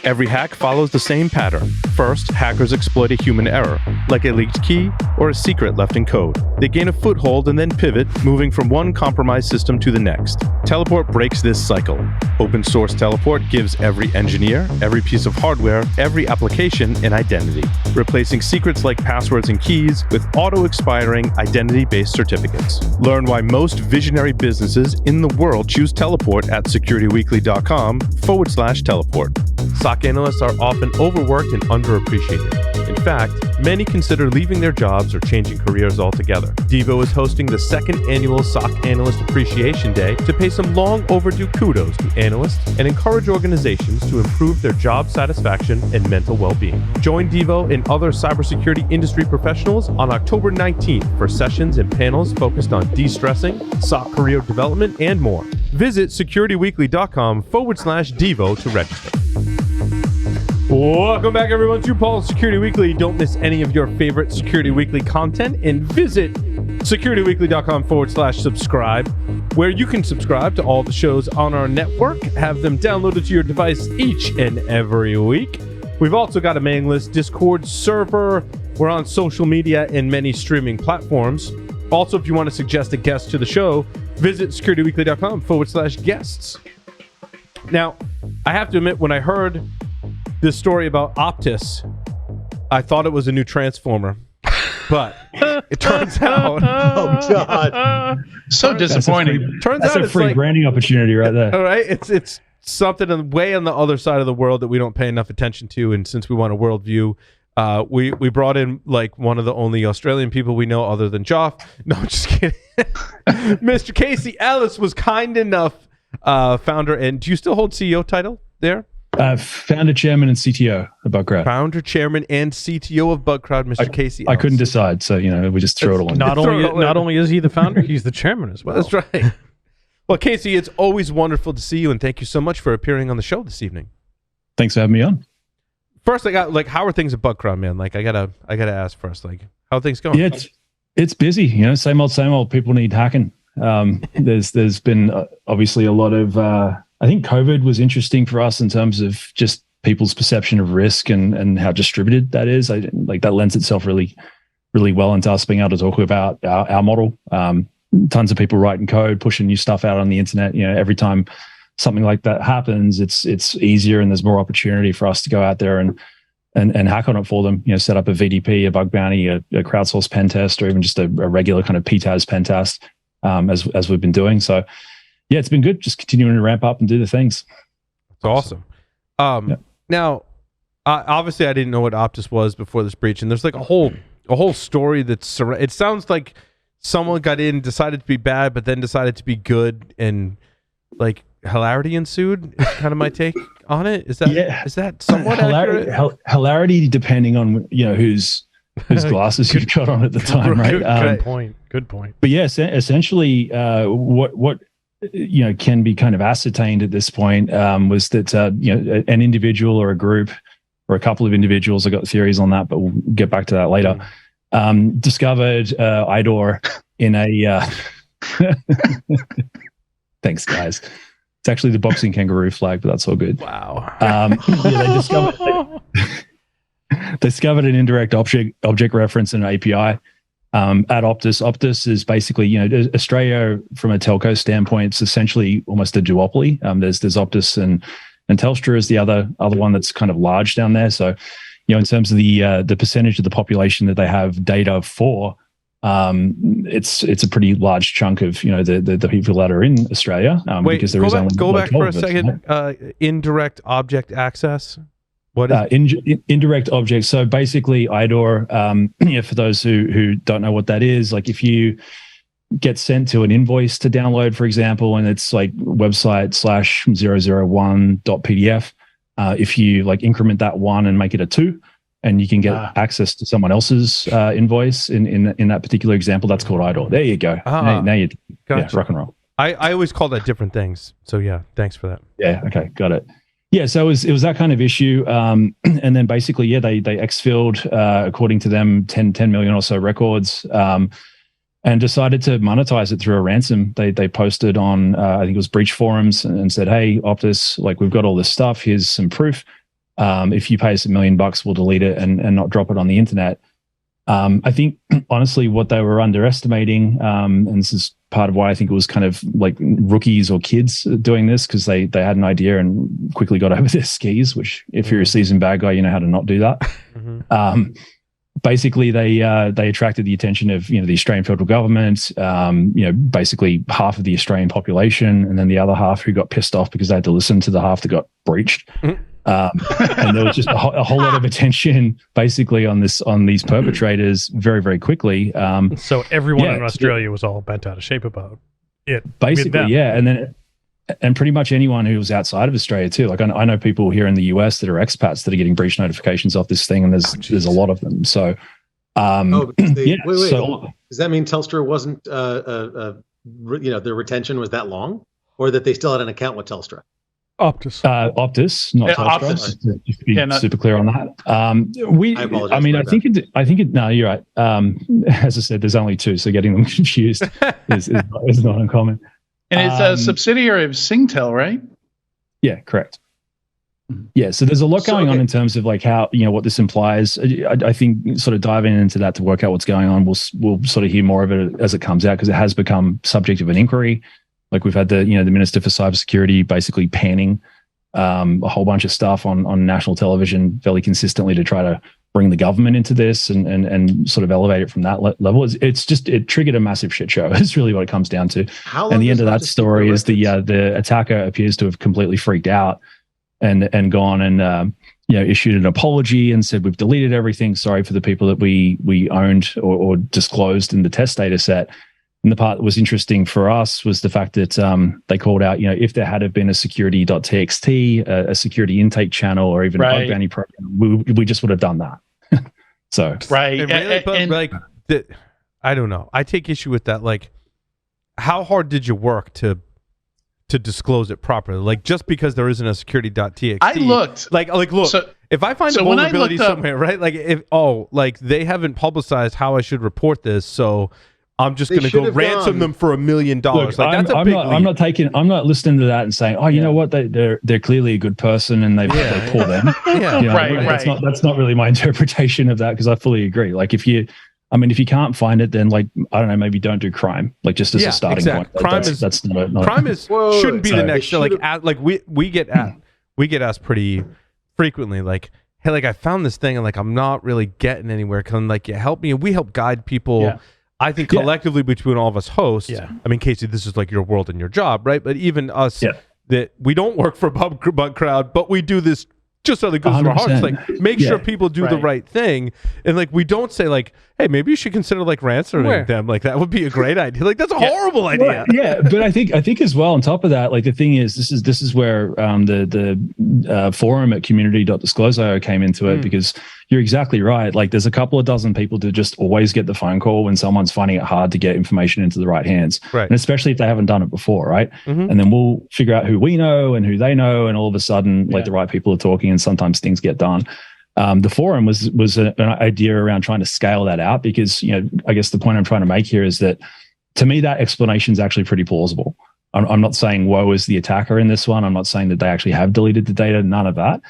Every hack follows the same pattern. First, hackers exploit a human error, like a leaked key or a secret left in code. They gain a foothold and then pivot, moving from one compromised system to the next. Teleport breaks this cycle. Open source Teleport gives every engineer, every piece of hardware, every application an identity, replacing secrets like passwords and keys with auto-expiring identity-based certificates. Learn why most visionary businesses in the world choose Teleport at securityweekly.com/teleport. SOC analysts are often overworked and underappreciated. In fact, many consider leaving their jobs or changing careers altogether. Devo is hosting the second annual SOC Analyst Appreciation Day to pay some long overdue kudos to analysts and encourage organizations to improve their job satisfaction and mental well-being. Join Devo and other cybersecurity industry professionals on October 19th for sessions and panels focused on de-stressing, SOC career development, and more. Visit securityweekly.com/Devo to register. Welcome back, everyone, to Paul's Security Weekly. Don't miss any of your favorite Security Weekly content and visit securityweekly.com/subscribe, where you can subscribe to all the shows on our network, have them downloaded to your device each and every week. We've also got a mailing list, Discord server. We're on social media and many streaming platforms. Also, if you want to suggest a guest to the show, visit securityweekly.com/guests. Now, I have to admit, when I heard this story about Optus, I thought it was a new Transformer, but it turns out, oh god, so disappointing. That's a free branding opportunity right there. All right, it's something way on the other side of the world that we don't pay enough attention to, and since we want a world view, we brought in like one of the only Australian people we know other than Joff. No, just kidding. Mr. Casey Ellis was kind enough, founder, and do you still hold CEO title there? Founder, chairman, and CTO of Bugcrowd. Founder, chairman, and CTO of Bugcrowd, Mr. Casey Ellis. I couldn't decide, so we just throw it all in. Not only is he the founder, he's the chairman as well. That's right. Well, Casey, it's always wonderful to see you, and thank you so much for appearing on the show this evening. Thanks for having me on. First, I got how are things at Bugcrowd, man? Like, I gotta ask first, like, how are things going? Yeah, it's busy. Same old. People need hacking. There's been obviously a lot of. I think COVID was interesting for us in terms of just people's perception of risk and how distributed that is. That lends itself really, really well into us being able to talk about our model. Tons of people writing code, pushing new stuff out on the internet. Every time something like that happens, it's easier and there's more opportunity for us to go out there and hack on it for them. Set up a VDP, a bug bounty, a crowdsourced pen test, or even just a regular kind of PTAS pen test, as we've been doing. So. Yeah, it's been good. Just continuing to ramp up and do the things. It's awesome. Now, obviously, I didn't know what Optus was before this breach, and there's like a whole story that's. It sounds like someone got in, decided to be bad, but then decided to be good, and like hilarity ensued. Is kind of my take on it. Is that somewhat accurate? Hilarity, depending on whose glasses you've got on at the time, right? Good point. But yes, essentially, what can be kind of ascertained at this point was that an individual or a group or a couple of individuals, I got theories on that, but we'll get back to that later, discovered IDOR in a thanks guys, it's actually the boxing kangaroo flag, but that's all good. Wow. They discovered an indirect object reference in an API at Optus. Optus is basically, Australia from a telco standpoint, it's essentially almost a duopoly. There's Optus and Telstra is the other one that's kind of large down there. So, in terms of the percentage of the population that they have data for, it's a pretty large chunk of the people that are in Australia. Wait, because there is only go back for a second. Right? Indirect object access. What is indirect objects? So basically, IDOR. For those who don't know what that is, like if you get sent to an invoice to download, for example, and it's like website /001.pdf, if you like increment that 1 and make it a 2, and you can get access to someone else's invoice in that particular example, that's called IDOR. There you go. Now you rock and roll. I always call that different things. So yeah, thanks for that. Yeah. Okay. Got it. Yeah, so it was that kind of issue, and then basically, they exfilled, according to them, 10 million or so records, and decided to monetize it through a ransom. They posted on, I think it was breach forums, and said, "Hey, Optus, like we've got all this stuff. Here's some proof. If you pay us $1 million, we'll delete it and not drop it on the internet. I think, honestly, what they were underestimating, and this is part of why I think it was kind of like rookies or kids doing this, because they had an idea and quickly got over their skis, which if you're a seasoned bad guy, you know how to not do that. Basically, they attracted the attention of the Australian federal government, basically half of the Australian population, and then the other half who got pissed off because they had to listen to the half that got breached. And there was just a whole lot of attention basically on these perpetrators very, very quickly. So everyone in Australia was all bent out of shape about it. Basically, yeah. And pretty much anyone who was outside of Australia too. Like I know people here in the US that are expats that are getting breach notifications off this thing, and there's a lot of them. So, wait. So, does that mean Telstra wasn't, their retention was that long, or that they still had an account with Telstra? Optus, not Telstra. Optus. Just to be super clear on that. I apologize. I think it. No, you're right. As I said, there's only two, so getting them confused is not uncommon. And it's a subsidiary of Singtel, right? Yeah, correct. Yeah, so there's a lot going on in terms of like how what this implies. I think sort of diving into that to work out what's going on, we'll sort of hear more of it as it comes out, because it has become subject of an inquiry. Like we've had the Minister for Cybersecurity basically panning a whole bunch of stuff on national television fairly consistently to try to bring the government into this and sort of elevate it from that level. It triggered a massive shit show. Is really what it comes down to. And the end of that story is the attacker appears to have completely freaked out and gone and issued an apology and said, we've deleted everything. Sorry for the people that we owned or disclosed in the test data set. And the part that was interesting for us was the fact that they called out, if there had been a security.txt, a security intake channel, or even a bug bounty program, we just would have done that. So right, I don't know. I take issue with that. Like, how hard did you work to disclose it properly? Like, just because there isn't a security.txt, I looked. Look. So, if I find a vulnerability somewhere, right? Like they haven't publicized how I should report this, so I'm just going to go ransom them for $1 million. Look, that's a big leap. I'm not listening to that and saying, oh, you know what, they're clearly a good person and they pour them. Right. That's not really my interpretation of that, because I fully agree. Like if you can't find it, then like I don't know, maybe don't do crime. Like just as a starting point. Crime shouldn't be the next. Like we get asked pretty frequently, like, hey, like I found this thing and like I'm not really getting anywhere. Can like you help me? And we help guide people. Yeah. I think collectively between all of us hosts, I mean, Casey, this is like your world and your job, right? But even us, that we don't work for Bug Crowd, but we do this just so it goes to our hearts. Like, make sure people do the right thing. And like, we don't say like, hey, maybe you should consider like ransoming them. Like that would be a great idea. Like that's a horrible idea. Yeah, but I think as well, on top of that, like the thing is, this is where the forum at community.disclose.io came into it, because you're exactly right. Like there's a couple of dozen people to just always get the phone call when someone's finding it hard to get information into the right hands. Right. And especially if they haven't done it before, right? And then we'll figure out who we know and who they know, and all of a sudden, like the right people are talking, and sometimes things get done. The forum was an idea around trying to scale that out, because I guess the point I'm trying to make here is that to me that explanation is actually pretty plausible. I'm not saying woe is the attacker in this one. I'm not saying that they actually have deleted the data. None of that.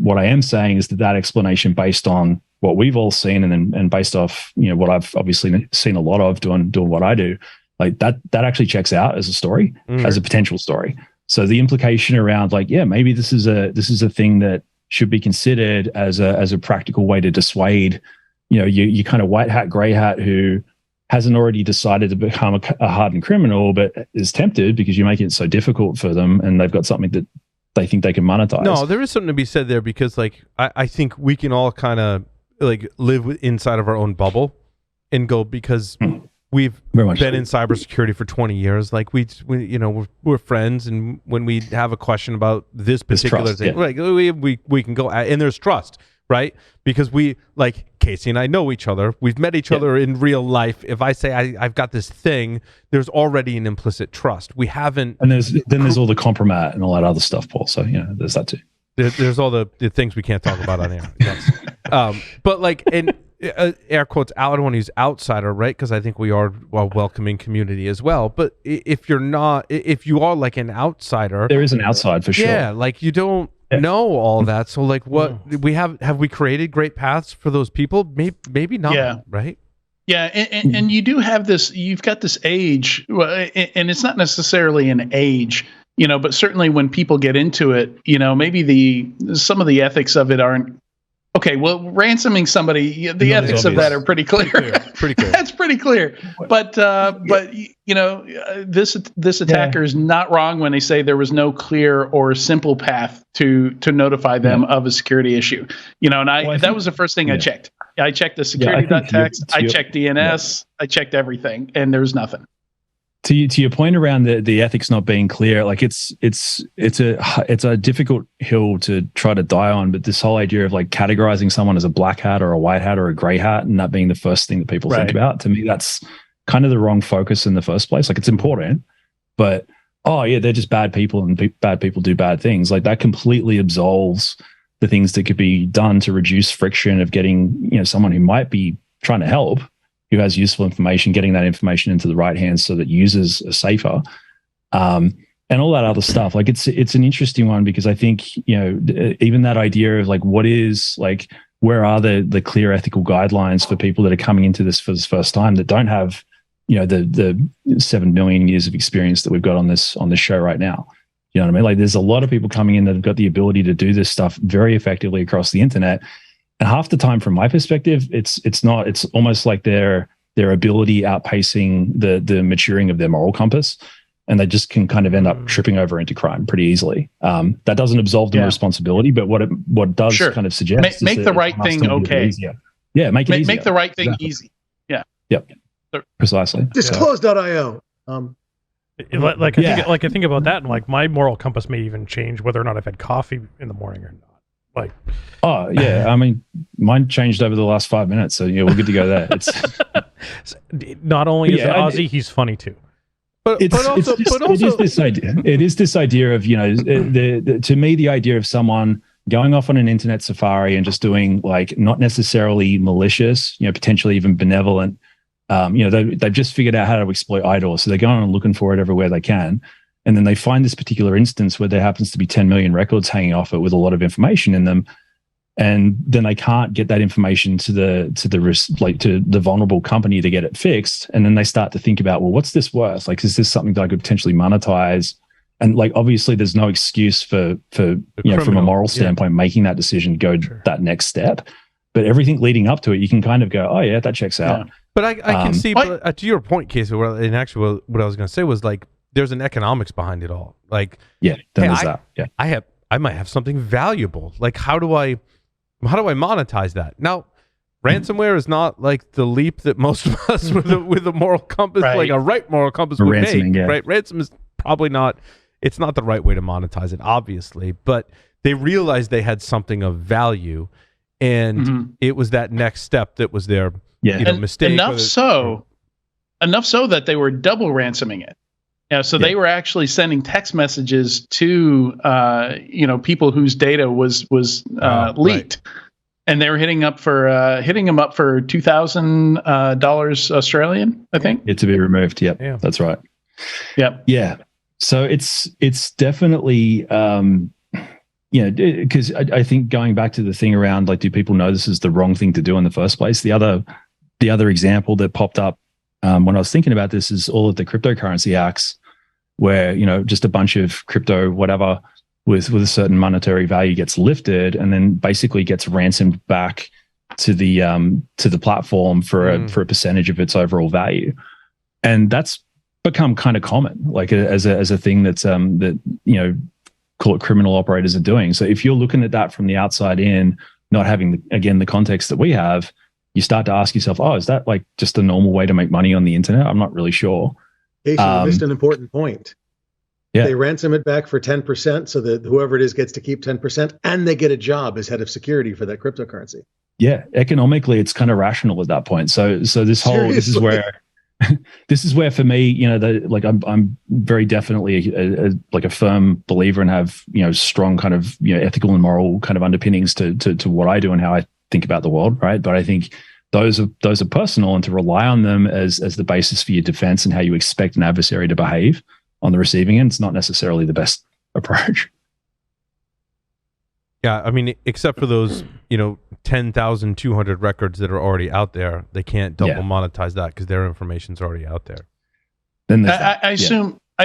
What I am saying is that explanation, based on what we've all seen, and based off what I've obviously seen a lot of doing what I do, like that actually checks out as a story, as a potential story. So the implication around like, maybe this is a thing that should be considered as a practical way to dissuade, you kind of white hat, gray hat who hasn't already decided to become a hardened criminal, but is tempted because you make it so difficult for them, and they've got something that they think they can monetize. No, there is something to be said there, because like I think we can all kind of like live inside of our own bubble and go, because we've been in cybersecurity for 20 years. Like we're friends, and when we have a question about this particular thing, like we can go and there's trust, right? Because we, like Casey and I, know each other. We've met each other in real life. If I say I've got this thing, there's already an implicit trust. We haven't. And there's all the compromat and all that other stuff, Paul. So there's that too. There's all the things we can't talk about on air. Yes. But like, and air quotes, I don't want to use outsider, right? Because I think we are a welcoming community as well. But if you are like an outsider, there is an outside for sure. Yeah, like you don't. know all that. So like, what we have we created great paths for those people? Maybe not, right? Yeah, and you do have this. You've got this age, and it's not necessarily an age, but certainly when people get into it, maybe some of the ethics of it aren't. Okay, well, ransoming somebody, the ethics of that are pretty clear. Pretty clear. That's pretty clear. But this attacker is not wrong when they say there was no clear or simple path to notify them of a security issue. That was the first thing I checked. I checked the security.txt, I checked DNS, I checked everything, and there was nothing. To your point around the ethics not being clear, like it's a difficult hill to try to die on, but this whole idea of like categorizing someone as a black hat or a white hat or a gray hat and that being the first thing that people think about, to me that's kind of the wrong focus in the first place. Like it's important, but they're just bad people and bad people do bad things. Like that completely absolves the things that could be done to reduce friction of getting someone who might be trying to help, who has useful information, getting that information into the right hands so that users are safer, and all that other stuff. Like it's an interesting one because I think even that idea of like where are the clear ethical guidelines for people that are coming into this for the first time that don't have the 7 million years of experience that we've got on this show right now. You know what I mean? Like there's a lot of people coming in that have got the ability to do this stuff very effectively across the internet. And half the time, from my perspective, it's almost like their ability outpacing the maturing of their moral compass, and they just can kind of end up tripping over into crime pretty easily. That doesn't absolve them of responsibility, but what it does kind of suggest make the right thing okay. Yeah, make it easier. Make the right thing easy. Yeah. Yep. Precisely. Disclose.io. I think about that, and like my moral compass may even change whether or not I've had coffee in the morning or not. Like, I mean, mine changed over the last 5 minutes, so we're good to go there. It's not only is Aussie, he's funny too. But it is this idea of to me the idea of someone going off on an internet safari and just doing like not necessarily malicious, potentially even benevolent. They've just figured out how to exploit IDOR, so they're going and looking for it everywhere they can. And then they find this particular instance where there happens to be 10 million records hanging off it with a lot of information in them. And then they can't get that information to the vulnerable company to get it fixed. And then they start to think about, well, what's this worth? Like, is this something that I could potentially monetize? And like, obviously there's no excuse for from a moral standpoint, making that decision, go that next step. But everything leading up to it, you can kind of go, oh yeah, that checks out. Yeah. But I can see, but to your point, Casey, what I was going to say was like, there's an economics behind it all. Like, I might have something valuable. Like, how do I monetize that? Now, ransomware is not like the leap that most of us with a moral compass, like a right moral compass, would make. Yeah. Right? Ransom is probably not. It's not the right way to monetize it, obviously. But they realized they had something of value, and it was that next step that was their mistake. Enough so that they were double ransoming it. They were actually sending text messages to people whose data was leaked, and they were hitting them up for $2,000 Australian, I think. It to be removed. Yep, yeah, that's right. Yep. Yeah. So it's definitely because I think going back to the thing around like, do people know this is the wrong thing to do in the first place? The other example that popped up when I was thinking about this is all of the cryptocurrency hacks, where just a bunch of crypto whatever with a certain monetary value gets lifted and then basically gets ransomed back to the platform for a percentage of its overall value, and that's become kind of common, like as a thing that's call it criminal operators are doing. So if you're looking at that from the outside in, not having the context that we have, you start to ask yourself, is that like just a normal way to make money on the internet? I'm not really sure. Casey, you missed an important point. Yeah. They ransom it back for 10% so that whoever it is gets to keep 10%, and they get a job as head of security for that cryptocurrency. Yeah, economically, it's kind of rational at that point. So this whole this is where for me, I'm very definitely a firm believer and have strong kind of ethical and moral kind of underpinnings to what I do and how I think about the world, right? But I think those are personal, and to rely on them as the basis for your defense and how you expect an adversary to behave on the receiving end, it's not necessarily the best approach. Yeah, I mean, except for those, 10,200 records that are already out there, they can't double monetize that because their information's already out there. Then I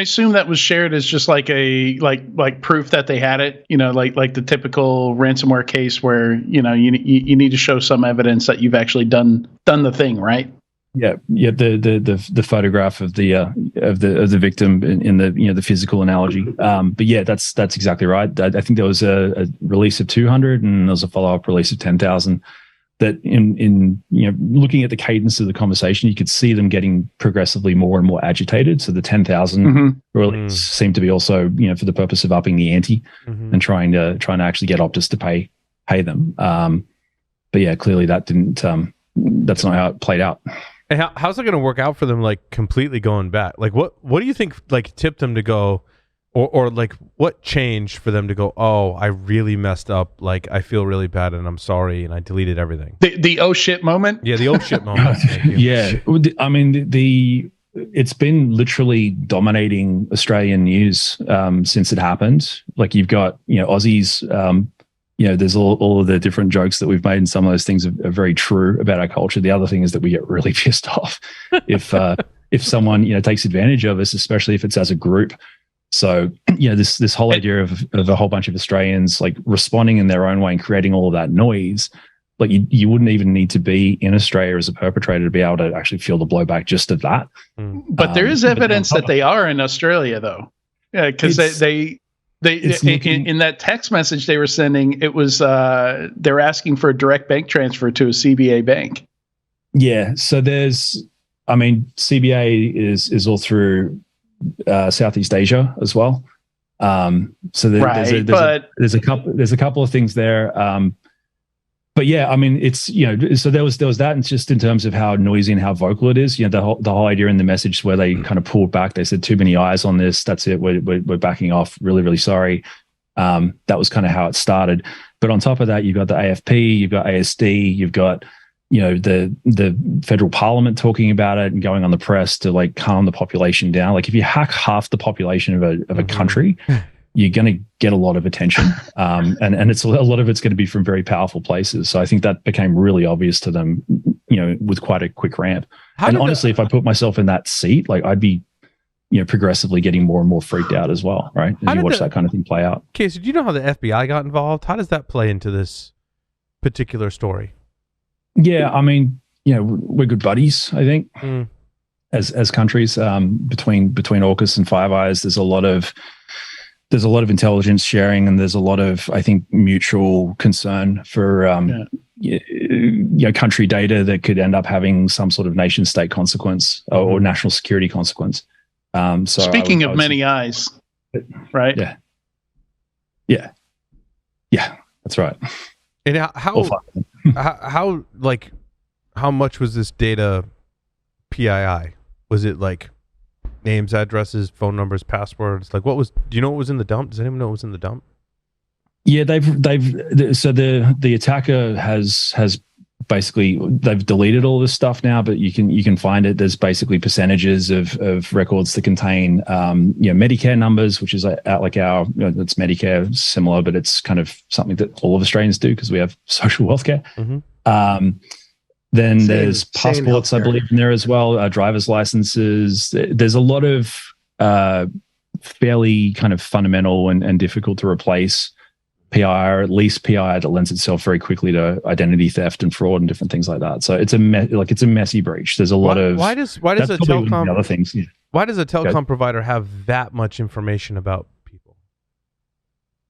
assume that was shared as just like a like proof that they had it, like the typical ransomware case where you need to show some evidence that you've actually done the thing, right? Yeah. The photograph of the victim in the physical analogy. But yeah, that's exactly right. I think there was a release of 200, and there was a follow-up release of 10,000. That in looking at the cadence of the conversation, you could see them getting progressively more and more agitated. So the 10,000 release seemed to be also for the purpose of upping the ante and trying to actually get Optus to pay them. But yeah, clearly that didn't. That's not how it played out. And how's it going to work out for them? Like completely going back. Like what do you think like tipped them to go, or like what changed for them to go? Oh, I really messed up. Like I feel really bad and I'm sorry and I deleted everything. The oh shit moment. Yeah, the oh shit moment. Yeah, I mean it's been literally dominating Australian news since it happened. Like you've got Aussies. There's all of the different jokes that we've made, and some of those things are very true about our culture. The other thing is that we get really pissed off if someone takes advantage of us, especially if it's as a group. So this whole idea of a whole bunch of Australians like responding in their own way and creating all of that noise, like you wouldn't even need to be in Australia as a perpetrator to be able to actually feel the blowback just of that. But there is evidence that they are in Australia, though. Yeah, because they in that text message they were sending, it was they're asking for a direct bank transfer to a CBA bank. Yeah, so CBA is all through Southeast Asia as well. So there's a couple of things there. But yeah, I mean, it's so there was that, and just in terms of how noisy and how vocal it is, the whole idea in the message where they kind of pulled back. They said too many eyes on this. That's it. We're backing off. Really, really sorry. That was kind of how it started. But on top of that, you've got the AFP, you've got ASD, you've got the federal parliament talking about it and going on the press to like calm the population down. Like if you hack half the population of a country, you're going to get a lot of attention. And it's a lot of it's going to be from very powerful places. So I think that became really obvious to them, with quite a quick ramp. And honestly, if I put myself in that seat, like I'd be, progressively getting more and more freaked out as well, right? As you watch that kind of thing play out. Casey, do you know how the FBI got involved? How does that play into this particular story? Yeah, I mean, we're good buddies, I think, as countries. Between AUKUS and Five Eyes, there's a lot of intelligence sharing, and there's a lot of, I think, mutual concern for country data that could end up having some sort of nation state consequence or national security consequence. So speaking of many eyes, right? Yeah, that's right. And how much was this data PII? Was it like names, addresses, phone numbers, passwords? Like do you know what was in the dump? Does anyone know what was in the dump? Yeah, so the attacker has basically, they've deleted all this stuff now, but you can find it. There's basically percentages of records that contain Medicare numbers, which is out like our, it's Medicare similar, but it's kind of something that all of Australians do because we have social welfare. Then there's passports, I believe, in there as well, driver's licenses. There's a lot of fairly kind of fundamental and difficult to replace PII, or at least PII that lends itself very quickly to identity theft and fraud and different things like that. So it's a messy breach. There's a lot of why does a telecom other things? Yeah. Why does a telecom provider have that much information about people?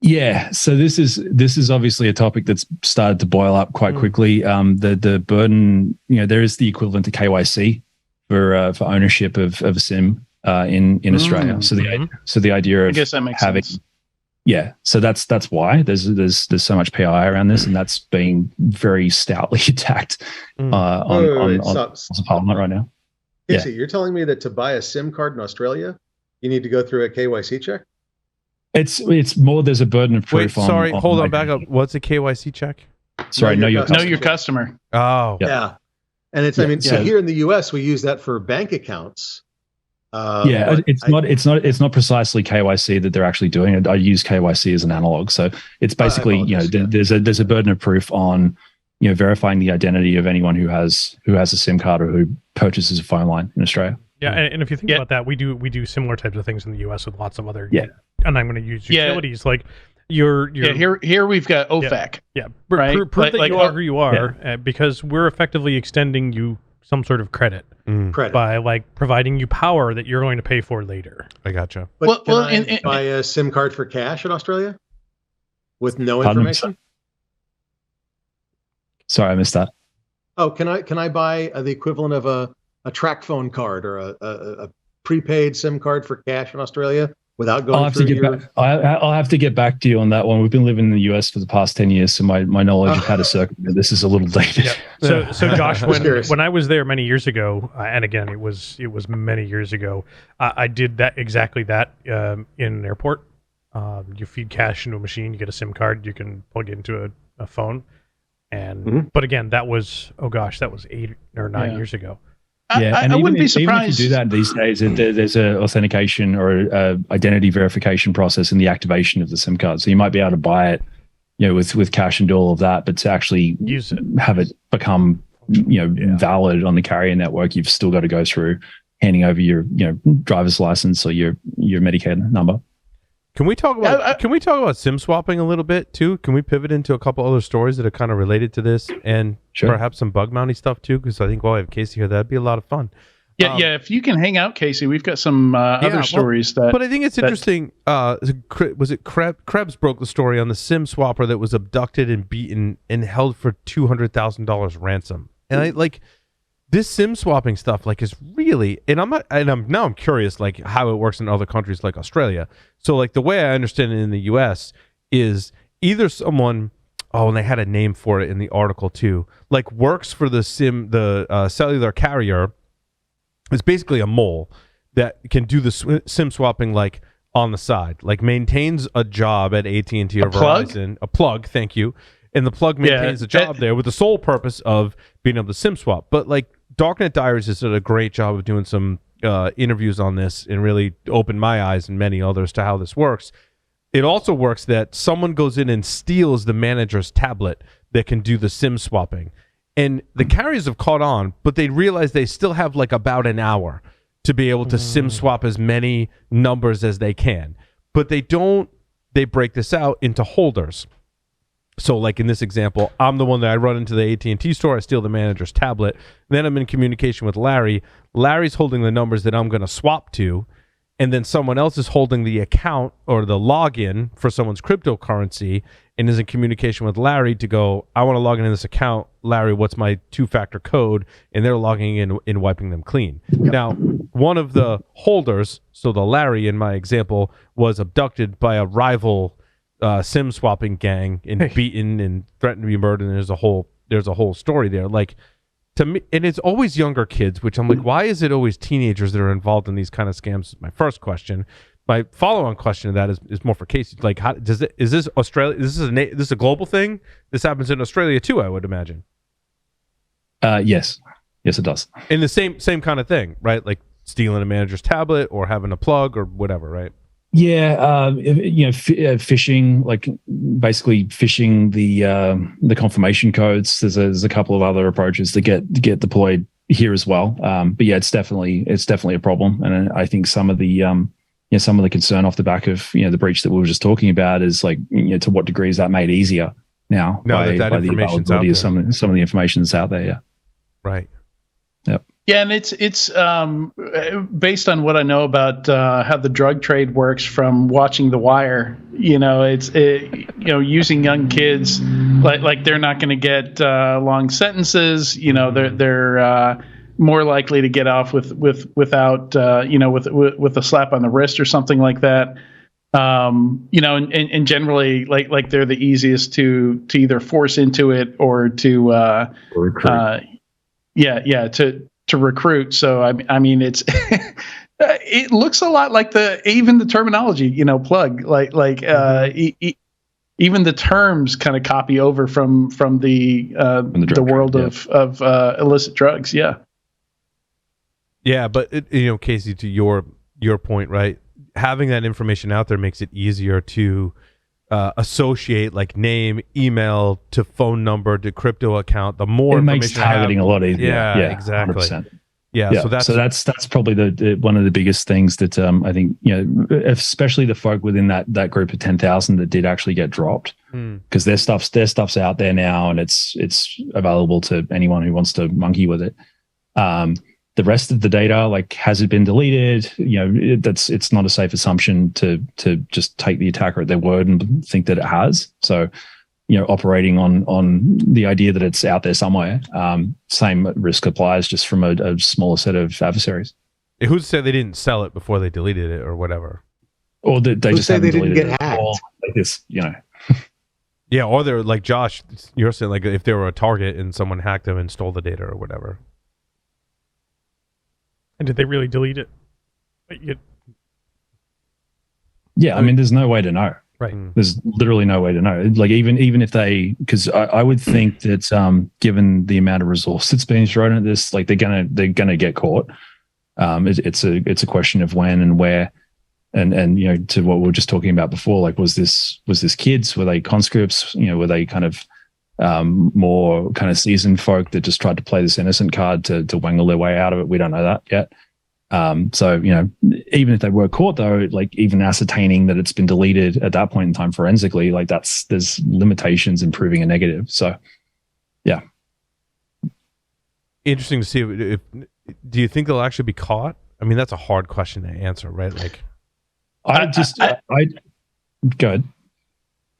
Yeah, so this is obviously a topic that's started to boil up quite quickly. The burden, there is the equivalent to KYC for ownership of a SIM in Australia. So the idea of I guess that makes sense. Yeah, so that's why there's so much PI around this, and that's being very stoutly attacked on Parliament right now. Casey, you're telling me that to buy a SIM card in Australia, you need to go through a KYC check? It's more. There's a burden of proof. Wait, sorry, hold on, back up. What's a KYC check? Sorry, know your It's not precisely KYC that they're actually doing. I use KYC as an analog. So it's basically, there's a burden of proof on, verifying the identity of anyone who has a SIM card or who purchases a phone line in Australia. Yeah, and if you think about that, we do similar types of things in the US with lots of other and I'm going to use utilities like your here we've got OFAC. Right? Prove that you are who you are, because we're effectively extending you some sort of credit by like providing you power that you're going to pay for later. I gotcha. But can I buy a SIM card for cash in Australia with no information? Sorry, I missed that. Oh, can I buy the equivalent of a track phone card or a prepaid SIM card for cash in Australia without going I'll have to get back to you on that one. We've been living in the US for the past 10 years, so my knowledge of how to circumvent this is a little dated. So Josh, when I was there many years ago, and again it was many years ago, I did exactly that in an airport. You feed cash into a machine, you get a SIM card, you can plug it into a phone. And but again, that was 8 or 9 years ago. I wouldn't be surprised. Even if you do that these days, there's a authentication or a identity verification process in the activation of the SIM card. So you might be able to buy it, with cash and do all of that, but to actually use it, have it become, valid on the carrier network, you've still got to go through handing over your, driver's license or your Medicare number. Can we talk about SIM swapping a little bit too? Can we pivot into a couple other stories that are kind of related to this and perhaps some bug bounty stuff too? Because I think while I have Casey here, that'd be a lot of fun. Yeah. If you can hang out, Casey, we've got some other stories But I think it's interesting. Was it Krebs broke the story on the SIM swapper that was abducted and beaten and held for $200,000 ransom? And this SIM swapping stuff is really, and I'm curious how it works in other countries like Australia. So the way I understand it in the US is either someone, and they had a name for it in the article too, works for the cellular carrier. It's basically a mole that can do the SIM swapping on the side, maintains a job at AT&T or Verizon. A plug, thank you. And the plug maintains a job there with the sole purpose of being able to SIM swap. But Darknet Diaries has done a great job of doing some interviews on this and really opened my eyes and many others to how this works. It also works that someone goes in and steals the manager's tablet that can do the SIM swapping. And the carriers have caught on, but they realize they still have about an hour to be able to SIM swap as many numbers as they can. But they break this out into holders. So in this example, I'm the one that I run into the AT&T store, I steal the manager's tablet, then I'm in communication with Larry. Larry's holding the numbers that I'm going to swap to, and then someone else is holding the account or the login for someone's cryptocurrency and is in communication with Larry to go, I want to log into this account. Larry, what's my two-factor code? And they're logging in and wiping them clean. Now, one of the holders, so the Larry in my example, was abducted by a rival SIM swapping gang and beaten and threatened to be murdered, and there's a whole story there. To me, and it's always younger kids, which I'm why is it always teenagers that are involved in these kind of scams? Is my first question. My follow-on question to that is more for Casey. How is this Australia? This is a global thing. This happens in Australia too, I would imagine. Yes, it does. In the same kind of thing, right? Stealing a manager's tablet or having a plug or whatever, right? Yeah, phishing, basically phishing the confirmation codes. There's a couple of other approaches that get deployed here as well. But yeah, it's definitely a problem, and I think some of the concern off the back of the breach that we were just talking about is to what degree is that made easier now by the availability of some of the information that's out there. Yeah, right. Yep. Yeah, and it's based on what I know about how the drug trade works from watching The Wire. Using young kids like they're not going to get long sentences. They're more likely to get off without with a slap on the wrist or something like that. And generally they're the easiest to either force into it or to recruit. To recruit. So I mean it's it looks a lot like even the terminology, plug, even the terms kind of copy over from the world of illicit drugs. Yeah. Yeah, but Casey, to your point, right? Having that information out there makes it easier to associate like name, email to phone number to crypto account. The more it information makes targeting a lot easier. Yeah, exactly. 100%. Yeah, so that's probably the one of the biggest things that I think, especially the folk within that group of 10,000 that did actually get dropped, because their stuff's out there now and it's available to anyone who wants to monkey with it. The rest of the data, like, has it been deleted? It's not a safe assumption to just take the attacker at their word and think that it has. So, operating on the idea that it's out there somewhere, same risk applies, just from a smaller set of adversaries. Who said they didn't sell it before they deleted it or whatever? Or that they just haven't deleted didn't get hacked. Like this, Yeah, or they're like Josh, you're saying, like, if they were a target and someone hacked them and stole the data or whatever. And did they really delete it? Yeah, I mean, there's no way to know. Right. There's literally no way to know. Like, even if they, because I would think that given the amount of resource that's being thrown at this, like, they're gonna get caught. It's a question of when and where, and to what we were just talking about before. Like, was this kids? Were they conscripts? Were they kind of more kind of seasoned folk that just tried to play this innocent card to wangle their way out of it? We don't know that yet. So, even if they were caught, though, like, even ascertaining that it's been deleted at that point in time forensically, like, there's limitations in proving a negative. So, yeah. Interesting to see. Do you think they'll actually be caught? I mean, that's a hard question to answer, right? Like, I go ahead.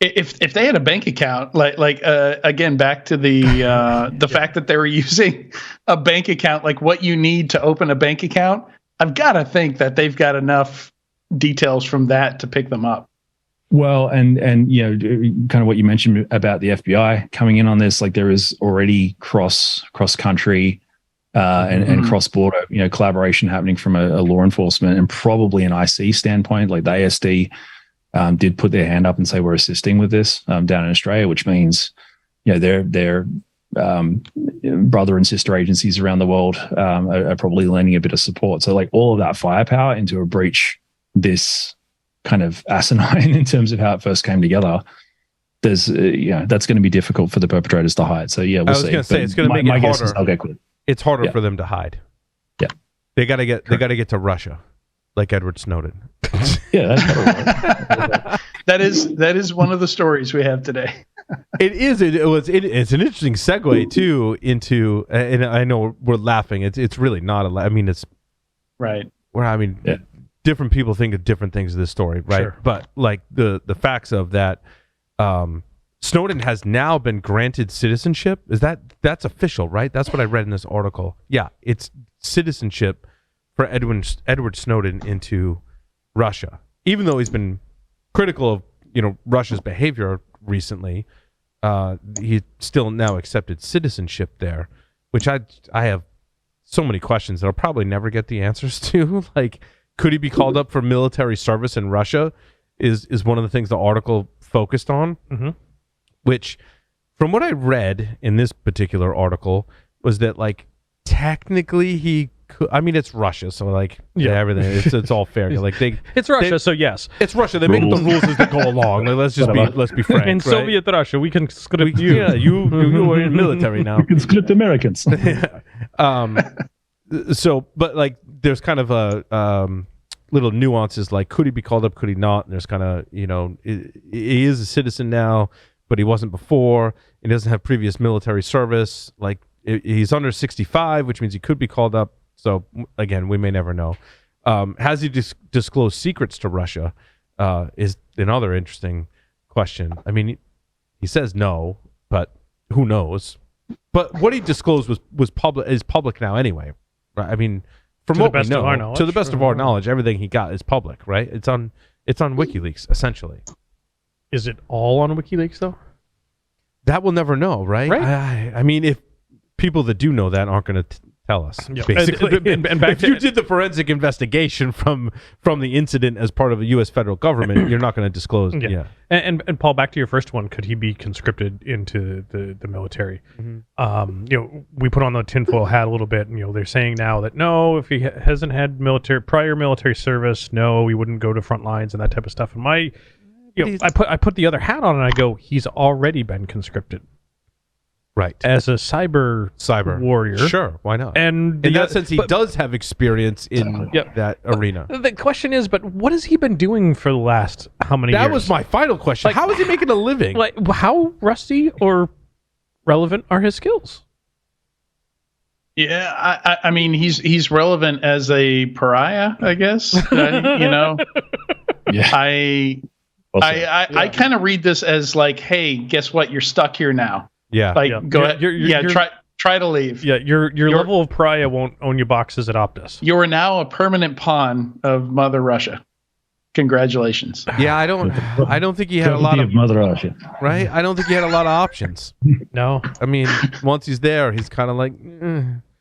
If they had a bank account, like again, back to the fact that they were using a bank account, like what you need to open a bank account, I've got to think that they've got enough details from that to pick them up. Well, and kind of what you mentioned about the FBI coming in on this, like, there is already cross country and cross border collaboration happening from a law enforcement and probably an IC standpoint. Like, the ASD did put their hand up and say, we're assisting with this down in Australia, which means their brother and sister agencies around the world are probably lending a bit of support. So, like, all of that firepower into a breach this kind of asinine in terms of how it first came together, there's that's going to be difficult for the perpetrators to hide. So we'll see. I was going to say, it's going to make it harder. I'll get clear. It's harder for them to hide. Yeah, they got to get to Russia, like Edward Snowden. Yeah, that's that is one of the stories we have today. It's an interesting segue too into, and I know we're laughing. It's really not I mean, it's right. Different people think of different things of this story, right? Sure. But like the facts of that, Snowden has now been granted citizenship. That's official, right? That's what I read in this article. Yeah, it's citizenship for Edward Snowden into Russia, even though he's been critical of Russia's behavior recently. He still now accepted citizenship there, which I have so many questions that I'll probably never get the answers to. Like, could he be called up for military service in Russia? Is one of the things the article focused on. Mm-hmm. Which, from what I read in this particular article, was that, like, technically he could. I mean, it's Russia, so, like, everything it's all fair. Like, it's Russia, so yes, it's Russia. They make up the rules as they go along. Like, let's be frank. In Soviet Russia, we can script you. Yeah, you are in military now. We can script Americans. So, but, like, there's kind of a little nuances, like, could he be called up, could he not? And there's kind of, he is a citizen now, but he wasn't before. He doesn't have previous military service. Like, he's under 65, which means he could be called up. So, again, we may never know. Has he disclosed secrets to Russia? Is another interesting question. I mean, he says no, but who knows? But what he disclosed is public now anyway, right? I mean, from what we know, to the best of our knowledge, everything he got is public, right? It's on WikiLeaks, essentially. Is it all on WikiLeaks, though? That we'll never know, right? Right. I mean, if people that do know that aren't going to tell us. Yeah. Basically, And back if you did the forensic investigation from the incident as part of the U.S. federal government, you're not going to disclose. Yeah. And Paul, back to your first one, could he be conscripted into the military? Mm-hmm. We put on the tinfoil hat a little bit, and they're saying now that no, if he hasn't had prior military service, no, he wouldn't go to front lines and that type of stuff. And I put the other hat on and I go, he's already been conscripted. Right. As a cyber warrior. Sure, why not? And in that sense, he does have experience in that arena. The question is, but what has he been doing for the last how many years? That was my final question. How is he making a living? Like, how rusty or relevant are his skills? Yeah, I mean, he's relevant as a pariah, I guess. Yeah. I kind of read this as like, hey, guess what? You're stuck here now. Yeah. Go ahead. Try to leave. Yeah, your level of pariah won't own you boxes at Optus. You are now a permanent pawn of Mother Russia. Congratulations. Yeah, I don't think he had a lot of Mother Russia. Right? I don't think he had a lot of options. No. I mean, once he's there, he's kind of like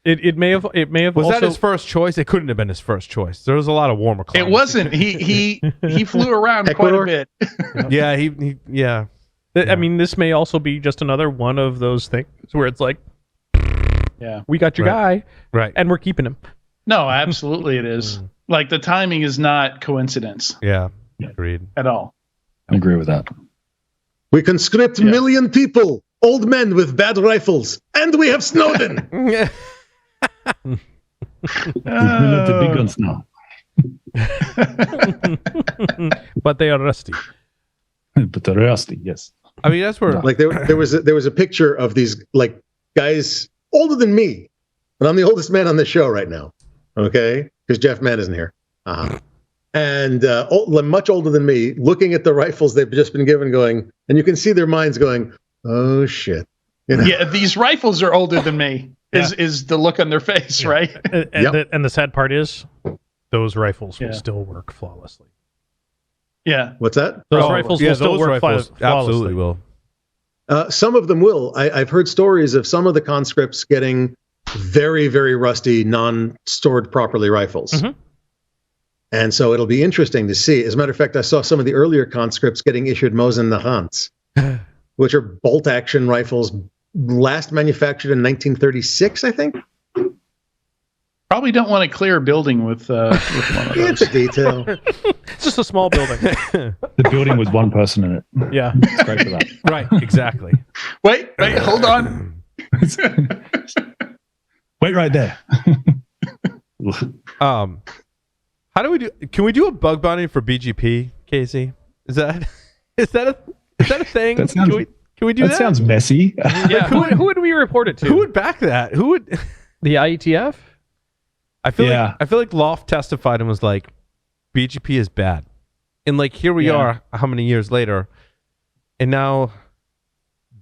It may have was also, that his first choice? It couldn't have been his first choice. There was a lot of warmer climates. It wasn't. He flew around Ecuador? quite a bit. Yeah, I mean, this may also be just another one of those things where it's like, we got your guy, right, and we're keeping him. No, absolutely it is. Like, the timing is not coincidence. Yeah, agreed. At all. I agree with that. We conscript million people, old men with bad rifles, and we have Snowden. We're not the big guns now. But they are rusty. But they're rusty, yes. I mean, that's where Like there was a picture of these like guys older than me, and I'm the oldest man on the show right now. Okay, because Jeff Mann isn't here, and much older than me, looking at the rifles they've just been given, going, and you can see their minds going, "Oh shit!" Yeah, these rifles are older than me. Is the look on their face, right? And the sad part is, those rifles will still work flawlessly. Yeah. What's that? Those rifles will still work flawlessly. Absolutely will. Some of them will. I've heard stories of some of the conscripts getting very, very rusty, non-stored properly rifles. Mm-hmm. And so it'll be interesting to see. As a matter of fact, I saw some of the earlier conscripts getting issued Mosin Nahants, which are bolt-action rifles, last manufactured in 1936, I think. Probably don't want to clear a building with one of those. It's a detail. It's just a small building. The building with one person in it. Yeah. It's great for that. Right, exactly. Wait, hold on. Wait right there. How do we do? Can we do a bug bounty for BGP, Casey? Is that a thing? That sounds, can we do that? That sounds messy. Yeah. Who would we report it to? Who would back that? Who would? The IETF? I feel like Loft testified and was like, BGP is bad, and like here we are, how many years later, and now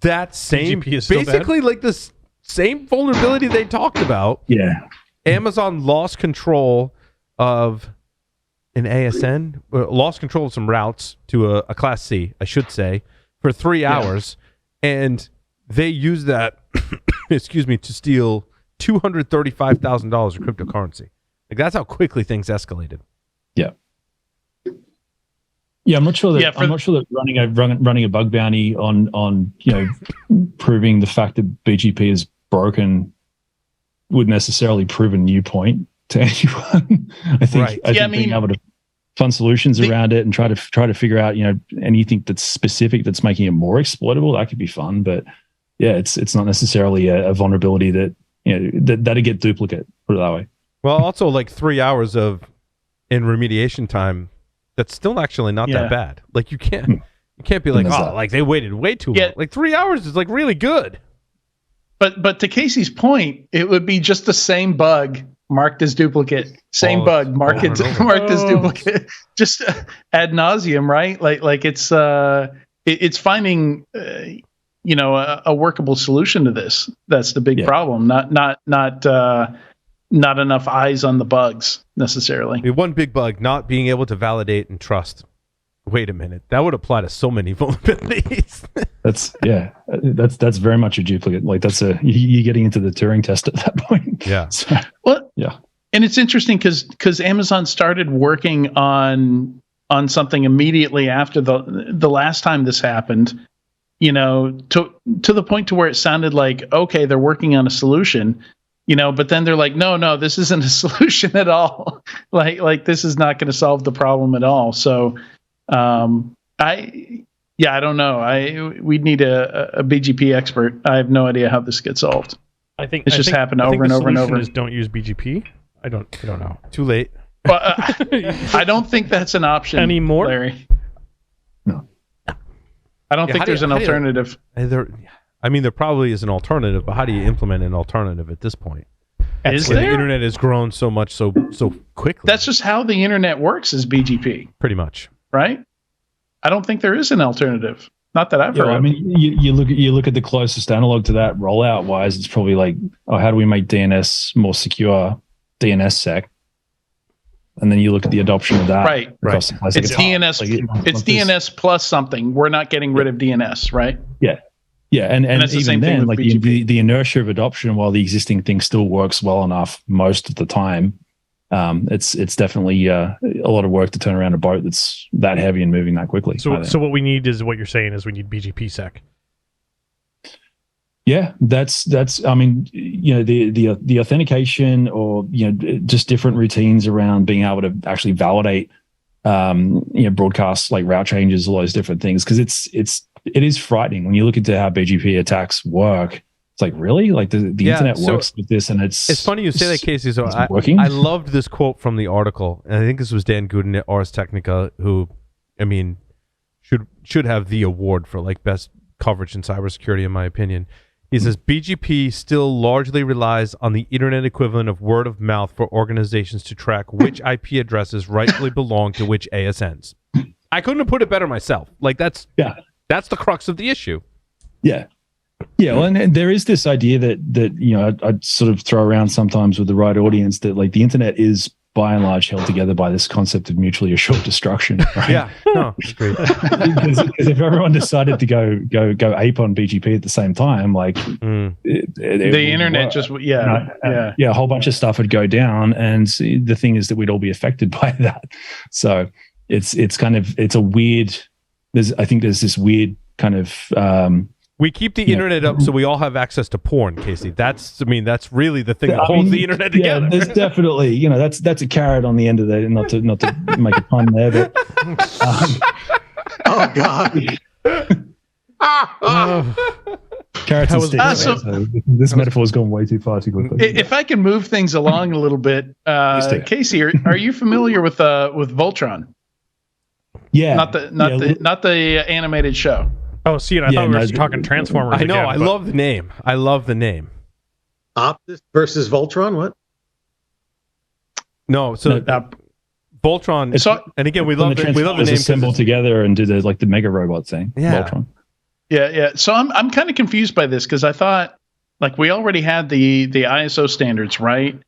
that same BGP is still basically bad? like this same vulnerability they talked about. Yeah. Amazon lost control of an ASN, lost control of some routes to a Class C, I should say, for 3 hours, and they used that, to steal $235,000 of cryptocurrency. Like, that's how quickly things escalated. Yeah. Yeah, I'm not sure that running a bug bounty on proving the fact that BGP is broken would necessarily prove a new point to anyone. I think being able to find solutions around it and try to figure out anything that's specific that's making it more exploitable, that could be fun. But yeah, it's not necessarily a vulnerability that that'd get duplicate. Put it that way. Well, also like 3 hours in remediation time. That's still actually not that bad. Like you can't be like, like they waited way too long. Like 3 hours is like really good. But to Casey's point, it would be just the same bug marked as duplicate, marked as duplicate, just ad nauseum, right? Like it's finding a workable solution to this. That's the big problem. Not enough eyes on the bugs necessarily. One big bug, not being able to validate and trust wait a minute. That would apply to so many vulnerabilities. That's very much a duplicate. Like you're getting into the Turing test at that point. Yeah. So, yeah. And it's interesting because Amazon started working on something immediately after the last time this happened, to the point to where it sounded like, okay, they're working on a solution, but then they're like, no, this isn't a solution at all. like this is not going to solve the problem at all. So, I don't know. We'd need a BGP expert. I have no idea how this gets solved. I think it's happened over and over and over. Don't use BGP. I don't know. Too late. Well, I don't think that's an option anymore, Larry. No, I don't think there's an alternative. There probably is an alternative, but how do you implement an alternative at this point? Is there? The internet has grown so much so quickly. That's just how the internet works, is BGP. Pretty much, right? I don't think there is an alternative. Not that I've heard. I mean, you look at the closest analog to that rollout wise. It's probably like, how do we make DNS more secure? DNSSEC. And then you look at the adoption of that. Right. It's DNS. It's DNS plus something. We're not getting rid of DNS, right? Yeah. And even then, like the inertia of adoption, while the existing thing still works well enough most of the time, it's definitely a lot of work to turn around a boat that's that heavy and moving that quickly. So what we need is what you're saying is we need BGP sec. Yeah, that's. I mean, the authentication, or just different routines around being able to actually validate, broadcasts like route changes, all those different things. Because it is frightening when you look into how BGP attacks work. It's like, really, like the internet works with this, and it's funny you say that, Casey. So working. I loved this quote from the article, and I think this was Dan Gooden at Ars Technica, who, should have the award for like best coverage in cybersecurity, in my opinion. He says, BGP still largely relies on the internet equivalent of word of mouth for organizations to track which IP addresses rightfully belong to which ASNs. I couldn't have put it better myself. Like, that's the crux of the issue. Yeah. Yeah, well, and there is this idea that I'd sort of throw around sometimes with the right audience that, like, the internet is by and large held together by this concept of mutually assured destruction. Right? Yeah, no, agreed. because if everyone decided to go ape on BGP at the same time, like the internet just a whole bunch of stuff would go down, and the thing is that we'd all be affected by that. So it's a weird. I think there's this weird kind of. We keep the internet up so we all have access to porn, Casey. That's really the thing that holds the internet together. Yeah, there's definitely, that's a carrot on the end of that. Not to make a pun there, but oh God. Carrots and sticks. So this metaphor has gone way too far too quickly. If I can move things along a little bit, Casey, are you familiar with Voltron? Yeah. Not the animated show. Oh, see, I thought we were talking Transformers. I know. I love the name. Optus versus Voltron. What? No. So Voltron. And again, we love the name. Assemble together and do the mega robot thing. Yeah. Voltron. Yeah. So I'm kind of confused by this because I thought, like, we already had the ISO standards, right?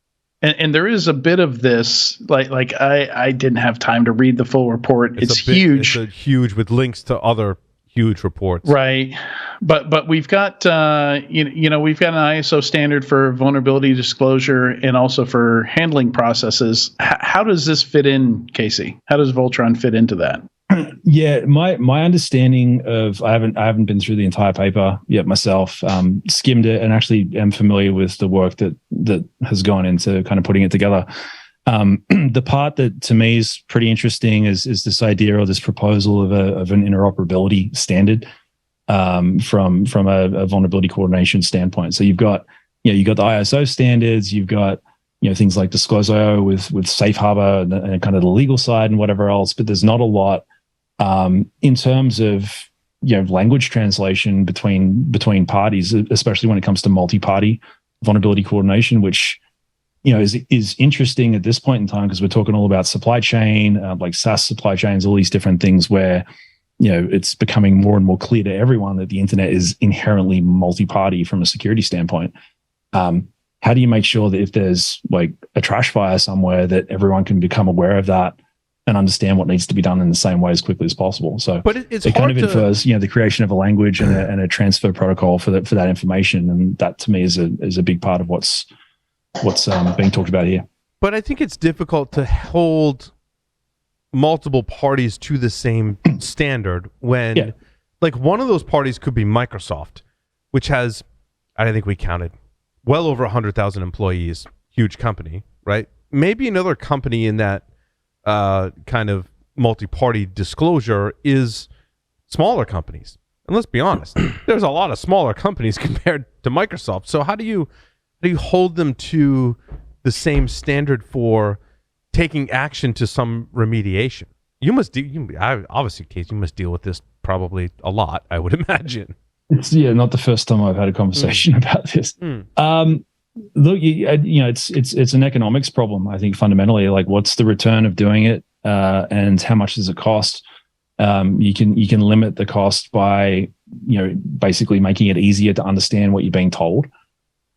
And there is a bit of this, like I didn't have time to read the full report. It's huge. It's huge with links to other huge reports, right? But we've got we've got an ISO standard for vulnerability disclosure and also for handling processes. How does this fit in, Casey? How does Voltron fit into that? Yeah, my understanding of I haven't been through the entire paper yet myself. Skimmed it and actually am familiar with the work that has gone into kind of putting it together. The part that to me is pretty interesting is this idea or this proposal of an interoperability standard from a vulnerability coordination standpoint. So you've got the ISO standards, you've got things like Disclose.io with Safe Harbor and kind of the legal side and whatever else, but there's not a lot in terms of language translation between parties, especially when it comes to multi-party vulnerability coordination, which is interesting at this point in time because we're talking all about supply chain, like SaaS supply chains, all these different things where, it's becoming more and more clear to everyone that the internet is inherently multi-party from a security standpoint. How do you make sure that if there's like a trash fire somewhere that everyone can become aware of that and understand what needs to be done in the same way as quickly as possible. So, but it's it kind of infers, the creation of a language and a transfer protocol for that information, and that to me is a big part of what's being talked about here. But I think it's difficult to hold multiple parties to the same standard when, like, one of those parties could be Microsoft, which has, I think we counted, well over 100,000 employees, huge company, right? Maybe another company in that kind of multi-party disclosure is smaller companies. And let's be honest, there's a lot of smaller companies compared to Microsoft. So how do you hold them to the same standard for taking action to some remediation? You must obviously, Casey, you must deal with this probably a lot, I would imagine. It's not the first time I've had a conversation about this. Look, it's an economics problem. I think fundamentally, like, what's the return of doing it, and how much does it cost? You can limit the cost by basically making it easier to understand what you're being told.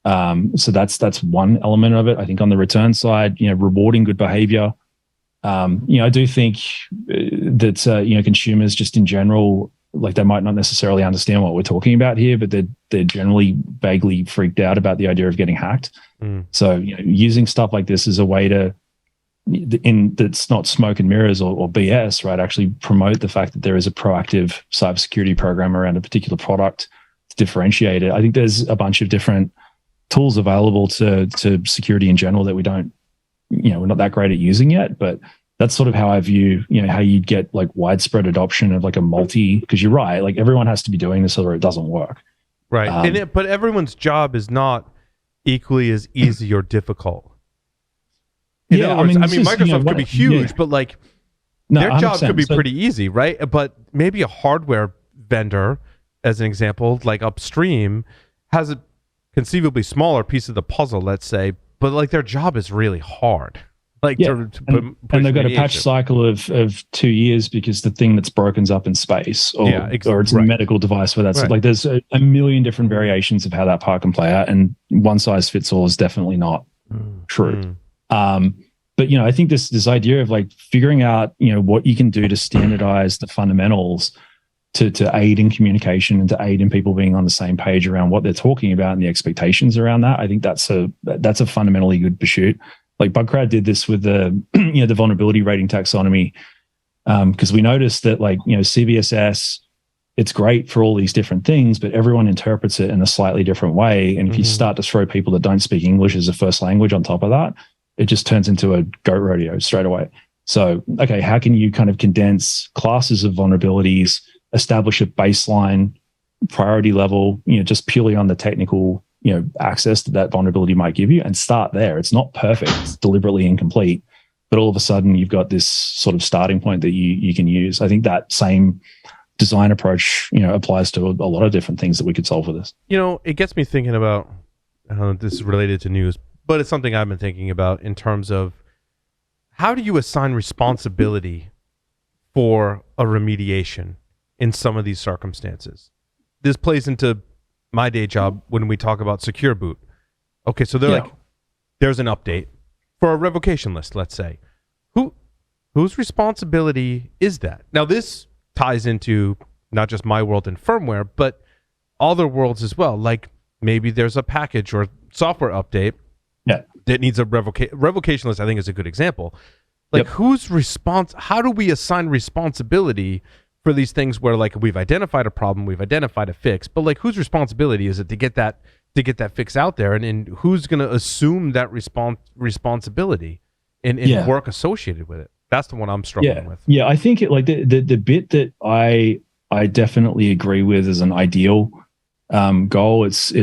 So that's one element of it. I think on the return side, rewarding good behavior. I do think that consumers just in general, like, they might not necessarily understand what we're talking about here, but they're generally vaguely freaked out about the idea of getting hacked. So using stuff like this as a way to, that's not smoke and mirrors or BS, right? Actually promote the fact that there is a proactive cybersecurity program around a particular product to differentiate it. I think there's a bunch of different tools available to security in general that we don't, we're not that great at using yet, but that's sort of how I view, how you'd get like widespread adoption of like a because you're right, like everyone has to be doing this or it doesn't work. Right. But everyone's job is not equally as easy or difficult. In other words, Microsoft could be huge, but like their job could be pretty easy, right? But maybe a hardware vendor, as an example, like upstream, has a conceivably smaller piece of the puzzle, let's say, but like their job is really hard. Like and they've got a patch cycle of 2 years because the thing that's broken's up in space, or it's a medical device where that's like there's a million different variations of how that part can play out, and one size fits all is definitely not true. But I think this idea of like figuring out what you can do to standardize the fundamentals to aid in communication and to aid in people being on the same page around what they're talking about and the expectations around that, I think that's a fundamentally good pursuit. Like Bugcrowd did this with the the vulnerability rating taxonomy, because we noticed that like CVSS, it's great for all these different things, but everyone interprets it in a slightly different way. And if you start to throw people that don't speak English as a first language on top of that, it just turns into a goat rodeo straight away. So, okay, how can you kind of condense classes of vulnerabilities, establish a baseline priority level, just purely on the technical access that vulnerability might give you, and start there. It's not perfect, it's deliberately incomplete, but all of a sudden you've got this sort of starting point that you can use. I think that same design approach, applies to a lot of different things that we could solve with this. It gets me thinking about, this is related to news, but it's something I've been thinking about in terms of how do you assign responsibility for a remediation in some of these circumstances? This plays into my day job when we talk about secure boot. Okay, so they're like, there's an update for a revocation list, let's say. Whose responsibility is that? Now, this ties into not just my world and firmware, but other worlds as well. Like maybe there's a package or software update that needs a revocation list. I think is a good example. Like whose response? How do we assign responsibility for these things where like we've identified a problem, we've identified a fix, but like whose responsibility is it to get that fix out there, and who's going to assume that responsibility and work associated with it? That's the one I'm struggling with. Yeah, I think the bit that I definitely agree with as an ideal goal. It's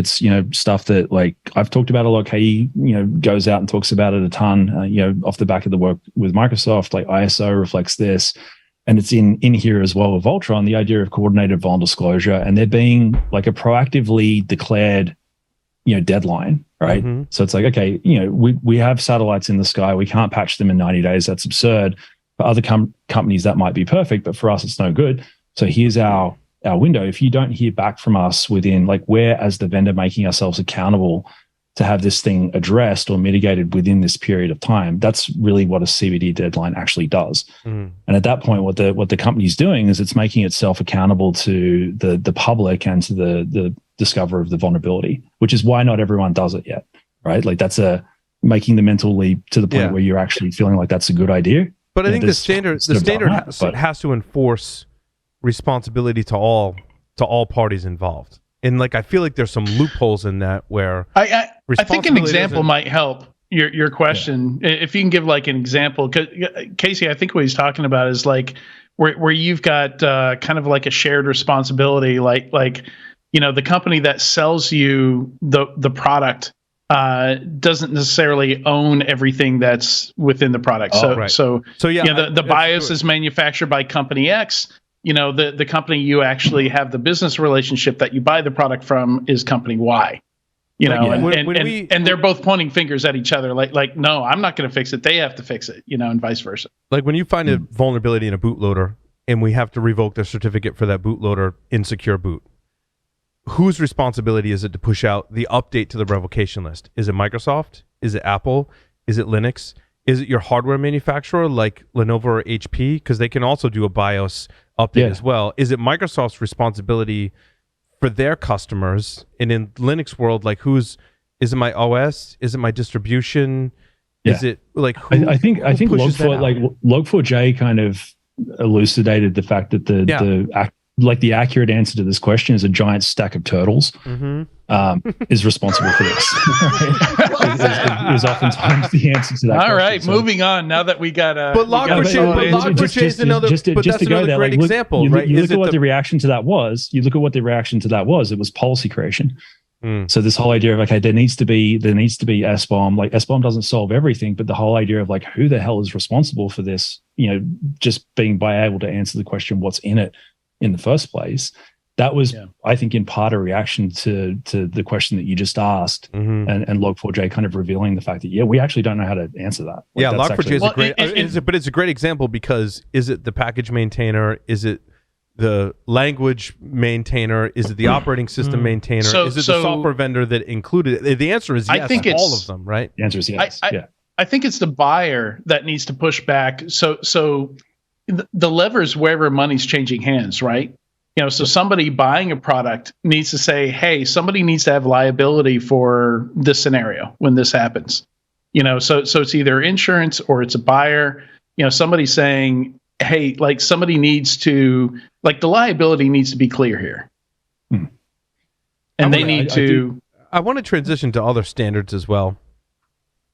stuff that like I've talked about a lot. Katie goes out and talks about it a ton. Off the back of the work with Microsoft, like ISO reflects this. And it's in here as well with Voltron, the idea of coordinated vuln disclosure, and there being like a proactively declared, deadline, right? So it's like, okay, we have satellites in the sky, we can't patch them in 90 days. That's absurd. For other companies, that might be perfect, but for us, it's no good. So here's our window. If you don't hear back from us within, like, we're as the vendor making ourselves accountable to have this thing addressed or mitigated within this period of time. That's really what a CVD deadline actually does. And at that point, what the company's doing is it's making itself accountable to the public and to the discoverer of the vulnerability, which is why not everyone does it yet, right? Like that's making the mental leap to the point where you're actually feeling like that's a good idea. But I think the standard has to enforce responsibility to all parties involved. And like I feel like there's some loopholes in that where I think an example might help your question. If you can give like an example, Casey, I think what he's talking about is like where you've got kind of like a shared responsibility, like the company that sells you the product doesn't necessarily own everything that's within the product. The BIOS is manufactured by company X. The company you actually have the business relationship that you buy the product from is company Y. And they're both pointing fingers at each other like no, I'm not going to fix it. They have to fix it, and vice versa. Like when you find a vulnerability in a bootloader and we have to revoke the certificate for that bootloader in secure boot, whose responsibility is it to push out the update to the revocation list? Is it Microsoft? Is it Apple? Is it Linux? Is it your hardware manufacturer like Lenovo or HP? Because they can also do a BIOS update as well. Is it Microsoft's responsibility for their customers? And in Linux world, like is it my OS? Is it my distribution? Is it like I think Log4j kind of elucidated the fact that the accurate answer to this question is a giant stack of turtles is responsible for this. is oftentimes the answer to that question. All right, moving on. Now that we got but Log4j is another great example, right? You look at what the reaction to that was. It was policy creation. So this whole idea of okay, there needs to be SBOM. Like SBOM doesn't solve everything, but the whole idea of like who the hell is responsible for this? Just being able to answer the question, what's in it in the first place, that was I think in part a reaction to the question that you just asked, and Log4j kind of revealing the fact that we actually don't know how to answer that. Log4j is a great but it's a great example because is it the package maintainer, is it the language maintainer, is it the operating system maintainer, is it the software vendor that included it? The answer is yes. I think all of them, right? The answer is yes. I think it's the buyer that needs to push back. So the lever's wherever money's changing hands, right? So somebody buying a product needs to say, hey, somebody needs to have liability for this scenario when this happens. So it's either insurance or it's a buyer. Somebody saying, hey, like somebody needs to, like the liability needs to be clear here. And I want to transition to other standards as well,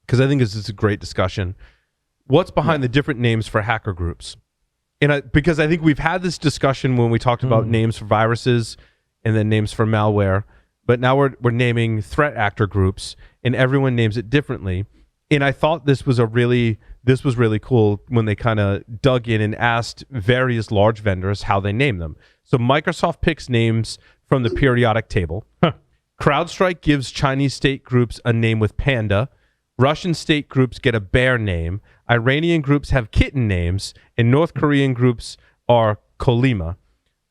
because I think this is a great discussion. What's behind the different names for hacker groups? Because I think we've had this discussion when we talked about names for viruses and then names for malware, but now we're naming threat actor groups, and everyone names it differently. And I thought this was really cool when they kind of dug in and asked various large vendors how they name them. So Microsoft picks names from the periodic table. CrowdStrike gives Chinese state groups a name with panda. Russian state groups get a bear name. Iranian groups have kitten names, and North Korean groups are Kolima.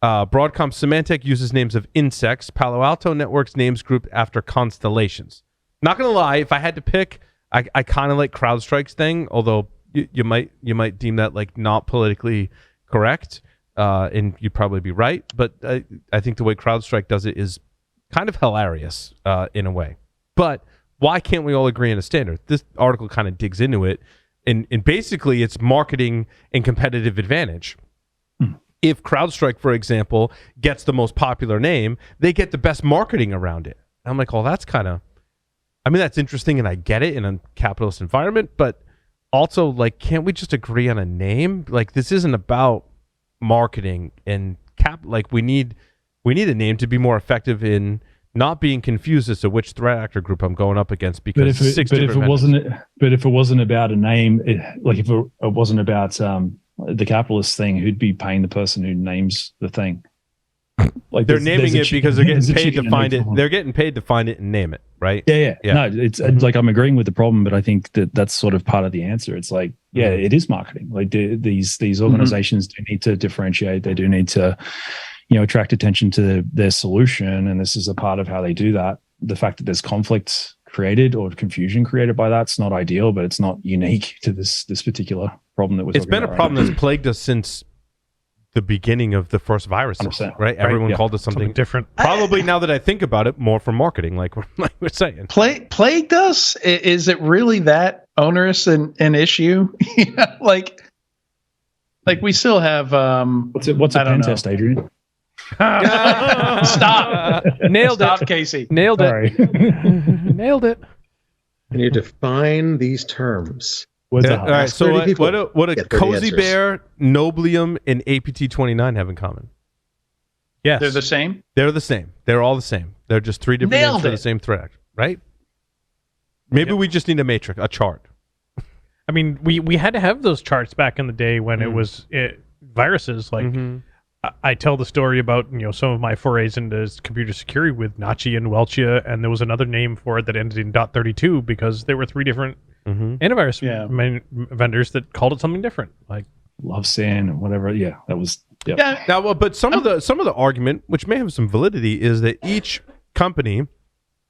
Broadcom Symantec uses names of insects. Palo Alto Networks names group after constellations. Not gonna lie, if I had to pick, I kind of like CrowdStrike's thing, although you might deem that like not politically correct, and you'd probably be right. But I think the way CrowdStrike does it is kind of hilarious in a way. But why can't we all agree on a standard? This article kind of digs into it. And basically, it's marketing and competitive advantage. If CrowdStrike, for example, gets the most popular name, they get the best marketing around it. I'm like, well, that's that's interesting, and I get it in a capitalist environment, but also, like, can't we just agree on a name? Like, this isn't about marketing and we need a name to be more effective in not being confused as to which threat actor group I'm going up against, because if it wasn't about a name, if it wasn't about the capitalist thing, who'd be paying the person who names the thing? Like they're naming it because they're getting paid to find it. They're getting paid to find it and name it, right? Yeah. No, it's like I'm agreeing with the problem, but I think that's sort of part of the answer. It's like, it is marketing. Like these organizations do need to differentiate. They do need to attract attention to their solution, and this is a part of how they do that. The fact that there's conflict created or confusion created by that's not ideal, but it's not unique to this particular problem that we're talking about. It's been a problem that's plagued us since the beginning of the first viruses, 100%. right? Everyone called it something different. Probably now that I think about it, more for marketing, like we're saying. Plagued us? Is it really that onerous an issue? Like we still have. What's a pen test, Adrian? Stop! Nailed Stop, it, Casey. Nailed Sorry. it. Nailed it. Can you define these terms? What's All right. Ask So 30 people, what a get 30 Cozy answers. Bear, Noblium, and APT29 have in common? Yes, They're the same. They're the same. They're all the same. They're just three different Nailed names for it. the same thread, right? Maybe we just need a matrix, a chart. I mean, we had to have those charts back in the day when it was viruses. Like I tell the story about some of my forays into computer security with Nachi and Welchia, and there was another name for it that ended in .32 because there were three different antivirus vendors that called it something different. Like Love Sand and whatever. Yeah, that was. Yep. Yeah. Now, well, but some of the argument, which may have some validity, is that each company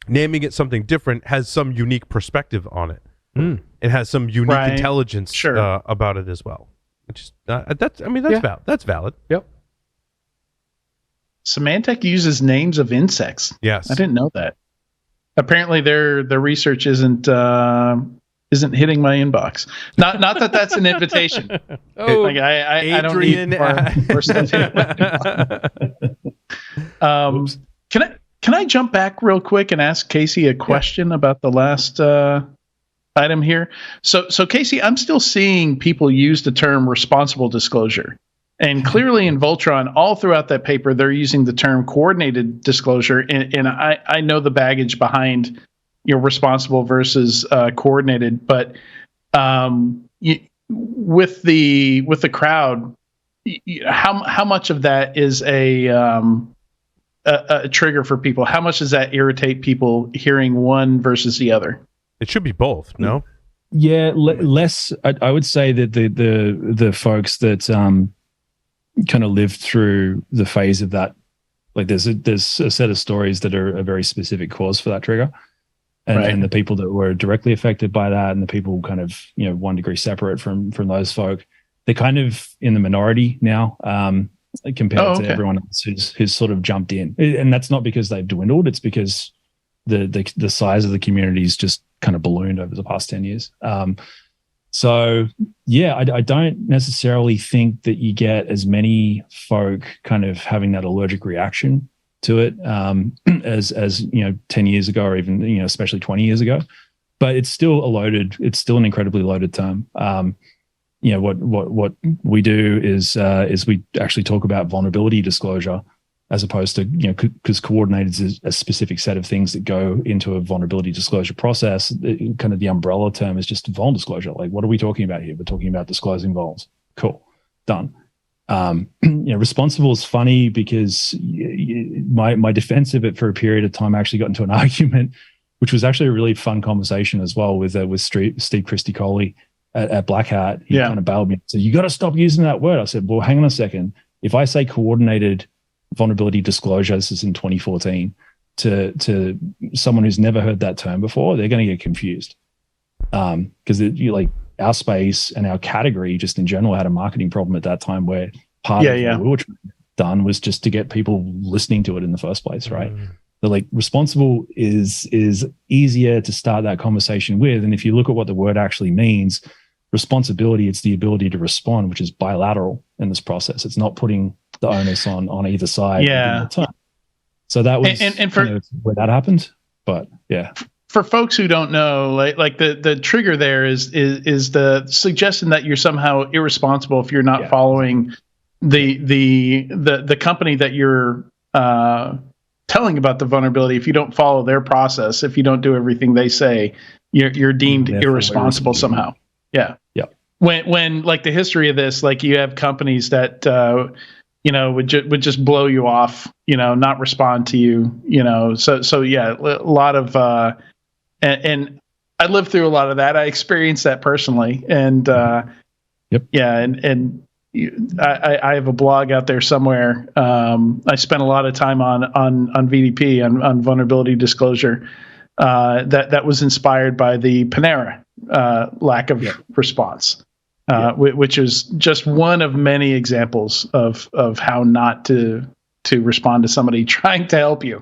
naming it something different has some unique perspective on it. It has some unique intelligence about it as well. Which is that's valid. That's valid. Yep. Symantec uses names of insects. Yes, I didn't know that. Apparently, their research isn't hitting my inbox. Not that that's an invitation. Like I don't need more stuff hitting my inbox. Can I jump back real quick and ask Casey a question about the last item here? So Casey, I'm still seeing people use the term responsible disclosure. And clearly in Voltron, all throughout that paper, they're using the term coordinated disclosure. And I know the baggage behind responsible versus coordinated, but with the crowd, how much of that is a trigger for people? How much does that irritate people hearing one versus the other? it should be both. No. Yeah, less. I would say that the folks that kind of lived through the phase of that, like there's a set of stories that are a very specific cause for that trigger, and the people that were directly affected by that, and the people kind of 1 degree separate from those folk, they're kind of in the minority now compared to everyone else who's sort of jumped in, and that's not because they've dwindled. It's because the size of the community is just kind of ballooned over the past 10 years. So yeah, I don't necessarily think that you get as many folk kind of having that allergic reaction to it as 10 years ago, or even especially 20 years ago. But it's still an incredibly loaded term. What we do is we actually talk about vulnerability disclosure, as opposed to, because coordinated is a specific set of things that go into a vulnerability disclosure process. Kind of the umbrella term is just vuln disclosure. Like, what are we talking about here? We're talking about disclosing vols. Cool. Done. Responsible is funny because my defense of it for a period of time actually got into an argument, which was actually a really fun conversation as well with Steve Christie-Coley at Black Hat. He kind of bailed me. So you got to stop using that word. I said, well, hang on a second. If I say coordinated vulnerability disclosure, this is in 2014, to someone who's never heard that term before, they're going to get confused. Because like our space and our category just in general had a marketing problem at that time, where part of what we were trying to done was just to get people listening to it in the first place, right? But like responsible is easier to start that conversation with. And if you look at what the word actually means, responsibility, it's the ability to respond, which is bilateral in this process. It's not putting the onus on either side. So that was and for, where that happened. But yeah, for folks who don't know, like the trigger there is the suggestion that you're somehow irresponsible if you're not following the company that you're telling about the vulnerability. If you don't follow their process, if you don't do everything they say, you're deemed irresponsible somehow. Yeah. When like the history of this, like you have companies that would just blow you off, not respond to you, so yeah, a lot of and I lived through a lot of that. I experienced that personally, and I have a blog out there somewhere. I spent a lot of time on VDP, on vulnerability disclosure. that was inspired by the Panera lack of response, which is just one of many examples of how not to respond to somebody trying to help you.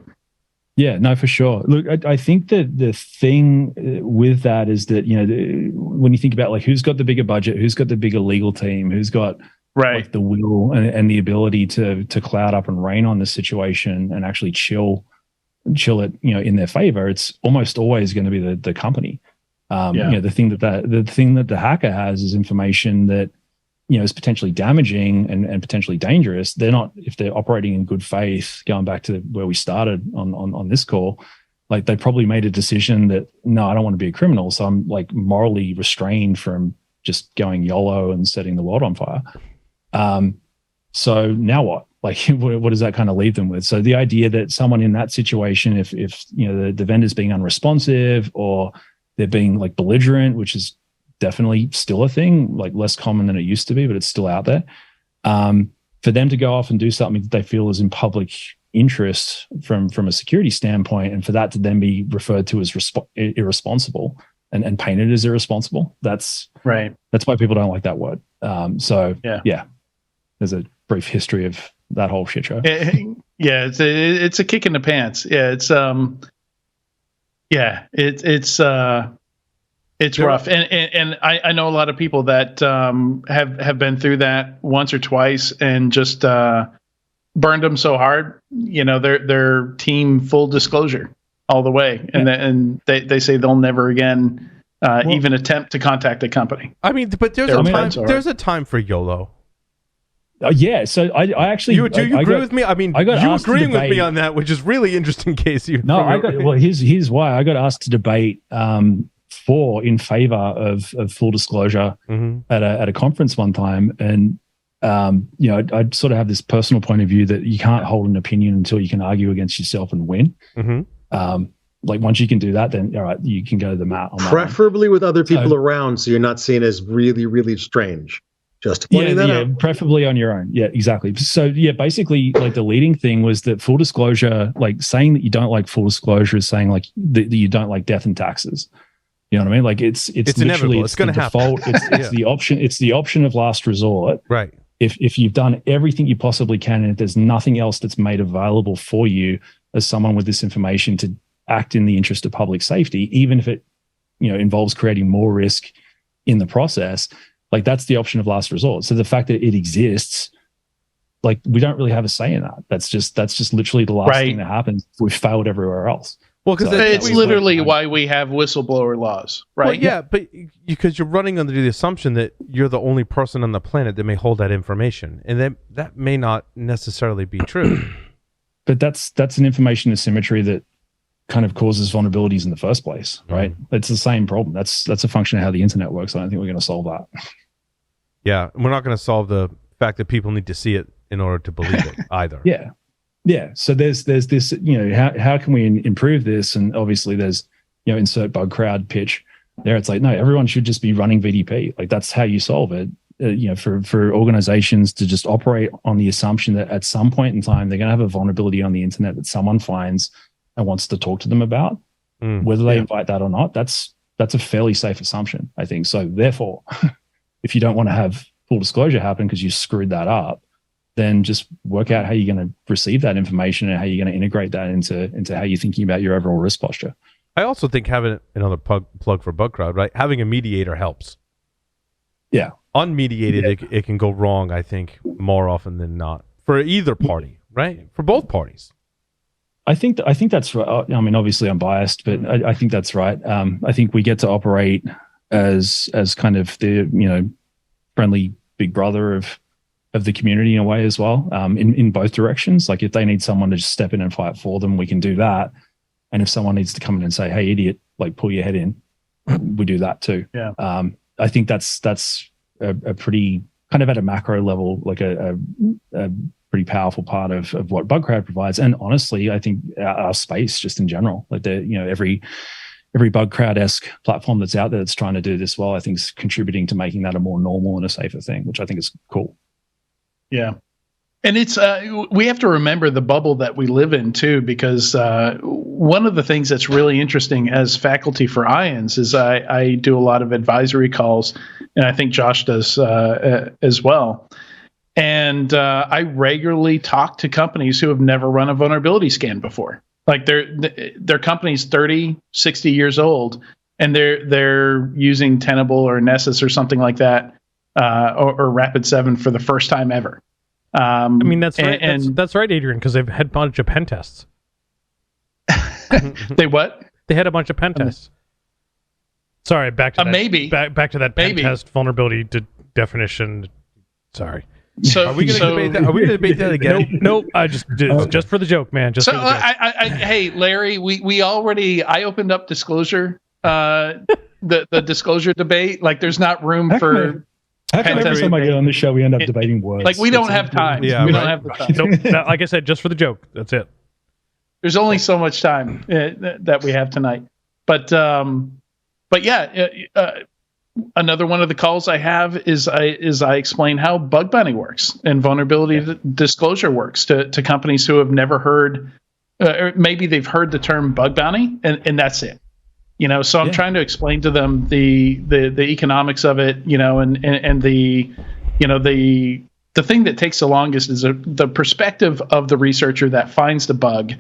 Yeah, no, for sure. Look, I think that the thing with that is that, when you think about like who's got the bigger budget, who's got the bigger legal team, who's got like the will and the ability to cloud up and rain on the situation and actually chill it, in their favor, it's almost always going to be the company. The thing that the hacker has is information that is potentially damaging and potentially dangerous. They're not, if they're operating in good faith, going back to where we started on this call, like they probably made a decision that, no, I don't want to be a criminal, so I'm like morally restrained from just going YOLO and setting the world on fire. So now what? Like, what does that kind of leave them with? So the idea that someone in that situation, if the vendor's being unresponsive or they're being like belligerent, which is definitely still a thing, like less common than it used to be, but it's still out there. For them to go off and do something that they feel is in public interest from a security standpoint, and for that to then be referred to as irresponsible and painted as irresponsible, that's right. That's why people don't like that word. There's a brief history of that whole shit show. It's a kick in the pants. It's rough, and I know a lot of people that have been through that once or twice and just burned them so hard. Their team full disclosure all the way, and they say they'll never again even attempt to contact the company. I mean, but there's a time for YOLO. So I actually do you agree with me? I mean, you agreeing with me on that, which is really interesting, Casey. Here's why I got asked to debate in favor of full disclosure at a conference one time, and I sort of have this personal point of view that you can't hold an opinion until you can argue against yourself and win. Like once you can do that, then all right, you can go to the mat. Preferably with other people around, so you're not seen as really, really strange. Just pointing that out. Preferably on your own. Yeah, exactly. So basically, like the leading thing was that full disclosure, like saying that you don't like full disclosure, is saying like that you don't like death and taxes. You know what I mean? Like it's inevitable. It's going to happen. It's the option. It's the option of last resort. Right. If you've done everything you possibly can, and if there's nothing else that's made available for you as someone with this information to act in the interest of public safety, even if it involves creating more risk in the process. Like that's the option of last resort. So the fact that it exists, like we don't really have a say in that. That's just literally the last thing that happens. We've failed everywhere else. Well, because it's literally why we have whistleblower laws, right? Well, but because you're running under the assumption that you're the only person on the planet that may hold that information, and that may not necessarily be true. But that's an information asymmetry that kind of causes vulnerabilities in the first place, right? It's the same problem. That's a function of how the internet works. I don't think we're going to solve that. Yeah, we're not going to solve the fact that people need to see it in order to believe it either. Yeah. So there's this, how can we improve this? And obviously there's, insert bug crowd pitch there. It's like, no, everyone should just be running VDP. Like that's how you solve it. For organizations to just operate on the assumption that at some point in time, they're going to have a vulnerability on the internet that someone finds and wants to talk to them about, whether they invite that or not, that's a fairly safe assumption, I think. So therefore, if you don't want to have full disclosure happen because you screwed that up, then just work out how you're going to receive that information and how you're going to integrate that into how you're thinking about your overall risk posture. I also think having another plug for bug crowd, right? Having a mediator helps. Yeah. Unmediated, it can go wrong, I think, more often than not for either party, right? For both parties. I think that's right. I mean, obviously I'm biased, but I think that's right. I think we get to operate as kind of the friendly big brother of the community in a way as well, in both directions. Like if they need someone to just step in and fight for them, we can do that. And if someone needs to come in and say, "Hey, idiot, like pull your head in," we do that too. Yeah. I think that's a pretty kind of at a macro level, like a pretty powerful part of what Bugcrowd provides. And honestly, I think our space just in general, like every Bugcrowd-esque platform that's out there that's trying to do this well, I think is contributing to making that a more normal and a safer thing, which I think is cool. Yeah. And it's we have to remember the bubble that we live in too, because one of the things that's really interesting as faculty for IONS is I do a lot of advisory calls, and I think Josh does as well. And I regularly talk to companies who have never run a vulnerability scan before. Like their company's 30, 60 years old, and they're using Tenable or Nessus or something like that, or Rapid7 for the first time ever. I mean, that's right. That's right, Adrian, because they've had a bunch of pen tests. They what? They had a bunch of pen tests. Sorry, back to that. Maybe back to that pen test vulnerability definition. Sorry. So are we going to debate that? Are we going to debate that again? Nope. Just for the joke, man. Just for the joke. Hey, Larry, we already. I opened up disclosure. The disclosure debate. Like, there's not room for. How come every time I get on the show, we end up debating words? Like, we don't have time. Yeah, we don't have the time. Nope. No, like I said, just for the joke. That's it. There's only so much time that we have tonight. But yeah, another one of the calls I have is I explain how bug bounty works and vulnerability disclosure works to companies who have never heard, or maybe they've heard the term bug bounty, and that's it. So I'm trying to explain to them the economics of it, and the thing that takes the longest is the perspective of the researcher that finds the bug,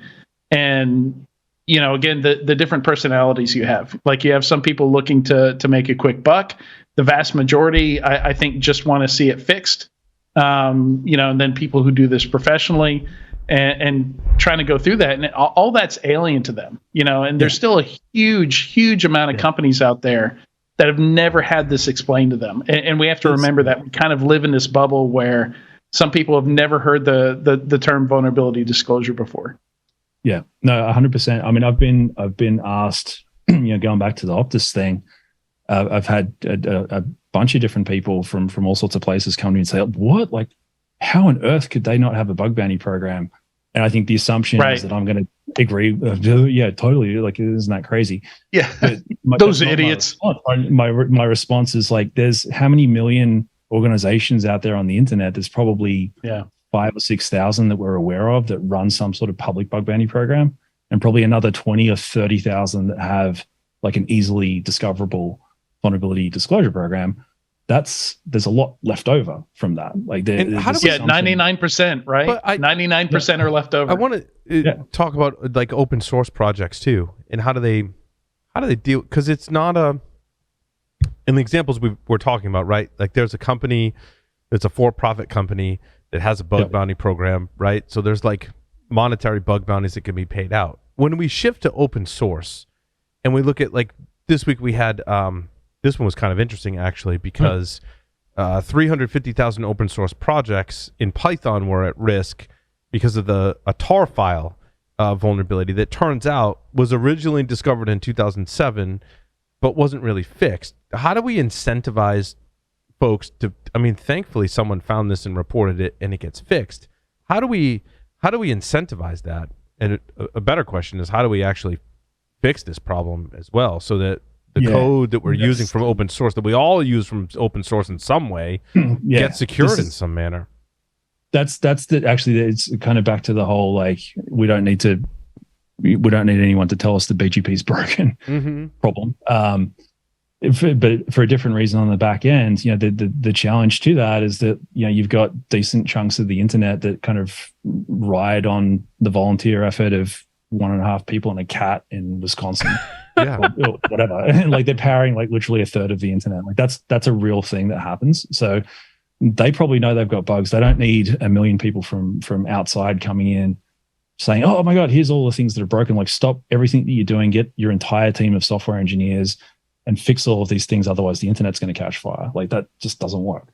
and again the different personalities you have. Like, you have some people looking to make a quick buck. The vast majority, I think, just want to see it fixed. And then people who do this professionally. And trying to go through that, and all that's alien to them, and there's still a huge amount of companies out there that have never had this explained to them. And we have to remember that we kind of live in this bubble where some people have never heard the term vulnerability disclosure before. Yeah, no, 100%. I mean, I've been asked, going back to the Optus thing, I've had a bunch of different people from all sorts of places come to me and say, what? Like, how on earth could they not have a bug bounty program? And I think the assumption is that I'm going to agree. Yeah, totally. Like, isn't that crazy? Yeah, those idiots. My response is like, there's how many million organizations out there on the internet? There's probably 5,000 or 6,000 that we're aware of that run some sort of public bug bounty program, and probably another 20 or 30,000 that have like an easily discoverable vulnerability disclosure program. There's a lot left over from that. Like, 99%, right? 99% are left over. I want to talk about like open source projects too, and how do they deal? Because it's not in the examples we're talking about, right? Like, there's a company that's a for-profit company that has a bug bounty program, right? So there's like monetary bug bounties that can be paid out. When we shift to open source, and we look at, like, this week we had. This one was kind of interesting, actually, because 350,000 open source projects in Python were at risk because of a tar file vulnerability that turns out was originally discovered in 2007, but wasn't really fixed. How do we incentivize folks to? I mean, thankfully, someone found this and reported it, and it gets fixed. How do we incentivize that? And a better question is, how do we actually fix this problem as well, so that the code that we're using from open source, that we all use from open source in some way, gets secured in some manner? That's actually, it's kind of back to the whole, like, we don't need anyone to tell us the BGP is broken problem. But for a different reason on the back end, the challenge to that is that, you've got decent chunks of the internet that kind of ride on the volunteer effort of 1.5 people and a cat in Wisconsin. Or whatever. Like, they're powering like literally a third of the internet. Like, that's a real thing that happens. So they probably know they've got bugs. They don't need a million people from outside coming in saying, oh my God, here's all the things that are broken. Like, stop everything that you're doing, get your entire team of software engineers and fix all of these things. Otherwise the internet's going to catch fire. Like, that just doesn't work.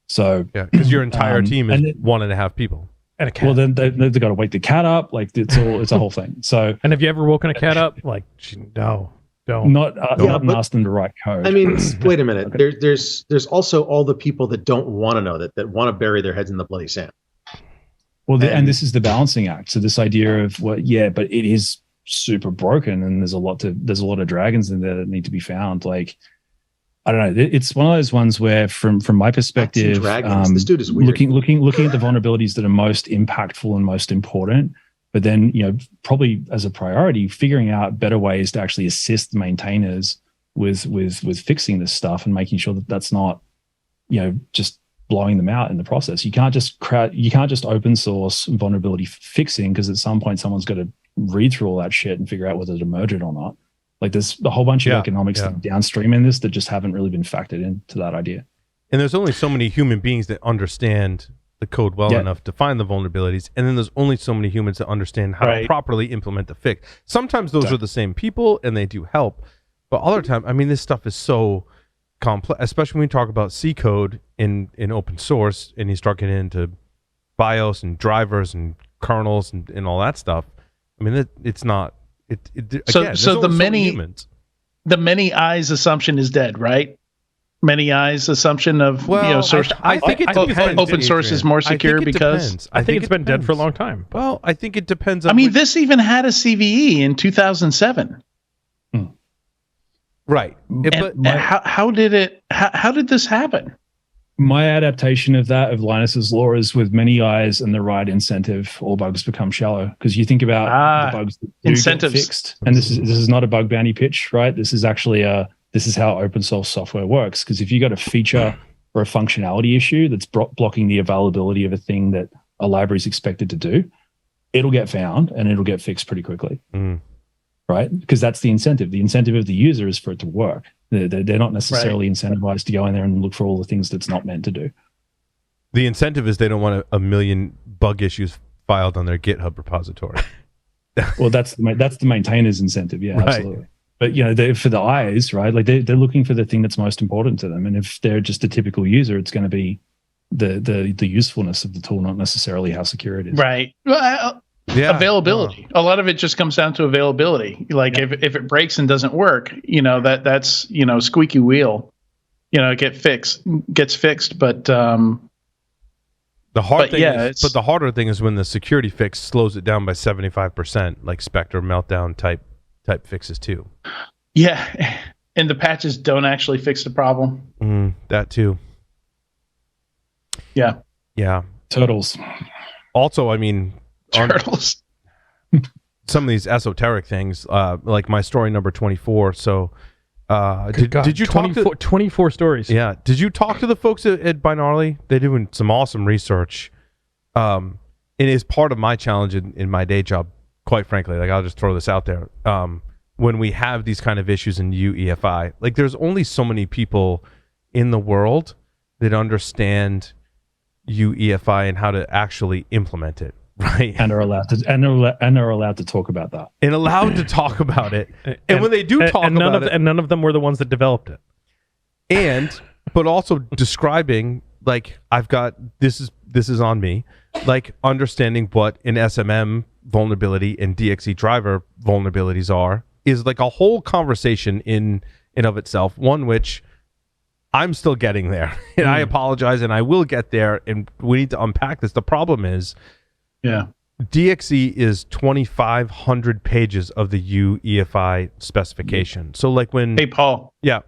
So because your entire team is 1.5 people. And a cat. Well, then they've got to wake the cat up. Like, it's a whole thing. So, and have you ever woken a cat up? Like, no, don't. Not ask them to write code. I mean, wait a minute. There's also all the people that don't want to know that want to bury their heads in the bloody sand. Well, and this is the balancing act. So this idea of but it is super broken, and there's a lot of dragons in there that need to be found. Like, I don't know. It's one of those ones where, from my perspective, this dude is weird. looking at the vulnerabilities that are most impactful and most important, but then probably as a priority, figuring out better ways to actually assist maintainers with fixing this stuff and making sure that that's not just blowing them out in the process. You can't just open source vulnerability fixing, because at some point someone's got to read through all that shit and figure out whether to merge it or not. Like there's a whole bunch of economics downstream in this that just haven't really been factored into that idea. And there's only so many human beings that understand the code well enough to find the vulnerabilities, and then there's only so many humans that understand how to properly implement the fix. Sometimes those are the same people and they do help, but other times, I mean, this stuff is so complex, especially when we talk about C code in open source, and you start getting into BIOS and drivers and kernels and all that stuff. I mean, it's not. So the many eyes assumption is dead, right? Many eyes assumption of source. I think open source is more secure because I think it's been dead for a long time. Well, I think it depends on. I mean, this even had a CVE in 2007. Right. How did this happen? My adaptation of Linus's law is with many eyes and the right incentive, all bugs become shallow. Because you think about the bugs that do incentives get fixed, and this is not a bug bounty pitch, right? This is actually this is how open source software works. Because if you got a feature or a functionality issue that's blocking the availability of a thing that a library is expected to do, it'll get found and it'll get fixed pretty quickly, right? Because that's the incentive. The incentive of the user is for it to work. They're not necessarily incentivized to go in there and look for all the things that's not meant to do. The incentive is they don't want a million bug issues filed on their GitHub repository. Well, that's the maintainer's incentive, absolutely. But for the eyes, right? Like they're looking for the thing that's most important to them, and if they're just a typical user, it's going to be the usefulness of the tool, not necessarily how secure it is. Right. Well, availability. A lot of it just comes down to availability. Like if it breaks and doesn't work, that's squeaky wheel. It gets fixed, but the harder thing is when the security fix slows it down by 75%, like Spectre meltdown type fixes too. Yeah, and the patches don't actually fix the problem. That too. Yeah. Turtles. Also, I mean, turtles. Some of these esoteric things, like my story number 24. So, did you talk to 24 stories? Yeah. Did you talk to the folks at Binarly? They're doing some awesome research. It is part of my challenge in my day job. Quite frankly, like I'll just throw this out there. When we have these kind of issues in UEFI, like there's only so many people in the world that understand UEFI and how to actually implement it. Right, and are allowed to talk about that, and allowed to talk about it, and when they do talk about it, and none of them were the ones that developed it, but also describing like I've got this is on me, like understanding what an SMM vulnerability and DXE driver vulnerabilities are is like a whole conversation in of itself. One which I'm still getting there, and I apologize, and I will get there, and we need to unpack this. The problem is. Yeah. DXE is 2,500 pages of the UEFI specification. So like when... Hey, Paul. Yeah.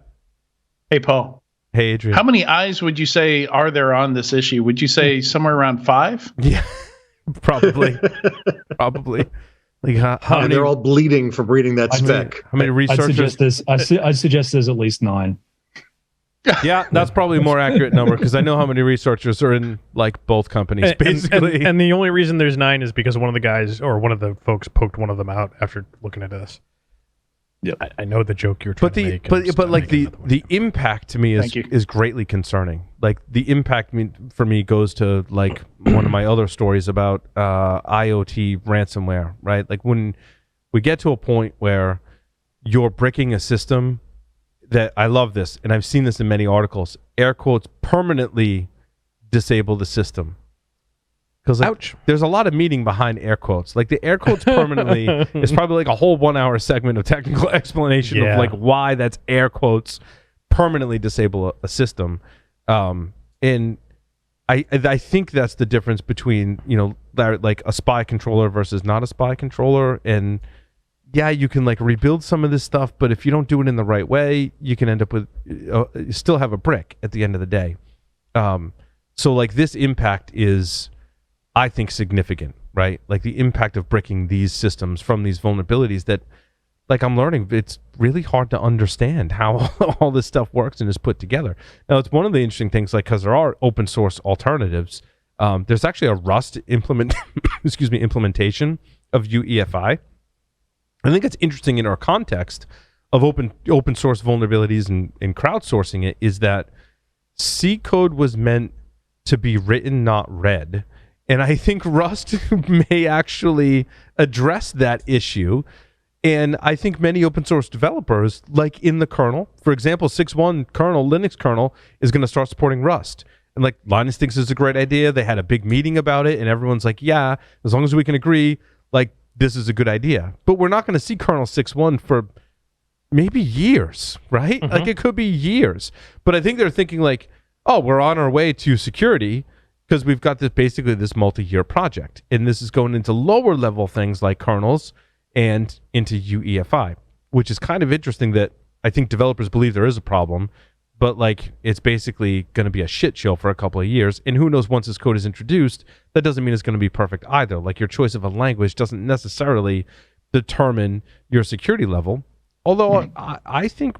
Hey, Paul. Hey, Adrian. How many eyes would you say are there on this issue? Would you say somewhere around 5? Yeah, probably. Probably. Like how many... They're all bleeding from reading that spec. How many researchers... I'd suggest there's at least 9. Yeah, that's probably a more accurate number because I know how many researchers are in like both companies, basically. And the only reason there's 9 is because one of the guys or one of the folks poked one of them out after looking at this. Yeah, I know the joke you're trying to make. But like the impact to me is greatly concerning. Like the impact for me goes to like one of my other stories about IoT ransomware, right? Like when we get to a point where you're bricking a system. That I love this, and I've seen this in many articles. Air quotes permanently disable the system because there's a lot of meaning behind air quotes. Like the air quotes permanently is probably like a whole 1-hour segment of technical explanation of like why that's air quotes permanently disable a system. And I think that's the difference between like a spy controller versus not a spy controller, and yeah, you can like rebuild some of this stuff, but if you don't do it in the right way, you can end up with still have a brick at the end of the day. So like this impact is, I think, significant, right? Like the impact of bricking these systems from these vulnerabilities that, like, I'm learning it's really hard to understand how all this stuff works and is put together. Now, it's one of the interesting things, like, because there are open source alternatives. There's actually a Rust implementation of UEFI. I think it's interesting in our context of open source vulnerabilities and crowdsourcing it, is that C code was meant to be written, not read. And I think Rust may actually address that issue. And I think many open source developers, like in the kernel, for example, 6.1 kernel, Linux kernel, is going to start supporting Rust. And like Linus thinks it's a great idea. They had a big meeting about it, and everyone's like, yeah, as long as we can agree, like, this is a good idea. But we're not going to see kernel 6.1 for maybe years, right? Mm-hmm. Like, it could be years. But I think they're thinking like, oh, we're on our way to security because we've got this multi-year project. And this is going into lower level things like kernels and into UEFI, which is kind of interesting that I think developers believe there is a problem, but like it's basically going to be a shit show for a couple of years. And who knows, once this code is introduced, that doesn't mean it's going to be perfect either. Like, your choice of a language doesn't necessarily determine your security level. Although I think,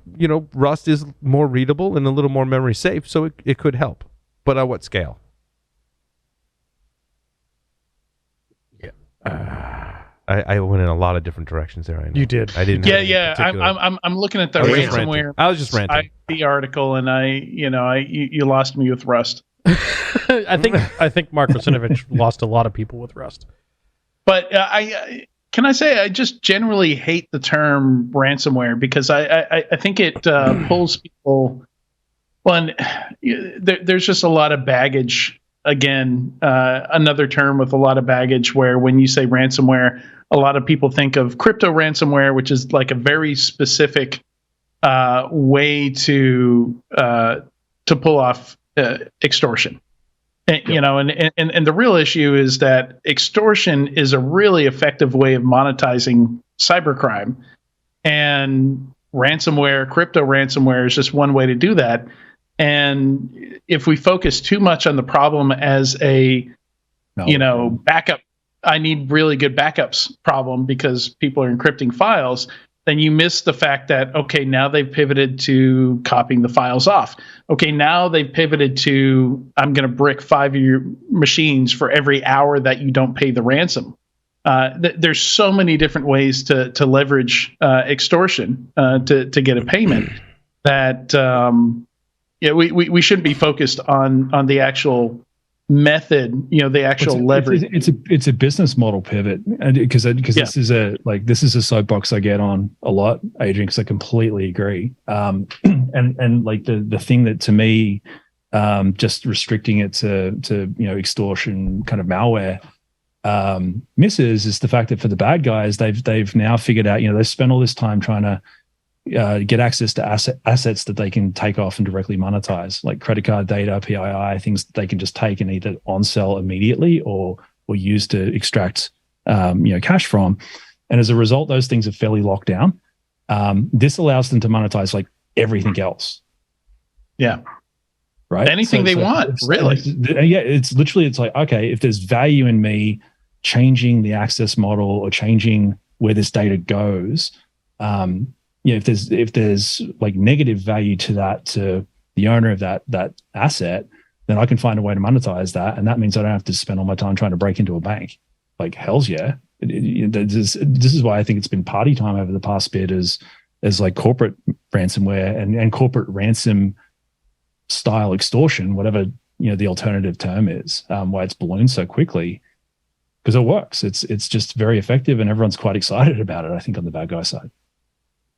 Rust is more readable and a little more memory safe, so it could help. But at what scale? Yeah. I went in a lot of different directions there. I know. You did. I didn't. Yeah. I'm looking at the ransomware. I was just ranting. The article, and you lost me with Rust. I think Mark Rosinovich lost a lot of people with Rust. But can I say I just generally hate the term ransomware, because I think it pulls people. Well, there's just a lot of baggage. Again, another term with a lot of baggage, where when you say ransomware, a lot of people think of crypto ransomware, which is like a very specific way to pull off extortion. And, and the real issue is that extortion is a really effective way of monetizing cybercrime, and ransomware, crypto ransomware, is just one way to do that. And if we focus too much on the problem as backup, I need really good backups problem because people are encrypting files, then you miss the fact that, okay, now they've pivoted to copying the files off. Okay, now they've pivoted to, I'm going to brick 5 of your machines for every hour that you don't pay the ransom. There's so many different ways to leverage extortion to get a payment that we shouldn't be focused on the actual method, the actual leverage. It's a business model pivot, and because this is a soapbox I get on a lot, Adrian, because I completely agree. And like the thing that to me, just restricting it to extortion kind of malware misses is the fact that for the bad guys, they've now figured out, they've spent all this time trying to get access to assets that they can take off and directly monetize, like credit card data, PII, things that they can just take and either on sell immediately or use to extract cash from. And as a result, those things are fairly locked down. This allows them to monetize like everything else. Yeah. Right. Anything they want, really. It's like, okay, if there's value in me changing the access model or changing where this data goes, if there's like negative value to that, to the owner of that asset, then I can find a way to monetize that, and that means I don't have to spend all my time trying to break into a bank. Like, hell's yeah! This is why I think it's been party time over the past bit, as like corporate ransomware and corporate ransom style extortion, whatever the alternative term is, why it's ballooned so quickly, because it works. It's just very effective, and everyone's quite excited about it, I think, on the bad guy side.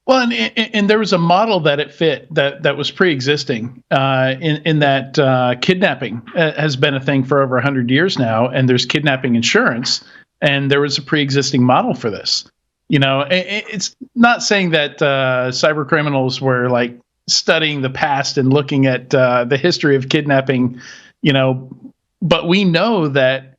Well, and there was a model that it fit that was pre-existing in that kidnapping has been a thing for over 100 years now, and there's kidnapping insurance, and there was a pre-existing model for this. It's not saying that cyber criminals were like studying the past and looking at the history of kidnapping, but we know that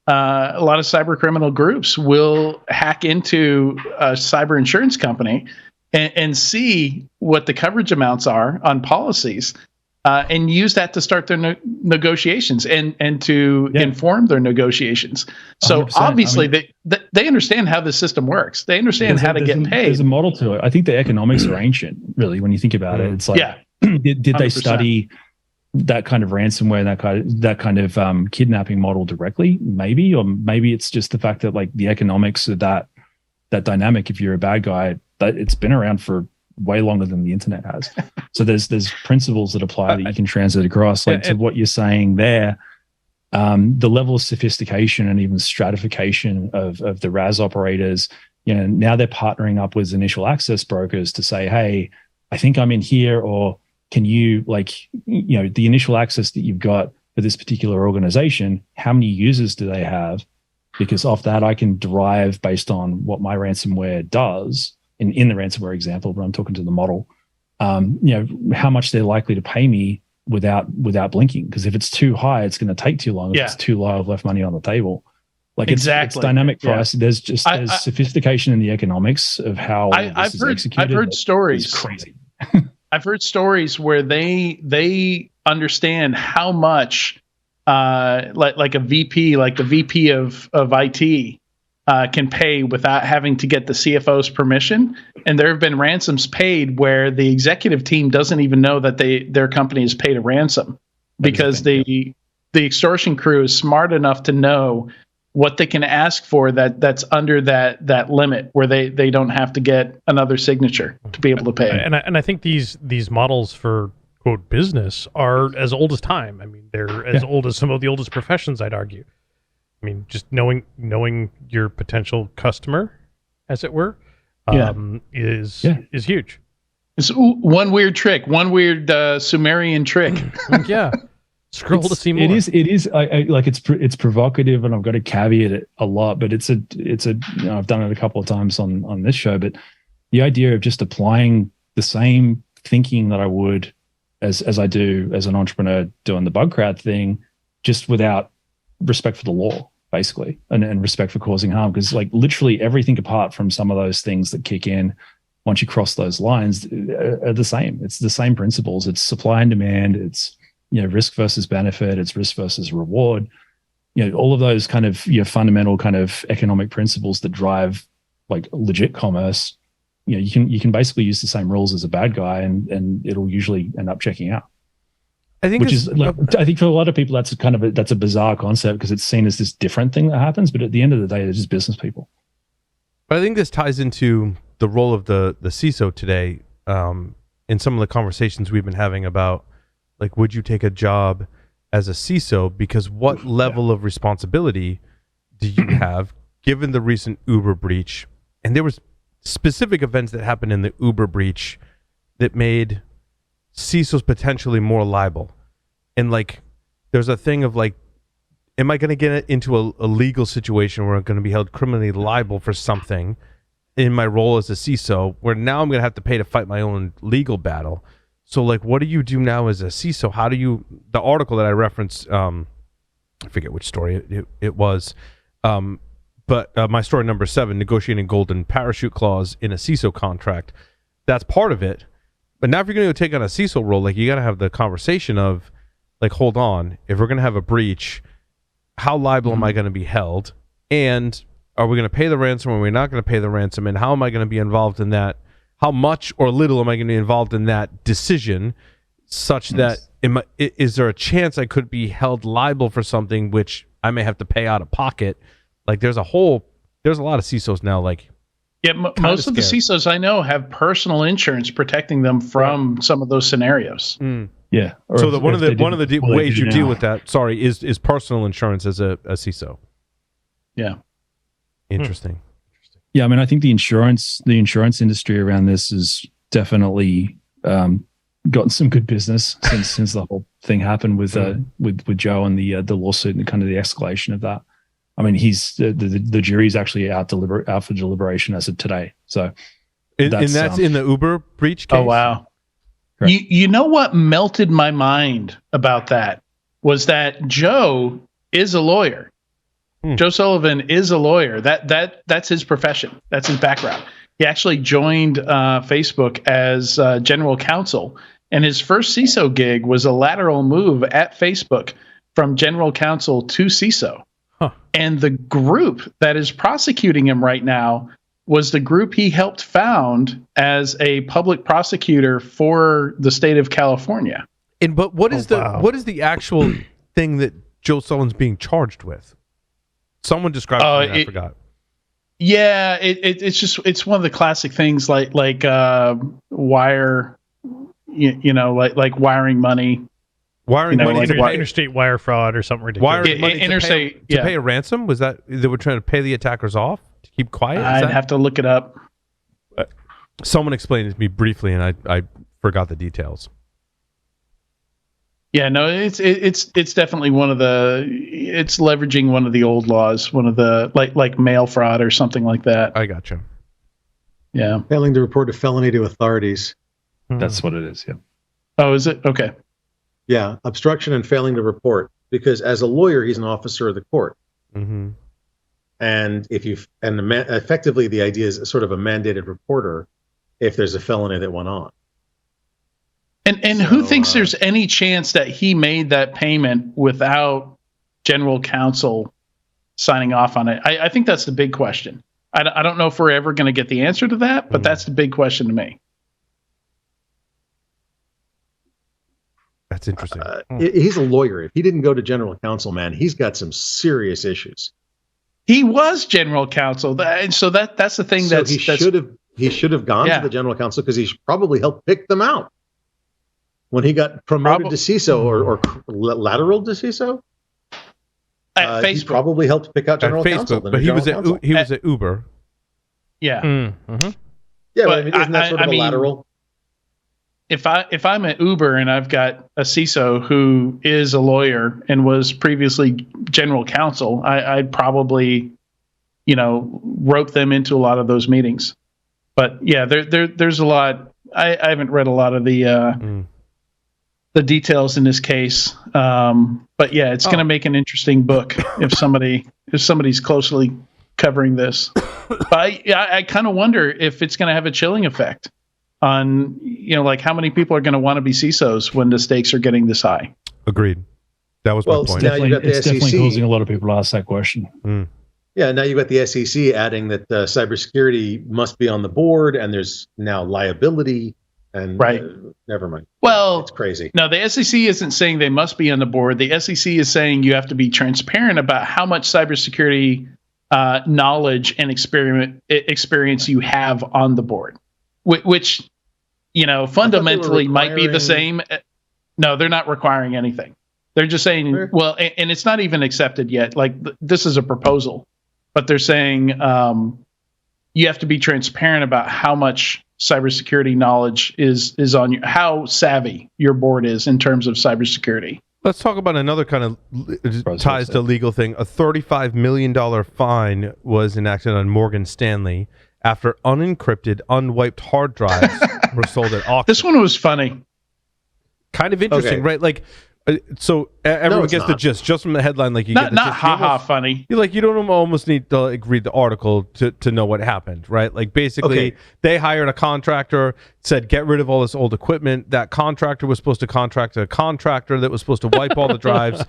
a lot of cyber criminal groups will hack into a cyber insurance company and see what the coverage amounts are on policies, and use that to start their negotiations and to inform their negotiations. So 100%. Obviously, they understand how the system works. They understand how to get paid. There's a model to it. I think the economics are ancient, really, when you think about it. It's like, did they study that kind of ransomware, that kind of kidnapping model directly? Maybe, or maybe it's just the fact that like the economics of that dynamic. If you're a bad guy, that it's been around for way longer than the internet has. So there's principles that apply that you can translate across. Like to what you're saying there, the level of sophistication and even stratification of the RAS operators. Now they're partnering up with initial access brokers to say, hey, I think I'm in here, or can you, the initial access that you've got for this particular organization, how many users do they have? Because off that, I can derive based on what my ransomware does in the ransomware example, but I'm talking to the model, how much they're likely to pay me without blinking. Because if it's too high, it's going to take too long. If it's too low, I've left money on the table. It's dynamic price. There's sophistication in the economics of how this is executed. I've heard stories. It's crazy. I've heard stories where they understand how much like a VP, like the VP of IT, can pay without having to get the CFO's permission. And there have been ransoms paid where the executive team doesn't even know that their company has paid a ransom, because the extortion crew is smart enough to know what they can ask for that's under that limit, where they don't have to get another signature to be able to pay. And I think these models for quote business are as old as time. I mean, they're as old as some of the oldest professions, I'd argue. I mean, just knowing your potential customer, as it were, is huge. It's one weird trick, one weird Sumerian trick. Scroll to see more. It is. It's provocative, and I've got to caveat it a lot. But it's a. I've done it a couple of times on this show. But the idea of just applying the same thinking that I would as I do as an entrepreneur doing the bug crowd thing, just without respect for the law, basically, and respect for causing harm. Because literally everything apart from some of those things that kick in once you cross those lines are the same. It's the same principles. It's supply and demand. It's risk versus benefit. It's risk versus reward. All of those kind of fundamental kind of economic principles that drive legit commerce. You can basically use the same rules as a bad guy, and it'll usually end up checking out. I think I think for a lot of people that's a bizarre concept, because it's seen as this different thing that happens. But at the end of the day, they're just business people. But I think this ties into the role of the CISO today, in some of the conversations we've been having about would you take a job as a CISO? Because what level of responsibility do you have given the recent Uber breach? And there was specific events that happened in the Uber breach that made CISOs potentially more liable. And there's a thing of am I going to get into a legal situation where I'm going to be held criminally liable for something in my role as a CISO, where now I'm going to have to pay to fight my own legal battle? So what do you do now as a CISO? How do you, the article that I referenced, I forget which story it was, but my story number 7, negotiating golden parachute clause in a CISO contract, that's part of it. But now if you're going to take on a CISO role, you got to have the conversation of hold on, if we're going to have a breach, how liable am I going to be held? And are we going to pay the ransom, or are we not going to pay the ransom? And how am I going to be involved in that? How much or little am I going to be involved in that decision, such that is there a chance I could be held liable for something which I may have to pay out of pocket? There's a lot of CISOs now. Most of the CISOs I know have personal insurance protecting them from some of those scenarios. Yeah. So one of the ways you deal with that, is personal insurance as a CISO. Yeah. Interesting. Yeah, I mean, I think the insurance industry around this has definitely gotten some good business since the whole thing happened with Joe and the lawsuit and kind of the escalation of that. I mean, the jury's actually out for deliberation as of today. So, that's in the Uber breach case. Oh wow! You know what melted my mind about that was that Joe is a lawyer. Joe Sullivan is a lawyer. That's his profession. That's his background. He actually joined Facebook as general counsel, and his first CISO gig was a lateral move at Facebook from general counsel to CISO. Huh. And the group that is prosecuting him right now was the group he helped found as a public prosecutor for the state of California. But what is the actual thing that Joe Sullivan's being charged with? Someone described it to me, I forgot. Yeah, it's one of the classic things like wire, like wiring money. Wiring money, like interstate wire fraud or something ridiculous. Wiring money interstate to pay a ransom? Was that they were trying to pay the attackers off to keep quiet? I'd have to look it up. Someone explained it to me briefly, and I forgot the details. Yeah, no, it's definitely it's leveraging one of the old laws, one of the like mail fraud or something like that. I gotcha. Yeah, failing to report a felony to authorities. That's what it is. Yeah. Oh, is it? Okay. Yeah, obstruction and failing to report, because as a lawyer, he's an officer of the court. Mm-hmm. And effectively, the idea is sort of a mandated reporter if there's a felony that went on. And so, who thinks there's any chance that he made that payment without general counsel signing off on it? I think that's the big question. I don't know if we're ever going to get the answer to that, but that's the big question to me. That's interesting. He's a lawyer. If he didn't go to general counsel, man, he's got some serious issues. He was general counsel, and so that's the thing. So he should have gone to the general counsel, because he probably helped pick them out when he got promoted to CISO or lateral to CISO. He probably helped pick out general counsel. But he was at Uber. Yeah. Mm-hmm. Yeah, but isn't that sort of a lateral? If I'm at Uber and I've got a CISO who is a lawyer and was previously general counsel, I'd probably, rope them into a lot of those meetings. But yeah, there's a lot. I haven't read a lot of the details in this case. But yeah, it's going to make an interesting book if somebody's closely covering this. But I kind of wonder if it's going to have a chilling effect on, like how many people are going to want to be CISOs when the stakes are getting this high. Agreed. That was my point. It's definitely causing a lot of people to ask that question. Mm. Yeah, now you've got the SEC adding that cybersecurity must be on the board, and there's now liability. And right. Never mind. Well, it's crazy. No, the SEC isn't saying they must be on the board. The SEC is saying you have to be transparent about how much cybersecurity knowledge and experience you have on the board, which fundamentally might be the same. No, they're not requiring anything. They're just saying, well, and it's not even accepted yet. Like this is a proposal, but they're saying you have to be transparent about how much cybersecurity knowledge is on you, how savvy your board is in terms of cybersecurity. Let's talk about another kind of ties to legal thing. A $35 million fine was enacted on Morgan Stanley after unencrypted, unwiped hard drives were sold at auction. This one was funny. Kind of interesting, right? Like, so everyone gets the gist just from the headline. Like, you get the not gist. haha funny. You don't almost need to read the article to know what happened, right? Like, basically, they hired a contractor, said get rid of all this old equipment. That contractor was supposed to contract a contractor that was supposed to wipe all the drives.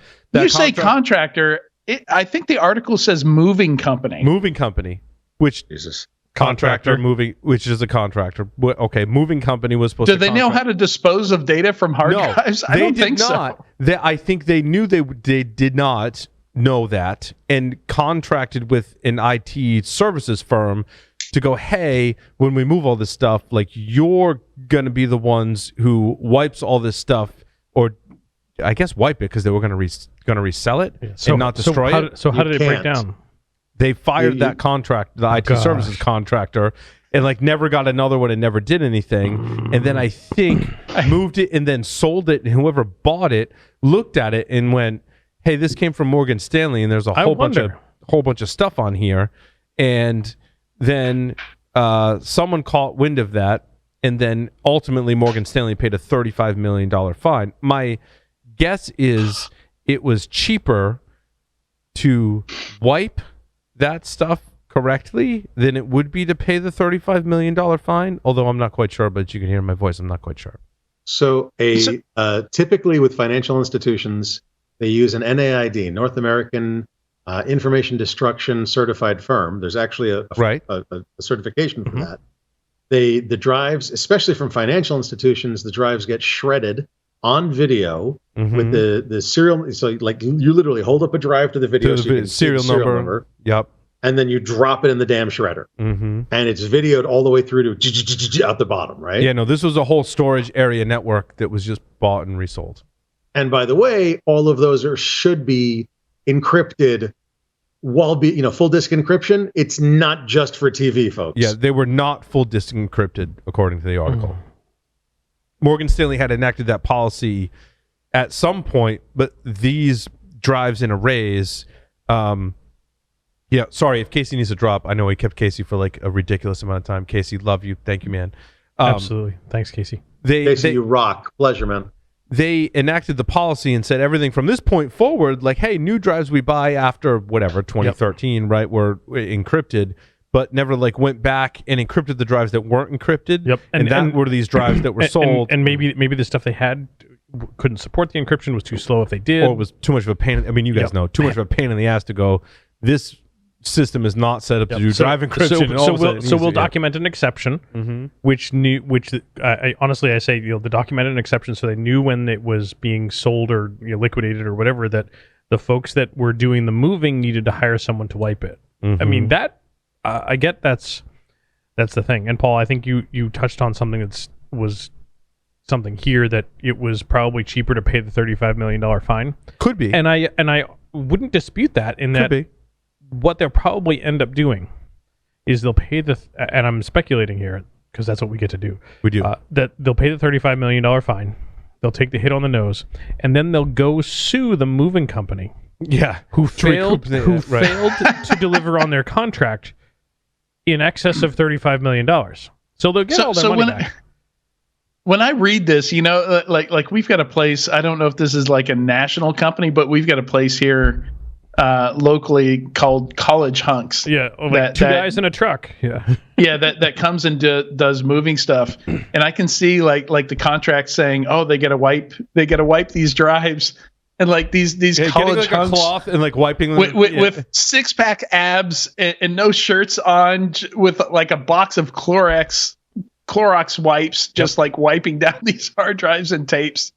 Say contractor. I think the article says moving company. Moving company, which Jesus. Contractor moving, which is a contractor. Okay, moving company was supposed to. Do they know how to dispose of data from hard drives? I don't think so. I think they knew they did not know that, and contracted with an IT services firm to go, hey, when we move all this stuff, like you're gonna be the ones who wipes all this stuff, or I guess wipe it because they were gonna resell it and not destroy it. So how did it break down? They fired that the IT services contractor, and never got another one and never did anything. And then I think moved it and then sold it. And whoever bought it looked at it and went, "Hey, this came from Morgan Stanley, and there's a whole bunch of stuff on here." And then someone caught wind of that, and then ultimately Morgan Stanley paid a $35 million fine. My guess is it was cheaper to wipe that stuff correctly than it would be to pay the $35 million fine. Although I'm not quite sure, but you can hear my voice. I'm not quite sure. So typically with financial institutions, they use an NAID, North American Information Destruction Certified Firm. There's actually a certification for that. The drives, especially from financial institutions, the drives get shredded on video with the serial. So like you literally hold up a drive to the video, so you can see the serial number. Yep. And then you drop it in the damn shredder. And it's videoed all the way through to out the bottom, right? Yeah, no, this was a whole storage area network that was just bought and resold. And by the way, all of those should be encrypted while full disk encryption. It's not just for TV, folks. Yeah, they were not full disk encrypted, according to the article. Morgan Stanley had enacted that policy at some point, but these drives in arrays, yeah, sorry, if Casey needs to drop, I know we kept Casey for like a ridiculous amount of time. Casey, love you. Thank you, man. Absolutely. Thanks, Casey. Casey, you rock. Pleasure, man. They enacted the policy and said everything from this point forward, like, hey, new drives we buy after whatever 2013, right, were encrypted, but never like went back and encrypted the drives that weren't encrypted. Yep, and that were these drives that were sold. And maybe the stuff they had couldn't support the encryption, was too slow if they did, or it was too much of a pain. I mean, you guys know, too much of a pain in the ass to go. This system is not set up to do drive encryption. So we'll document an exception, which I honestly say the documented an exception, so they knew when it was being sold or liquidated or whatever that the folks that were doing the moving needed to hire someone to wipe it. I mean that I get that's the thing. And Paul, I think you touched on something was something here that it was probably cheaper to pay the $35 million fine. Could be, and I wouldn't dispute that. Could be. What they'll probably end up doing is they'll pay and I'm speculating here because that's what we get to do. We do. That they'll pay the $35 million fine. They'll take the hit on the nose, and then they'll go sue the moving company. Yeah, who failed to deliver on their contract in excess of $35 million. So they'll get all their money back. When I read this, like we've got a place. I don't know if this is like a national company, but we've got a place here locally called College Hunks. Yeah, like two guys in a truck. Yeah, yeah, that comes and does moving stuff, and I can see like the contract saying, oh, they got to wipe these drives, and like these college hunks, a cloth and like wiping them with 6-pack abs and no shirts on, with like a box of Clorox wipes, just like wiping down these hard drives and tapes.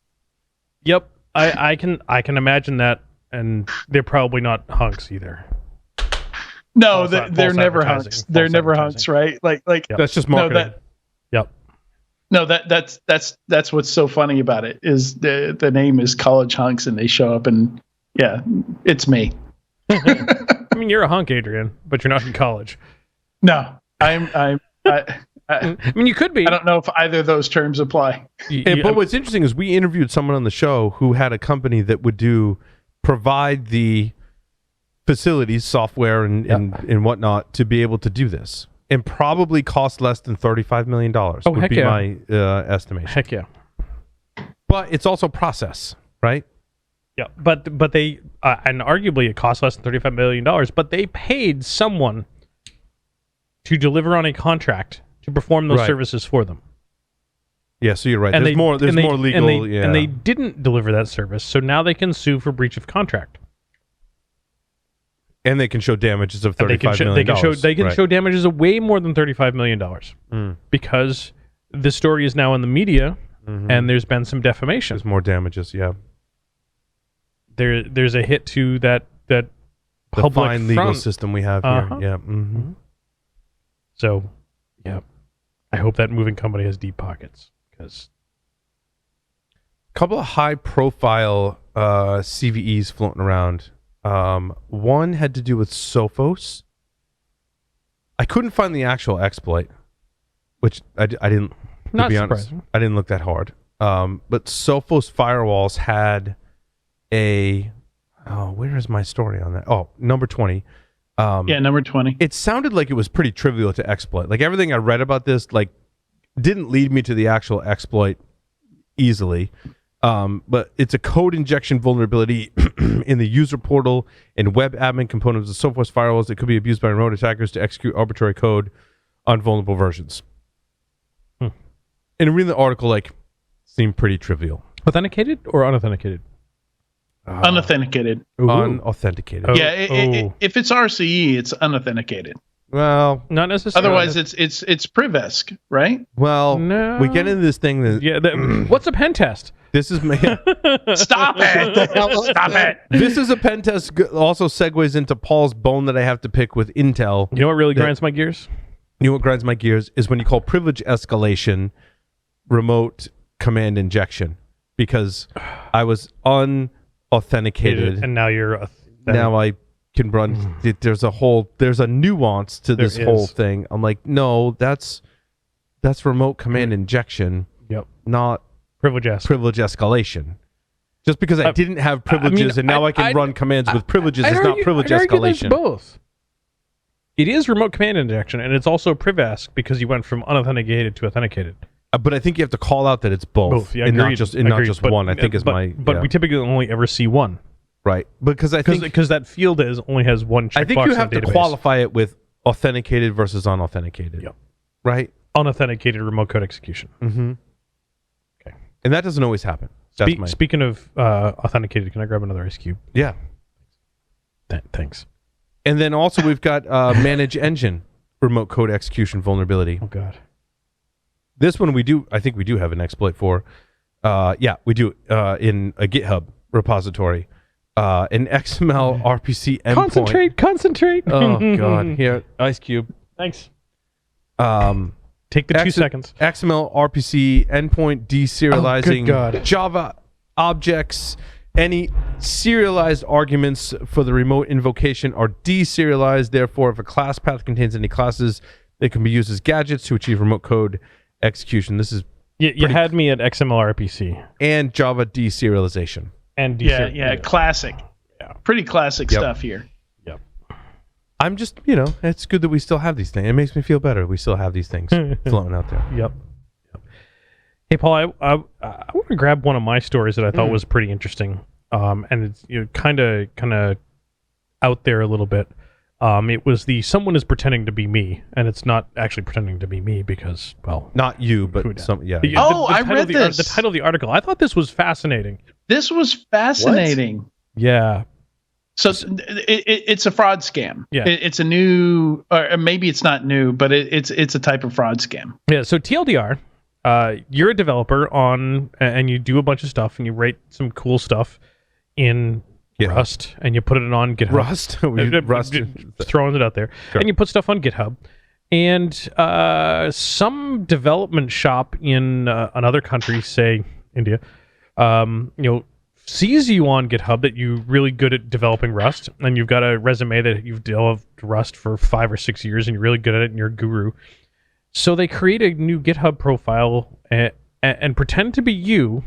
Yep, I can imagine that. And they're probably not hunks either. No, they're never hunks. They're never hunks, right? Like yep. That's just marketing. That's what's so funny about it is the name is College Hunks, and they show up, and yeah, it's me. I mean, you're a hunk, Adrian, but you're not in college. No, I mean, you could be. I don't know if either of those terms apply. But what's interesting is we interviewed someone on the show who had a company that would provide the facilities, software, and whatnot to be able to do this, and probably cost less than $35 million. Would be my estimation. Heck yeah! But it's also process, right? Yeah, but they and arguably it costs less than $35 million. But they paid someone to deliver on a contract to perform those services for them. Yeah, so you're right. There's more legal. And they didn't deliver that service, so now they can sue for breach of contract. And they can show damages of $35 million. They can show damages of way more than $35 million because the story is now in the media, and there's been some defamation. There's more damages. Yeah. There's a hit to that the public fine legal system we have here. Yeah. So, yeah, I hope that moving company has deep pockets. Because a couple of high-profile CVEs floating around. One had to do with Sophos. I couldn't find the actual exploit, which I didn't. Not be honest, surprising. I didn't look that hard. But Sophos firewalls had a. Oh, where is my story on that? Oh, number 20. Number 20. It sounded like it was pretty trivial to exploit. Like everything I read about this, like, didn't lead me to the actual exploit easily. But it's a code injection vulnerability in the user portal and web admin components of Sophos firewalls that could be abused by remote attackers to execute arbitrary code on vulnerable versions. And reading the article, like, seemed pretty trivial. Authenticated or unauthenticated? Unauthenticated. Unauthenticated. If it's RCE, it's unauthenticated. Well, not necessarily. Otherwise, it's Privesk, right? Well, no. We get into this thing that what's a pen test? This is Stop it! Stop it! This is a pen test. Also segues into Paul's bone that I have to pick with Intel. You know what really grinds my gears? You know what grinds my gears is when you call privilege escalation remote command injection, because I was unauthenticated and now you're now I can run. There's a nuance to this whole thing. I'm like, no, that's remote command injection. Yep. Not privilege escalation. Just because I didn't have privileges and now I can run commands with privileges is not privilege escalation. Both. It is remote command injection, and it's also Privesk because you went from unauthenticated to authenticated. But I think you have to call out that it's both, yeah, and not just one. I think is my. But we typically only ever see one, right? Because that field only has one checkbox. I think you have to qualify it with authenticated versus unauthenticated. Yep. Right. Unauthenticated remote code execution. Mm-hmm. Okay. And that doesn't always happen. Speaking of authenticated, can I grab another ice cube? Yeah. Thanks. And then also we've got manage engine remote code execution vulnerability. Oh God. This one I think we do have an exploit for. We do in a GitHub repository. An XML RPC endpoint. Concentrate. Oh God. Here, ice cube. Thanks. Take the 2 seconds. XML RPC endpoint deserializing God. Java objects. Any serialized arguments for the remote invocation are deserialized. Therefore, if a class path contains any classes, they can be used as gadgets to achieve remote code execution. This is you had me at XML RPC and Java deserialization. And classic. Yeah. Pretty classic stuff here. Yep. I'm just, it's good that we still have these things. It makes me feel better. We still have these things floating out there. Yep. Hey, Paul, I want to grab one of my stories that I thought was pretty interesting, and it's kind of out there a little bit. It was someone is pretending to be me, and it's not actually pretending to be me because, well, not you, but some. Yeah. I read this. The title of the article. I thought this was fascinating. This was fascinating. What? Yeah. So it's a fraud scam. Yeah. It's a new, or maybe it's not new, but it's a type of fraud scam. Yeah. So TLDR. You're a developer and you do a bunch of stuff and you write some cool stuff in Rust and you put it on GitHub. Rust. Throwing it out there. Sure. And you put stuff on GitHub. And some development shop in another country, say India, sees you on GitHub that you're really good at developing Rust and you've got a resume that you've developed Rust for 5 or 6 years and you're really good at it and you're a guru. So they create a new GitHub profile and pretend to be you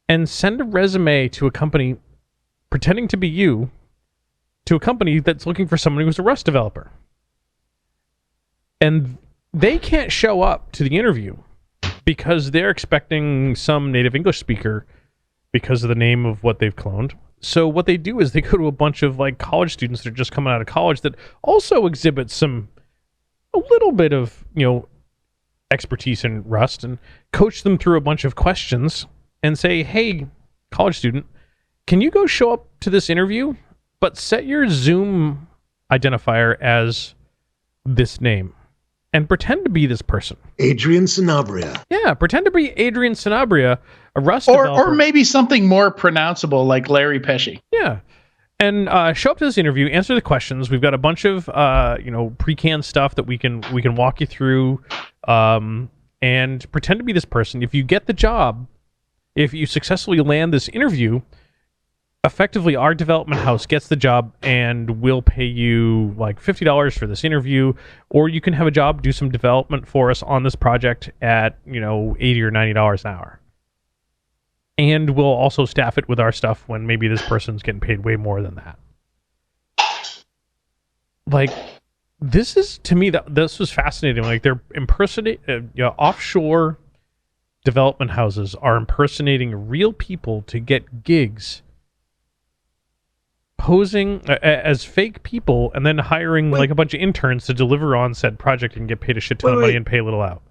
and send a resume to a company pretending to be you to a company that's looking for someone who's a Rust developer. And they can't show up to the interview because they're expecting some native English speaker because of the name of what they've cloned. So what they do is they go to a bunch of college students that are just coming out of college that also exhibit a little bit of expertise in Rust and coach them through a bunch of questions and say, hey, college student, can you go show up to this interview, but set your Zoom identifier as this name and pretend to be this person. Adrian Sanabria. Yeah, pretend to be Adrian Sanabria, a Rust developer. Or maybe something more pronounceable like Larry Pesci. Yeah. And show up to this interview, answer the questions. We've got a bunch of pre-canned stuff that we can walk you through, and pretend to be this person. If you get the job, if you successfully land this interview, effectively our development house gets the job and we'll pay you like $50 for this interview, or you can have a job, do some development for us on this project at $80 or $90 an hour. And we'll also staff it with our stuff when maybe this person's getting paid way more than that. Like, this is, to me, this was fascinating. Like, they're impersonating, offshore development houses are impersonating real people to get gigs, posing as fake people, and then hiring like a bunch of interns to deliver on said project and get paid a shit ton of money and pay a little out.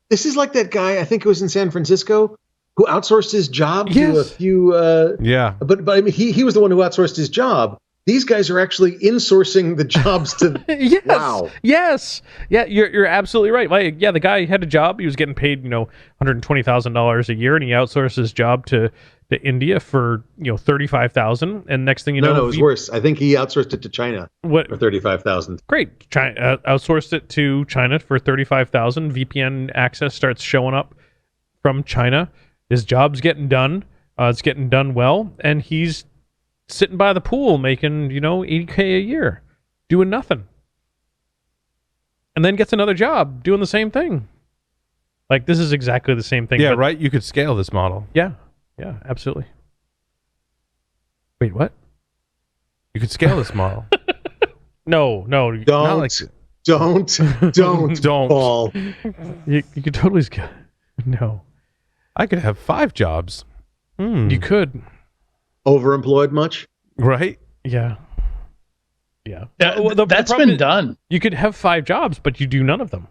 This is like that guy, I think it was in San Francisco, who outsourced his job to a few. But I mean, he was the one who outsourced his job. These guys are actually insourcing the jobs to. Yes. Wow. Yes. Yeah, you're absolutely right. Like, yeah, the guy had a job. He was getting paid, $120,000 a year, and he outsourced his job to India for $35,000. And next thing you know, no, it was worse. I think he outsourced it to China for $35,000. Great. China outsourced it to China for $35,000. VPN access starts showing up from China. His job's getting done. It's getting done well, and he's sitting by the pool making, $80K a year, doing nothing. And then gets another job doing the same thing. Like, this is exactly the same thing. Yeah, right? You could scale this model. Yeah, absolutely. Wait, what? You could scale this model. No. Don't, Paul. You could totally scale. No. I could have 5 jobs. You could. Overemployed much? Right? Yeah. That's been done. You could have 5 jobs, but you do none of them.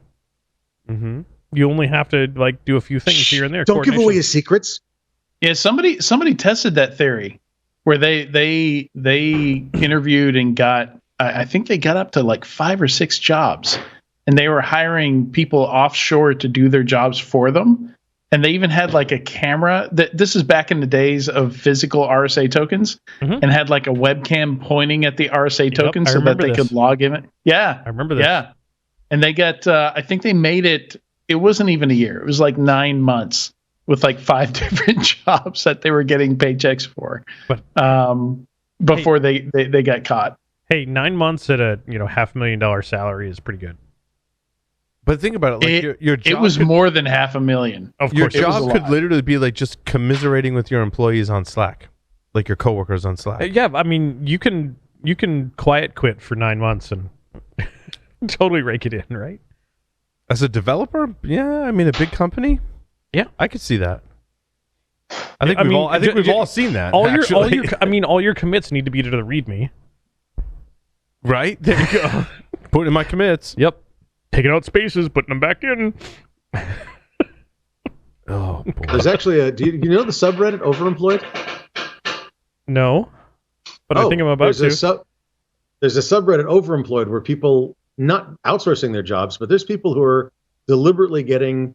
Mm-hmm. You only have to do a few things here and there. Don't give away your secrets. Yeah, somebody tested that theory where they interviewed and got, I think they got up to 5 or 6 jobs, and they were hiring people offshore to do their jobs for them. And they even had a camera this is back in the days of physical RSA tokens, and had a webcam pointing at the RSA token so that they could log in. Yeah. I remember this. Yeah. And they got, I think they made it wasn't even a year. It was 9 months with 5 different jobs that they were getting paychecks for. But before they got caught. Hey, 9 months at a $500,000 salary is pretty good. But think about it, your job. It was more than $500,000. Of your course, job could literally be just commiserating with your employees on Slack, like your coworkers on Slack. Yeah, I mean, you can quiet quit for 9 months and totally rake it in, right? As a developer, yeah, I mean, a big company, yeah, I could see that. I think we've all seen that. All your commits need to be to the README. Right? There you go. Put in my commits. Yep. Taking out spaces, putting them back in. Oh, boy. There's actually do you know the subreddit Overemployed? No. But I think I'm about to. There's a subreddit Overemployed where people not outsourcing their jobs, but there's people who are deliberately getting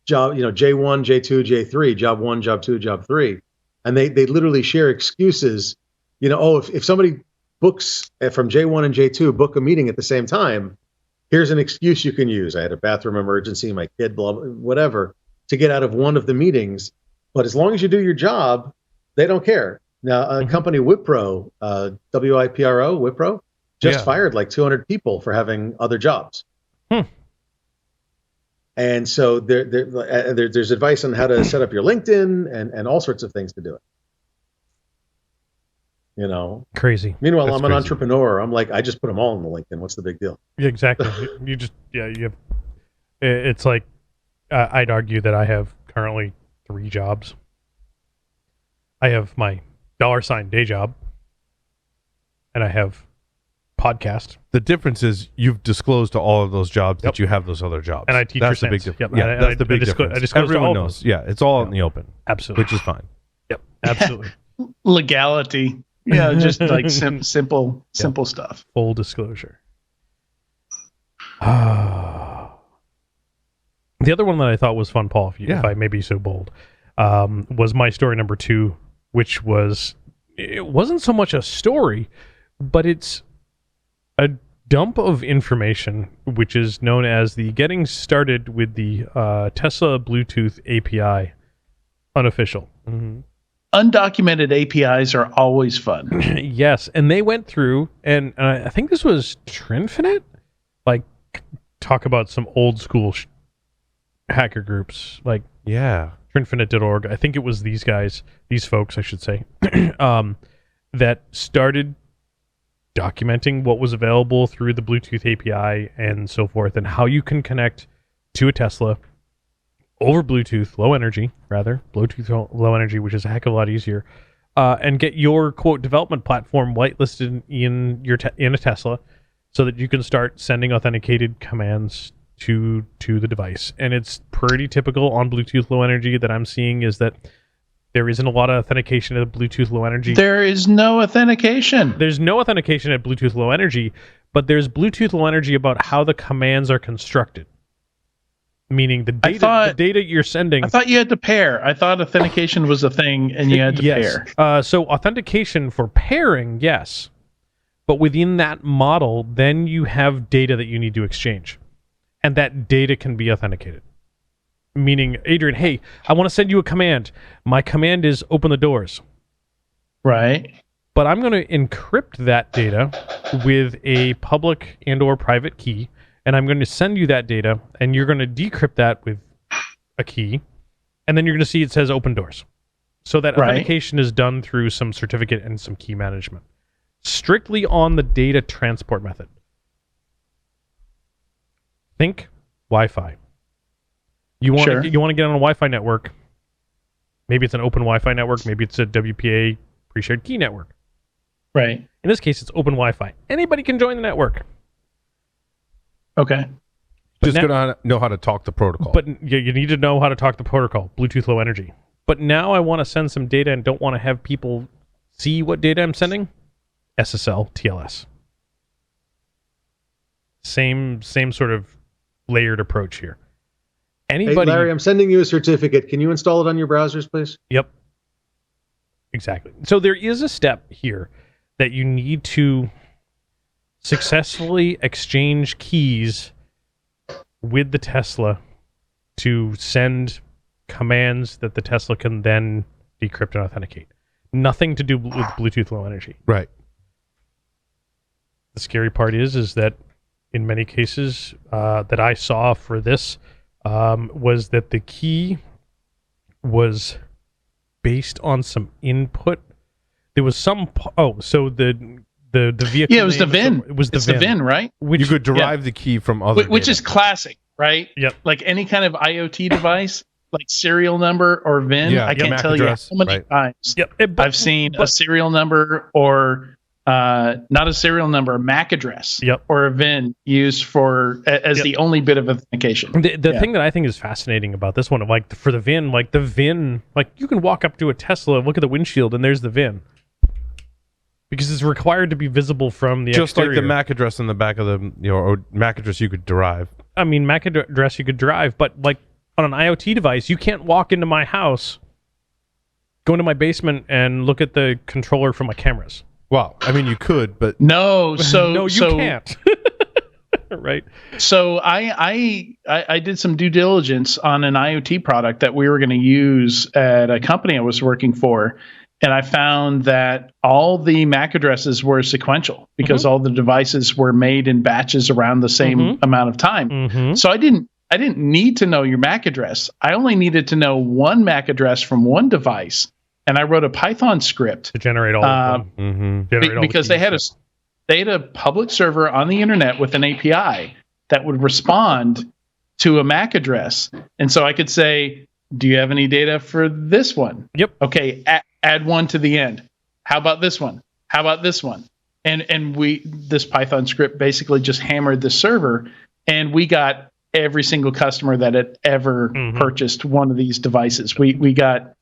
job, J1, J2, J3, job 1, job 2, job 3. And they literally share excuses. If somebody books from J1 and J2, book a meeting at the same time, here's an excuse you can use. I had a bathroom emergency, my kid, blah, blah, whatever, to get out of one of the meetings. But as long as you do your job, they don't care. Now, a company, Wipro, WIPRO, Wipro, just fired 200 people for having other jobs. And so there's advice on how to set up your LinkedIn and all sorts of things to do it. Crazy. Meanwhile, I'm an entrepreneur. I'm I just put them all on the LinkedIn. What's the big deal? Yeah, exactly. It's I'd argue that I have currently 3 jobs. I have my $ day job, and I have podcast. The difference is you've disclosed to all of those jobs that you have those other jobs. And I teach that's the big difference. Yeah, that's the big difference. Everyone knows. Yeah, it's all in the open. Absolutely. Which is fine. Yep, absolutely. Legality. Yeah, just simple stuff. Full disclosure. The other one that I thought was fun, Paul, if I may be so bold, was my story number 2, which it wasn't so much a story, but it's a dump of information, which is known as the Getting Started with the Tesla Bluetooth API unofficial. Mm-hmm. Undocumented APIs are always fun. Yes, and they went through, and I think this was Trinfinite, talk about some old school hacker groups, Trinfinite.org. I think it was these folks, I should say, that started documenting what was available through the Bluetooth API and so forth, and how you can connect to a Tesla over Bluetooth, low energy, low energy, which is a heck of a lot easier, and get your quote development platform whitelisted in a Tesla, so that you can start sending authenticated commands to the device. And it's pretty typical on Bluetooth low energy that I'm seeing is that there isn't a lot of authentication at Bluetooth low energy. There is no authentication. There's no authentication at Bluetooth low energy, but there's Bluetooth low energy about how the commands are constructed. Meaning the data you're sending. I thought you had to pair. I thought authentication was a thing and you had to pair. So authentication for pairing, yes. But within that model, then you have data that you need to exchange. And that data can be authenticated. Meaning, Adrian, hey, I want to send you a command. My command is open the doors. Right. But I'm going to encrypt that data with a public and or private key, and I'm going to send you that data, and you're going to decrypt that with a key, and then you're going to see it says open doors. So that authentication is done through some certificate and some key management. Strictly on the data transport method. Think Wi-Fi. You want to get on a Wi-Fi network. Maybe it's an open Wi-Fi network. Maybe it's a WPA pre-shared key network. Right. In this case, it's open Wi-Fi. Anybody can join the network. Okay. Just gotta know how to talk the protocol. But you need to know how to talk the protocol. Bluetooth low energy. But now I want to send some data and don't want to have people see what data I'm sending. SSL, TLS. Same sort of layered approach here. Anybody, hey, Larry, I'm sending you a certificate. Can you install it on your browsers, please? Yep. Exactly. So there is a step here that you need to successfully exchange keys with the Tesla to send commands that the Tesla can then decrypt and authenticate. Nothing to do with Bluetooth low energy. Right. The scary part is that in many cases that I saw for this was that the key was based on some input. There was some so the vehicle. Yeah, it was the VIN. It was the VIN, right? Which, you could derive the key from other which data. is classic, right? Yep. Like any kind of IoT device, like serial number or VIN. I can't tell you how many times I've seen a serial number or not a serial number, a MAC address, or a VIN used for as the only bit of authentication. The thing that I think is fascinating about this one, like for the VIN, like you can walk up to a Tesla, look at the windshield, and there's the VIN. Because it's required to be visible from the exterior. Like the MAC address in the back of the, or MAC address you could derive. I mean, MAC address you could derive, but like on an IoT device, you can't walk into my house, go into my basement, and look at the controller from my cameras. Well, I mean, you could, but no. No, you can't. Right. So I did some due diligence on an IoT product that we were going to use at a company I was working for. And I found that all the MAC addresses were sequential because all the devices were made in batches around the same amount of time. So I didn't need to know your MAC address. I only needed to know one MAC address from one device. And I wrote a Python script to generate all of them. Because they had a public server on the internet with an API that would respond to a MAC address. And so I could say, do you have any data for this one? Yep. Okay, add one to the end. How about this one? How about this one? And this Python script basically just hammered the server, and we got every single customer that had ever purchased one of these devices. We got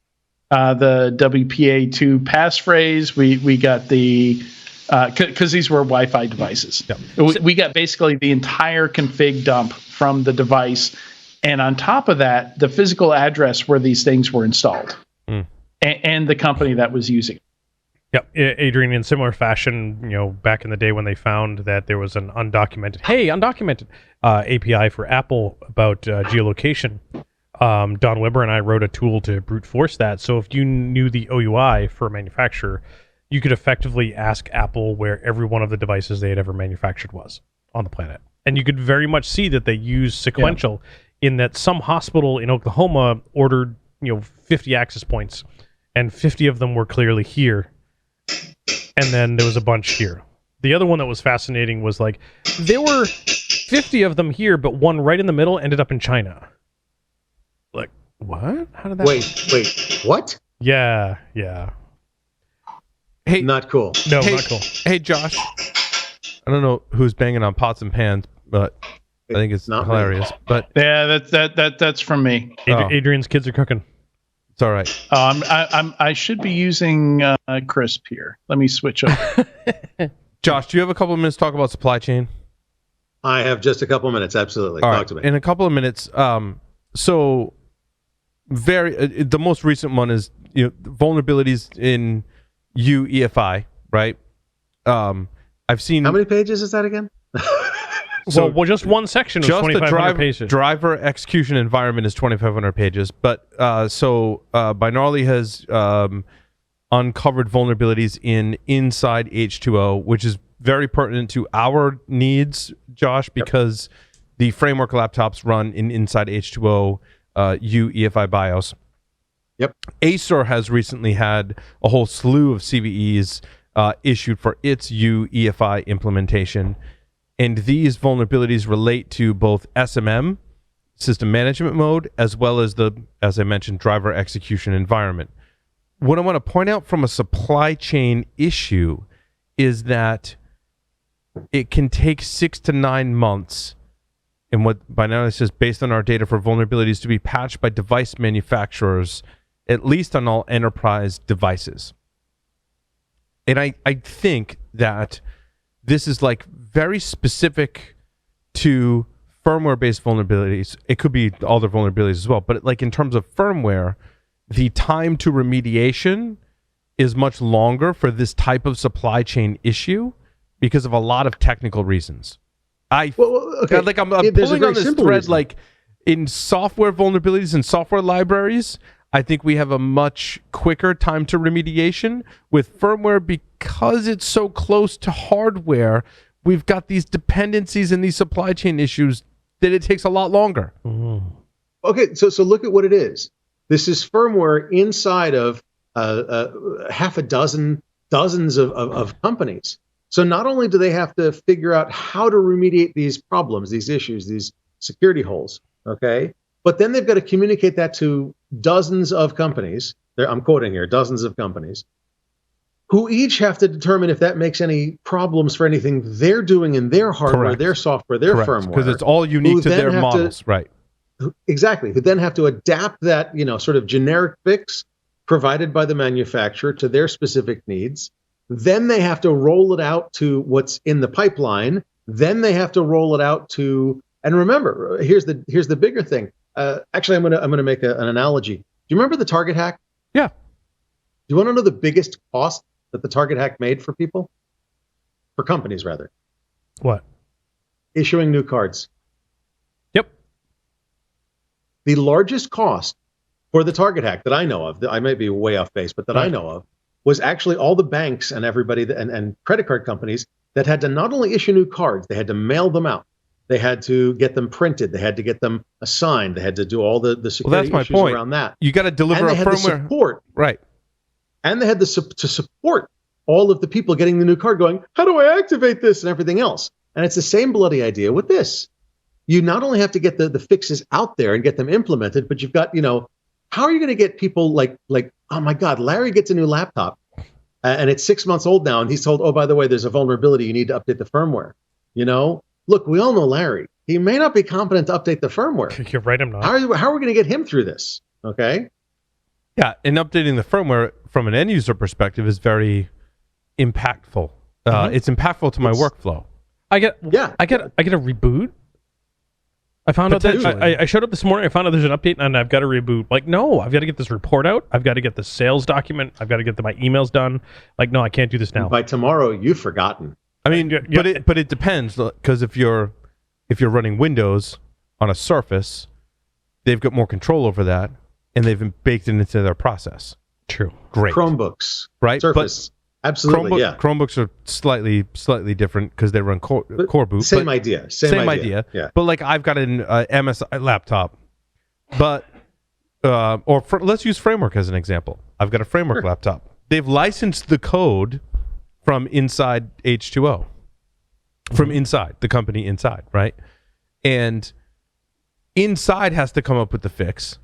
the WPA2 passphrase. We got the because these were Wi-Fi devices. Yep. We got basically the entire config dump from the device, and on top of that, the physical address where these things were installed, and the company that was using it. Yep, Adrian, in similar fashion, back in the day when they found that there was an undocumented API for Apple about geolocation, Don Weber and I wrote a tool to brute force that. So if you knew the OUI for a manufacturer, you could effectively ask Apple where every one of the devices they had ever manufactured was on the planet. And you could very much see that they use sequential in that some hospital in Oklahoma ordered 50 access points, and 50 of them were clearly here. And then there was a bunch here. The other one that was fascinating was like, there were 50 of them here, but one right in the middle ended up in China. Like, What? How did that? Wait, what? Yeah. Hey, not cool. No, hey, not cool. Hey, Josh. I don't know who's banging on pots and pans, but I think it's not hilarious. Me. But yeah, that's from me. Adrian's kids are cooking. It's all right. I should be using crisp here. Let me switch over. Josh, do you have a couple of minutes to talk about supply chain? I have just a couple of minutes. Absolutely. All Talk right. to me. In a couple of minutes. So the most recent one is vulnerabilities in UEFI, right? I've seen. How many pages is that again? Well, just one section was 2,500 pages. Driver execution environment is 2,500 pages. But Binarly has uncovered vulnerabilities inside H2O, which is very pertinent to our needs, Josh, because the framework laptops run inside H2O UEFI BIOS. Yep. Acer has recently had a whole slew of CVEs issued for its UEFI implementation. And these vulnerabilities relate to both SMM, system management mode, as well as as I mentioned, driver execution environment. What I want to point out from a supply chain issue is that it can take 6 to 9 months, and what Binarly says, based on our data, for vulnerabilities to be patched by device manufacturers, at least on all enterprise devices. And I think that this is like very specific to firmware-based vulnerabilities. It could be other vulnerabilities as well, but like in terms of firmware, the time to remediation is much longer for this type of supply chain issue because of a lot of technical reasons. I'm pulling on this thread reason. Like in software vulnerabilities and software libraries, I think we have a much quicker time to remediation. With firmware, because it's so close to hardware, we've got these dependencies and these supply chain issues that it takes a lot longer. Mm-hmm. Okay, so look at what it is. This is firmware inside of half a dozen, dozens of companies. So not only do they have to figure out how to remediate these problems, these issues, these security holes, okay, but then they've got to communicate that to dozens of companies. I'm quoting here, dozens of companies, who each have to determine if that makes any problems for anything they're doing in their hardware, Correct. their software, their firmware. Because it's all unique to their models, right? Exactly. Who then have to adapt that, sort of generic fix provided by the manufacturer to their specific needs. Then they have to roll it out to what's in the pipeline. Then they have to roll it out to, and remember, here's the bigger thing. Actually, I'm gonna make an analogy. Do you remember the Target hack? Yeah. Do you want to know the biggest cost that the Target hack made for people? For companies, rather. What? Issuing new cards. Yep. The largest cost for the Target hack that I know of, I may be way off base, but that I know of, was actually all the banks and everybody and credit card companies that had to not only issue new cards, they had to mail them out. They had to get them printed. They had to get them assigned. They had to do all the security that's my issues point. around that. You got to deliver and they a had firmware. The support. Right. And they had to support all of the people getting the new card going, how do I activate this and everything else? And it's the same bloody idea with this. You not only have to get the fixes out there and get them implemented, but you've got, how are you going to get people like, oh my God, Larry gets a new laptop and it's 6 months old now. And he's told, oh, by the way, there's a vulnerability. You need to update the firmware. Look, we all know Larry. He may not be competent to update the firmware. You're right, I'm not. How are we going to get him through this? Okay. Yeah, and updating the firmware from an end user perspective is very impactful. It's impactful to my workflow. I get a reboot. I found out that I showed up this morning. I found out there's an update and I've got to reboot. Like, no, I've got to get this report out. I've got to get the sales document. I've got to get my emails done. Like, no, I can't do this now. By tomorrow, you've forgotten. I mean, but it depends, because if you're running Windows on a Surface, they've got more control over that, and they've baked it into their process. True. Great. Chromebooks, right? Surface, absolutely. Yeah. Chromebooks are slightly different because they run core boot. Same idea. Same idea. Yeah. But like I've got an MSI laptop, but let's use Framework as an example. I've got a Framework laptop. They've licensed the code from inside H2O, from inside the company inside, right? And inside has to come up with the fix.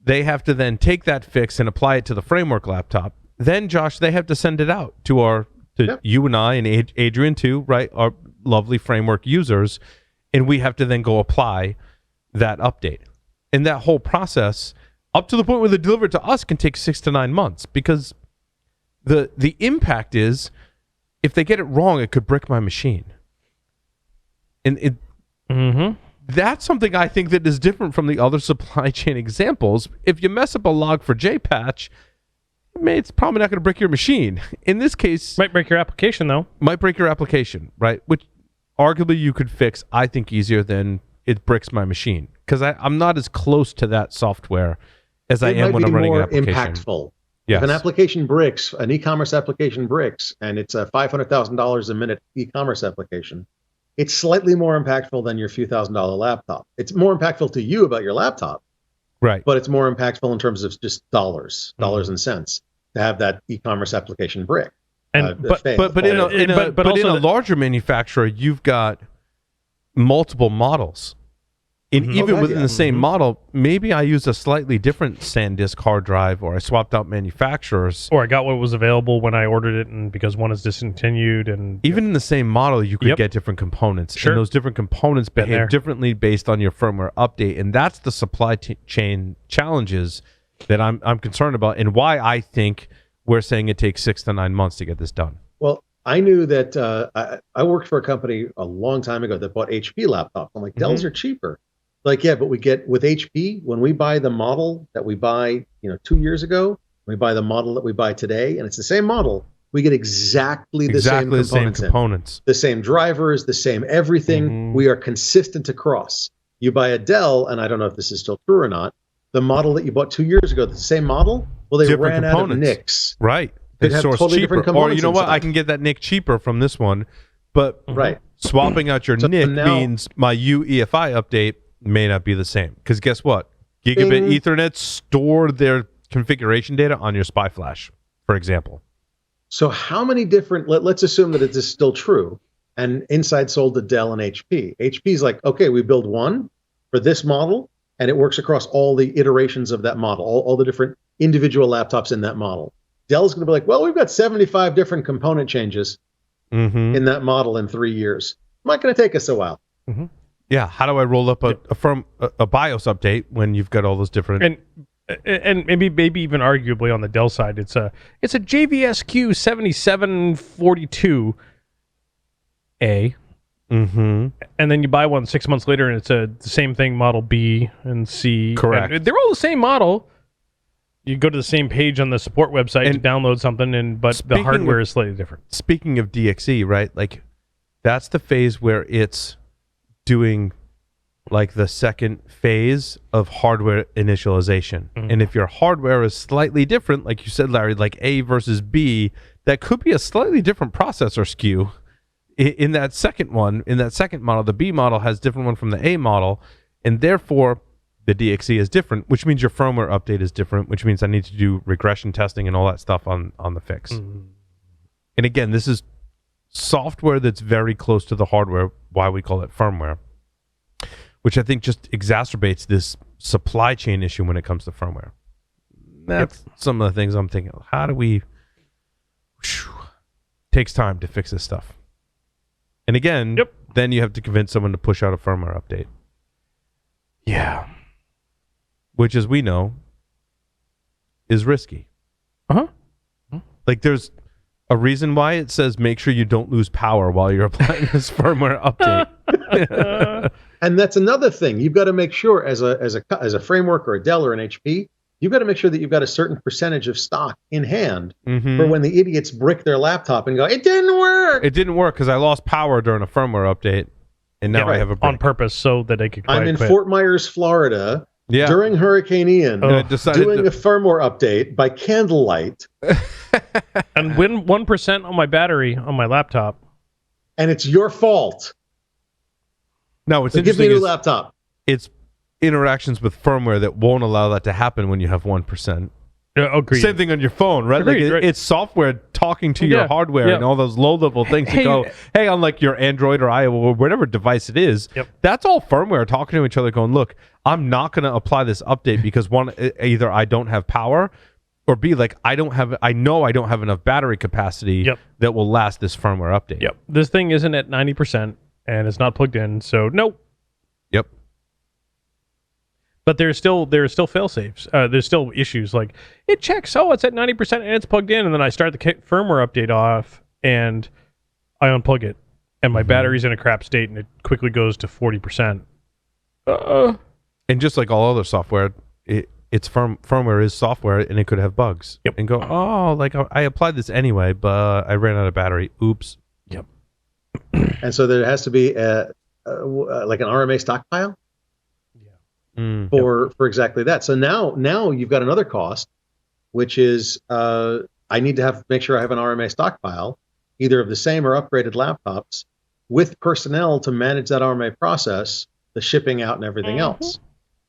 They have to then take that fix and apply it to the framework laptop. Then, Josh, they have to send it out to you and I and Adrian too, right? Our lovely framework users. And we have to then go apply that update. And that whole process, up to the point where they deliver it to us, can take 6 to 9 months, because the impact is, if they get it wrong, it could brick my machine. And that's something I think that is different from the other supply chain examples. If you mess up a log for JPatch, it's probably not going to brick your machine. In this case... Might break your application, though. Might break your application, right? Which arguably you could fix, I think, easier than it bricks my machine. Because I'm not as close to that software as I am when I'm running an application. Impactful. Yes. If an application bricks, an e-commerce application bricks, and it's a $500,000 a minute e-commerce application, it's slightly more impactful than your few $1,000 laptop. It's more impactful to you about your laptop, right? But it's more impactful in terms of just dollars and cents to have that e-commerce application brick. And but in a larger manufacturer, you've got multiple models. And even within the same model, maybe I use a slightly different SanDisk hard drive, or I swapped out manufacturers. Or I got what was available when I ordered it, and because one is discontinued. And even in the same model, you could get different components. Sure. And those different components behave differently based on your firmware update. And that's the supply chain challenges that I'm concerned about, and why I think we're saying it takes 6 to 9 months to get this done. Well, I knew that I worked for a company a long time ago that bought HP laptops. I'm like, Dells are cheaper. Like, yeah, but we get with HP, when we buy the model that we buy, 2 years ago, we buy the model that we buy today, and it's the same model, we get exactly the same components. The same drivers, the same everything. We are consistent across. You buy a Dell, and I don't know if this is still true or not, the model that you bought 2 years ago, the same model, well, they ran out of NICs. Right. They source totally cheaper. Or you know what? I can get that NIC cheaper from this one, but swapping out your NIC means my UEFI update may not be the same, because guess what? Gigabit Ethernet store their configuration data on your SPI flash, for example. So how many different, let's assume that it is still true, and Inside sold to Dell and HP. HP's like, okay, we build one for this model, and it works across all the iterations of that model, all the different individual laptops in that model. Dell's going to be like, well, we've got 75 different component changes in that model in 3 years. Not going to take us a while. Yeah, how do I roll up a BIOS update when you've got all those different and maybe even arguably on the Dell side, it's a JVSQ 7742A, and then you buy one 6 months later and it's the same thing, model B and C. Correct. And they're all the same model. You go to the same page on the support website to download something, but the hardware is slightly different. Speaking of DXE, right? Like, that's the phase where it's doing like the second phase of hardware initialization. And if your hardware is slightly different, like you said, Larry, like A versus B, that could be a slightly different processor skew. In that second one, in that second model, the B model has different one from the A model, and therefore the DXE is different, which means your firmware update is different, which means I need to do regression testing and all that stuff on the fix. And again, this is software that's very close to the hardware, why we call it firmware, which I think just exacerbates this supply chain issue when it comes to firmware. That's some of the things I'm thinking. How do we... Takes time to fix this stuff. And again, then you have to convince someone to push out a firmware update. Yeah. Which, as we know, is risky. Like, there's a reason why it says make sure you don't lose power while you're applying this firmware update. And that's another thing. You've got to make sure as a framework or a Dell or an HP, you've got to make sure that you've got a certain percentage of stock in hand for when the idiots brick their laptop and go, it didn't work. It didn't work because I lost power during a firmware update, and now I have a break. On purpose so that I could I'm in Fort Myers, Florida, during Hurricane Ian, doing a firmware update by candlelight. And win 1% on my battery on my laptop. And it's your fault. No, what's interesting give me a new laptop. It's interactions with firmware that won't allow that to happen when you have 1%. Agreed. Same thing on your phone, right? Agreed, like right. It's software talking to your hardware and all those low-level things to go, hey, on like your Android or iOS or whatever device it is, that's all firmware talking to each other going, look, I'm not going to apply this update because one, either I don't have power, or B, like I know I don't have enough battery capacity that will last this firmware update. Yep. This thing isn't at 90% and it's not plugged in, so nope. Yep. But there's still fail safes. There's still issues like it checks. Oh, it's at 90% and it's plugged in, and then I start the firmware update off and I unplug it, and my battery's in a crap state, and it quickly goes to 40%. And just like all other software, it's firmware is software, and it could have bugs. Yep. And go, oh, like I applied this anyway, but I ran out of battery. Oops. Yep. And so there has to be like an RMA stockpile. For exactly that. So now you've got another cost, which is I need to make sure I have an RMA stockpile, either of the same or upgraded laptops, with personnel to manage that RMA process, the shipping out and everything else.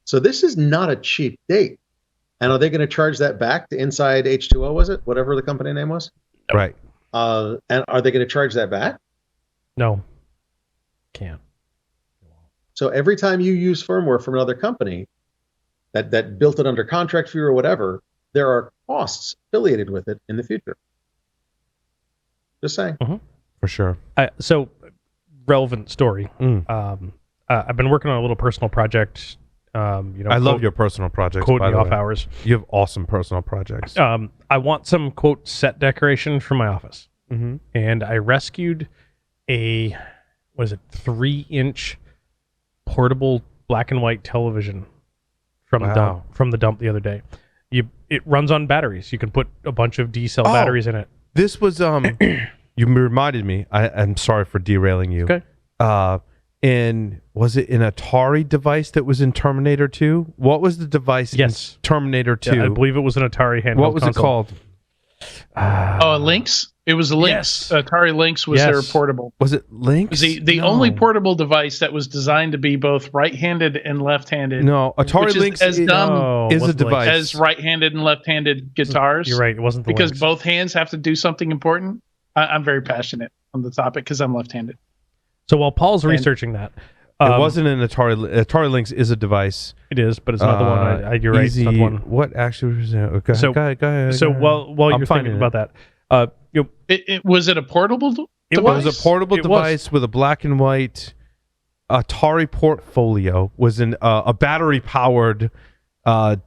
So this is not a cheap date. And are they going to charge that back to Inside H2O, was it? Whatever the company name was? Right. And are they going to charge that back? No. Can't. So every time you use firmware from another company that built it under contract for you or whatever, there are costs affiliated with it in the future. Just saying. For sure. So, relevant story. I've been working on a little personal project. I love your personal projects. Quote me off hours. You have awesome personal projects. I want some quote set decoration for my office, and I rescued a 3-inch portable black and white television from the dump the other day. It runs on batteries. You can put a bunch of D-cell batteries in it. This was you reminded me. I'm sorry for derailing you. Okay. And was it an Atari device that was in Terminator 2? What was the device in Terminator 2? Yeah, I believe it was an Atari handheld What was console. it called? A Lynx? It was a Lynx. Yes. Atari Lynx was their portable. Was it Lynx? It was the only portable device that was designed to be both right-handed and left-handed. No, Atari Lynx is a device. as right-handed and left-handed guitars. You're right. It wasn't the because Lynx. both hands have to do something important. I'm very passionate on the topic because I'm left-handed. So while Paul's researching that, it wasn't an Atari. Atari Lynx is a device. It is, but it's not the one. You're right. It's not the one. What actually was it? Okay, so go ahead. So while you're thinking about that, was it a portable device? It was a portable device with a black and white Atari portfolio. Was a battery powered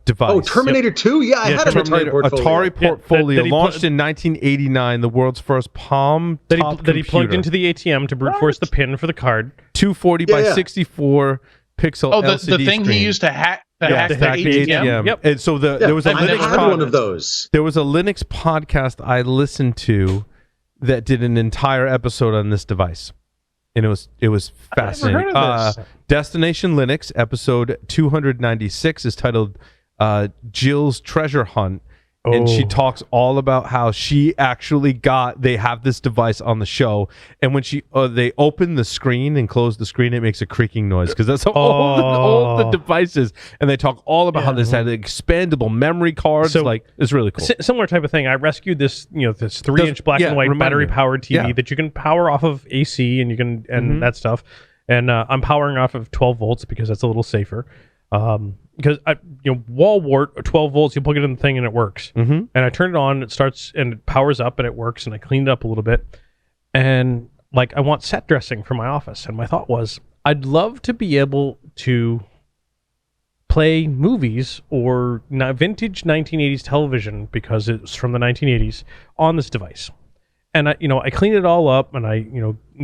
device. Oh, Terminator 2? Yeah, I had an Atari portfolio. Atari portfolio launched in 1989, the world's first Palm that he plugged into the ATM to brute force the pin for the card. 240 by 64 pixel LCD the thing screen. he used to hack the ATM. Yep. And so there was a I Linux had one of those. There was a Linux podcast I listened to that did an entire episode on this device. And it was fascinating. I've never heard of this. Destination Linux episode 296 is titled Jill's Treasure Hunt. And she talks all about how she actually they have this device on the show, and when they open the screen and close the screen, it makes a creaking noise because that's how old the device is. And they talk all about how this had expandable memory cards. So, it's really cool. Similar type of thing. I rescued this 3-inch black and white battery powered TV that you can power off of AC and you can that stuff. And I'm powering off of 12 volts because that's a little safer. Because wall wart 12 volts, you plug it in the thing and it works. And I turn it on, it starts and it powers up and it works. And I cleaned it up a little bit, and I want set dressing for my office. And my thought was, I'd love to be able to play movies or vintage 1980s television because it's from the 1980s on this device. And I clean it all up and I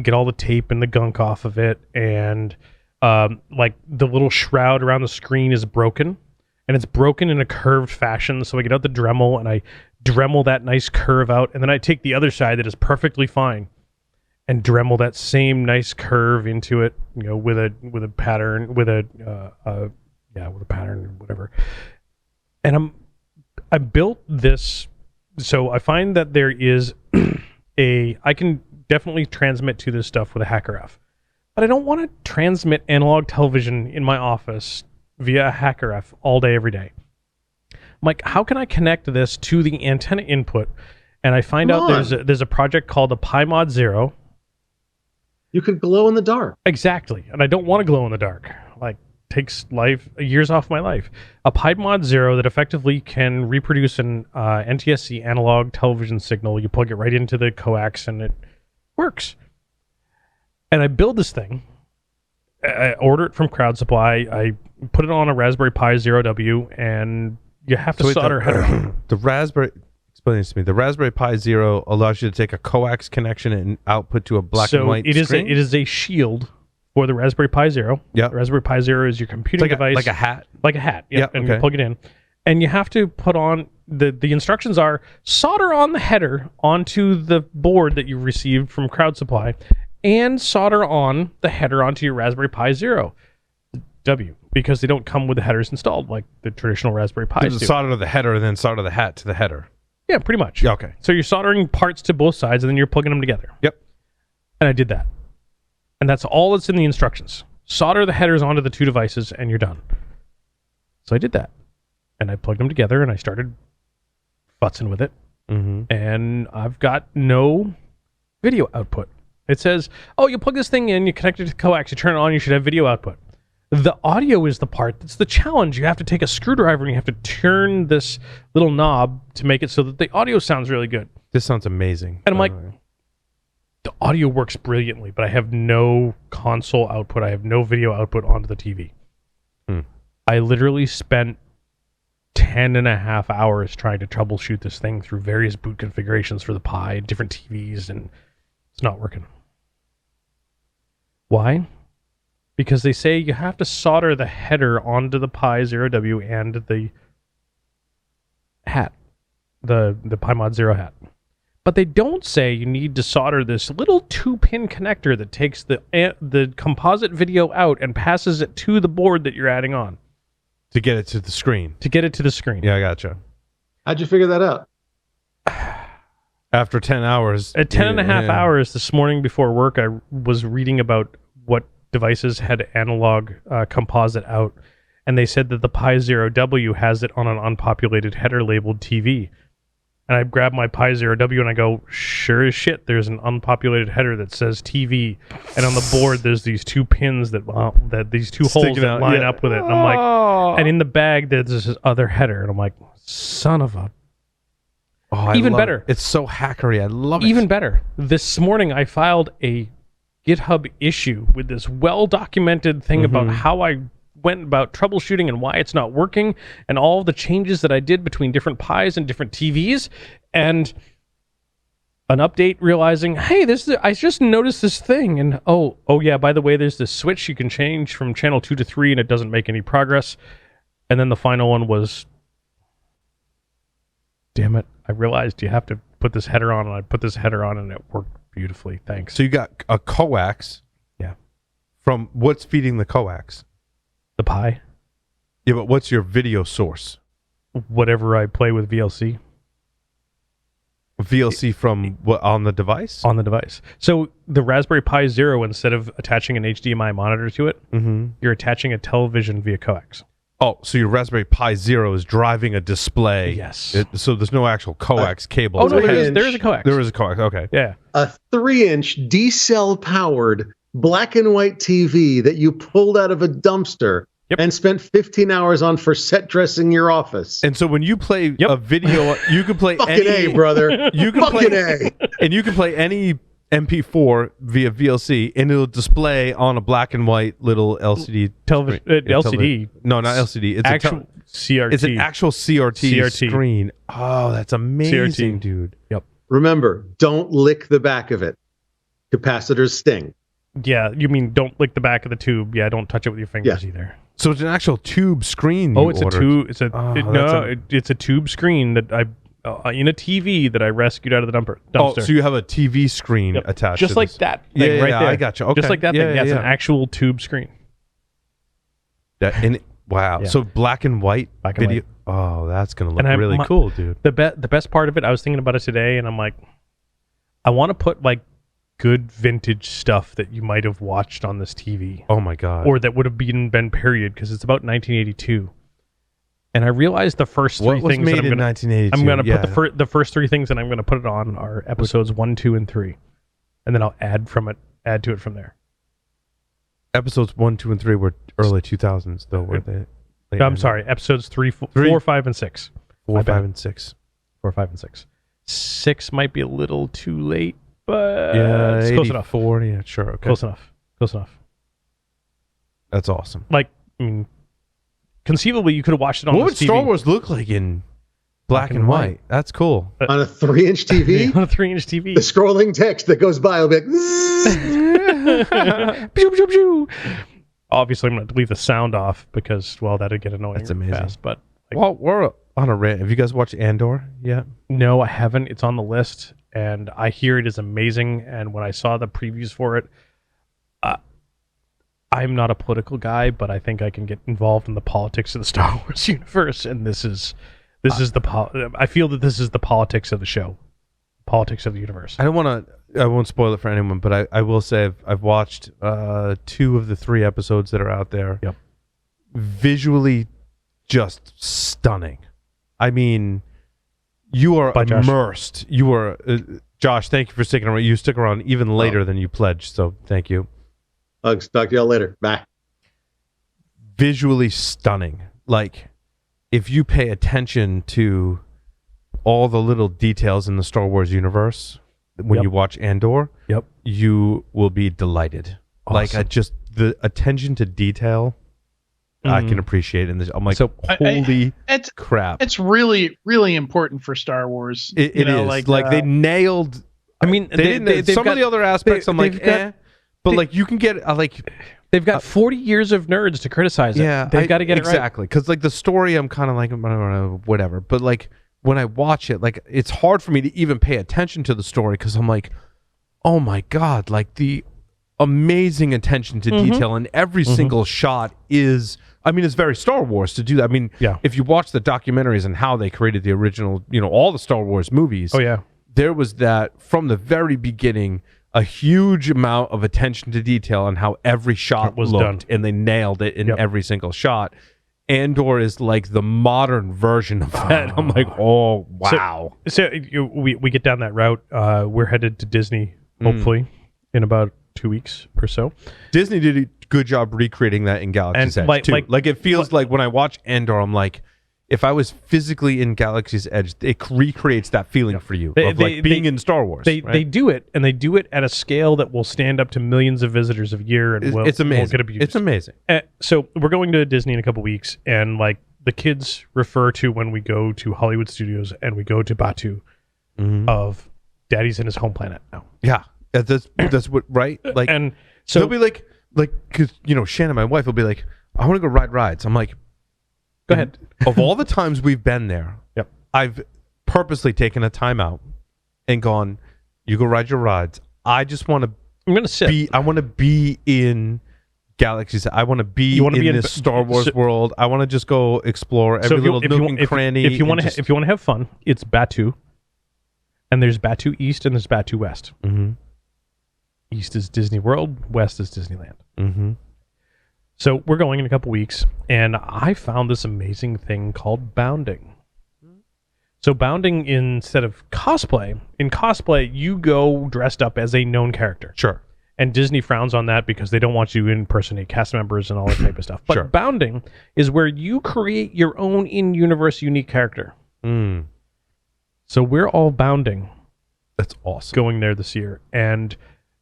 get all the tape and the gunk off of it, and the little shroud around the screen is broken, and it's broken in a curved fashion. So I get out the Dremel and I Dremel that nice curve out, and then I take the other side that is perfectly fine and Dremel that same nice curve into it, with a pattern, with a pattern, whatever. And I built this, so I find that there is I can definitely transmit to this stuff with a HackerF. But I don't want to transmit analog television in my office via a HackerF all day, every day. I'm like, how can I connect this to the antenna input? And I find out there's a project called the PyMod 0. You could glow in the dark. Exactly. And I don't want to glow in the dark. Like, takes years off my life. A PyMod 0 that effectively can reproduce an NTSC analog television signal. You plug it right into the coax and it works. And I build this thing. I order it from Crowd Supply. I put it on a Raspberry Pi 0W, and you have to solder header. Explain this to me. The Raspberry Pi Zero allows you to take a coax connection and output to a black and white screen? It is a shield for the Raspberry Pi Zero. Yeah. The Raspberry Pi Zero is your computing device. Like a hat? Like a hat, yeah. And you plug it in. And you have to put on, the instructions are, solder on the header onto the board that you received from Crowd Supply, and solder on the header onto your Raspberry Pi Zero W, because they don't come with the headers installed like the traditional Raspberry Pi do. Solder to the header and then solder the hat to the header. Yeah, pretty much. Yeah, okay. So you're soldering parts to both sides, and then you're plugging them together. Yep. And I did that. And that's all that's in the instructions. Solder the headers onto the two devices, and you're done. So I did that. And I plugged them together, and I started futzing with it. Mm-hmm. And I've got no video output. It says, oh, you plug this thing in, you connect it to coax, you turn it on, you should have video output. The audio is the part that's the challenge. You have to take a screwdriver and you have to turn this little knob to make it so that the audio sounds really good. This sounds amazing. And I'm like, the audio works brilliantly, but I have no console output. I have no video output onto the TV. I literally spent 10.5 hours trying to troubleshoot this thing through various boot configurations for the Pi, different TVs, and it's not working. Why? Because they say you have to solder the header onto the Pi 0W and the hat, the PyMod 0 hat. But they don't say you need to solder this little 2-pin connector that takes the composite video out and passes it to the board that you're adding on. To get it to the screen. Yeah, I gotcha. How'd you figure that out? After 10 hours. At 10.5 hours this morning before work, I was reading about what devices had analog composite out, and they said that the Pi 0W has it on an unpopulated header labeled TV. And I grab my Pi 0W and I go, sure as shit, there's an unpopulated header that says TV, and on the board there's these 2 pins that these 2 holes that line up with it. And I'm like, and in the bag there's this other header, and I'm like, son of a. Even better. It's so hackery. I love it. Even better. This morning I filed a GitHub issue with this well-documented thing about how I went about troubleshooting and why it's not working, and all the changes that I did between different Pis and different TVs, and an update realizing, hey, I just noticed this thing, and oh yeah, by the way, there's this switch you can change from channel 2 to 3 and it doesn't make any progress. And then the final one was, damn it, I realized you have to put this header on, and I put this header on and it worked beautifully. Thanks. So you got a coax. Yeah. From what's feeding the coax? The Pi. Yeah, but what's your video source? Whatever I play with VLC. VLC from what, on the device? On the device. So the Raspberry Pi Zero, instead of attaching an HDMI monitor to it, you're attaching a television via coax. Oh, so your Raspberry Pi Zero is driving a display. Yes. So there's no actual coax cable. Oh, no, there is a coax. There is a coax, okay. Yeah. A 3-inch D-cell powered black and white TV that you pulled out of a dumpster and spent 15 hours on for set dressing your office. And so when you play a video, you can play fucking any... A, brother. You can fucking play, A. And you can play any MP4 via VLC, and it'll display on a black and white little LCD television. LCD. No, not LCD. It's actual CRT. It's an actual CRT screen. Oh, that's amazing, dude. Yep. Remember, don't lick the back of it. Capacitors sting. Yeah, you mean don't lick the back of the tube. Yeah, don't touch it with your fingers either. So it's an actual tube screen. Oh, it's a tube. It's a tube screen that I in a TV that I rescued out of the dumpster. Oh, so you have a TV screen attached, just to like this. that thing right there. I got you. Okay. Just like that thing. That's an actual tube screen. Wow. Yeah. So black and white video. Oh, that's gonna look really cool, dude. The best part of it, I was thinking about it today, and I'm like, I want to put like good vintage stuff that you might have watched on this TV. Oh my god. Or that would have been period, because it's about 1982. And I realized the first three What was things made that I'm in gonna, 1982? I'm going to put the first three things that I'm going to put it on are episodes 1, 2, and 3, and then I'll add to it from there. Episodes 1, 2, and 3 were early 2000s, though, were they? I'm sorry, episodes 3, 4, 5, and 6. 4, 5, and 6. 4, 5, and 6. 6 might be a little too late, but Yeah, it's close enough. 84, yeah, sure, okay. Close enough. Close enough. That's awesome. Like, I mean, conceivably, you could have watched it on What would TV. Star Wars look like in black and white? That's cool. On a 3-inch TV, on a 3-inch TV. the scrolling text that goes by will be like, Pew, pew, pew. Obviously, I'm going to leave the sound off because, well, that'd get annoying. That's amazing. Fast, but Well, we're on a rant. Have you guys watched Andor yet? no, I haven't. It's on the list, and I hear it is amazing. And when I saw the previews for it, I'm not a political guy, but I think I can get involved in the politics of the Star Wars universe, and this is I feel that this is the politics of the show, politics of the universe. I won't spoil it for anyone, but I will say I've watched 2 of the 3 episodes that are out there. Yep. Visually, just stunning. I mean, you are immersed. Josh. You are Josh. Thank you for sticking around. You stick around even later than you pledged, so thank you. Hugs. Talk to y'all later. Bye. Visually stunning. Like, if you pay attention to all the little details in the Star Wars universe when you watch Andor, you will be delighted. Awesome. Like, just the attention to detail, I can appreciate in this. I'm like, holy crap! It's really, really important for Star Wars. It is like they nailed. I mean, they didn't. Some of the other aspects, I'm like, but like you can get they've got 40 years of nerds to criticize it. Yeah, they've got to get it right. Exactly, because like the story, I'm kind of like, whatever. But like when I watch it, like it's hard for me to even pay attention to the story because I'm like, oh my god, like the amazing attention to detail in every single shot is. I mean, it's very Star Wars to do that. I mean, if you watch the documentaries and how they created the original, all the Star Wars movies. Oh yeah, there was that from the very beginning. A huge amount of attention to detail on how every shot was looked, and they nailed it in every single shot. Andor is like the modern version of that. I'm like, oh wow! So we get down that route. We're headed to Disney, hopefully, in about 2 weeks or so. Disney did a good job recreating that in Galaxy's Edge too. Like it feels like when I watch Andor, I'm like, if I was physically in Galaxy's Edge, it recreates that feeling for you of being in Star Wars. They do it, and they do it at a scale that will stand up to millions of visitors a year, and it's amazing. Won't get abused. It's amazing. So we're going to Disney in a couple weeks, and like the kids refer to when we go to Hollywood Studios and we go to Batu of Daddy's in his home planet now. Yeah, that's what right. Like, and so they'll be like, because Shannon, my wife, will be like, I want to go ride rides. I'm like. Go ahead. Of all the times we've been there, I've purposely taken a time out and gone, you go ride your rides. I just want to I'm gonna sit. I want to be in Galaxies. I want to be in this Star Wars world. I want to just go explore every little nook and cranny. If you want to have fun, it's Batu. And there's Batu East and there's Batu West. East is Disney World, West is Disneyland. So we're going in a couple weeks, and I found this amazing thing called bounding. So bounding, instead of cosplay, in cosplay, you go dressed up as a known character. Sure. And Disney frowns on that because they don't want you to impersonate cast members and all that type of stuff. But bounding is where you create your own in-universe unique character. So we're all bounding. That's awesome. Going there this year, and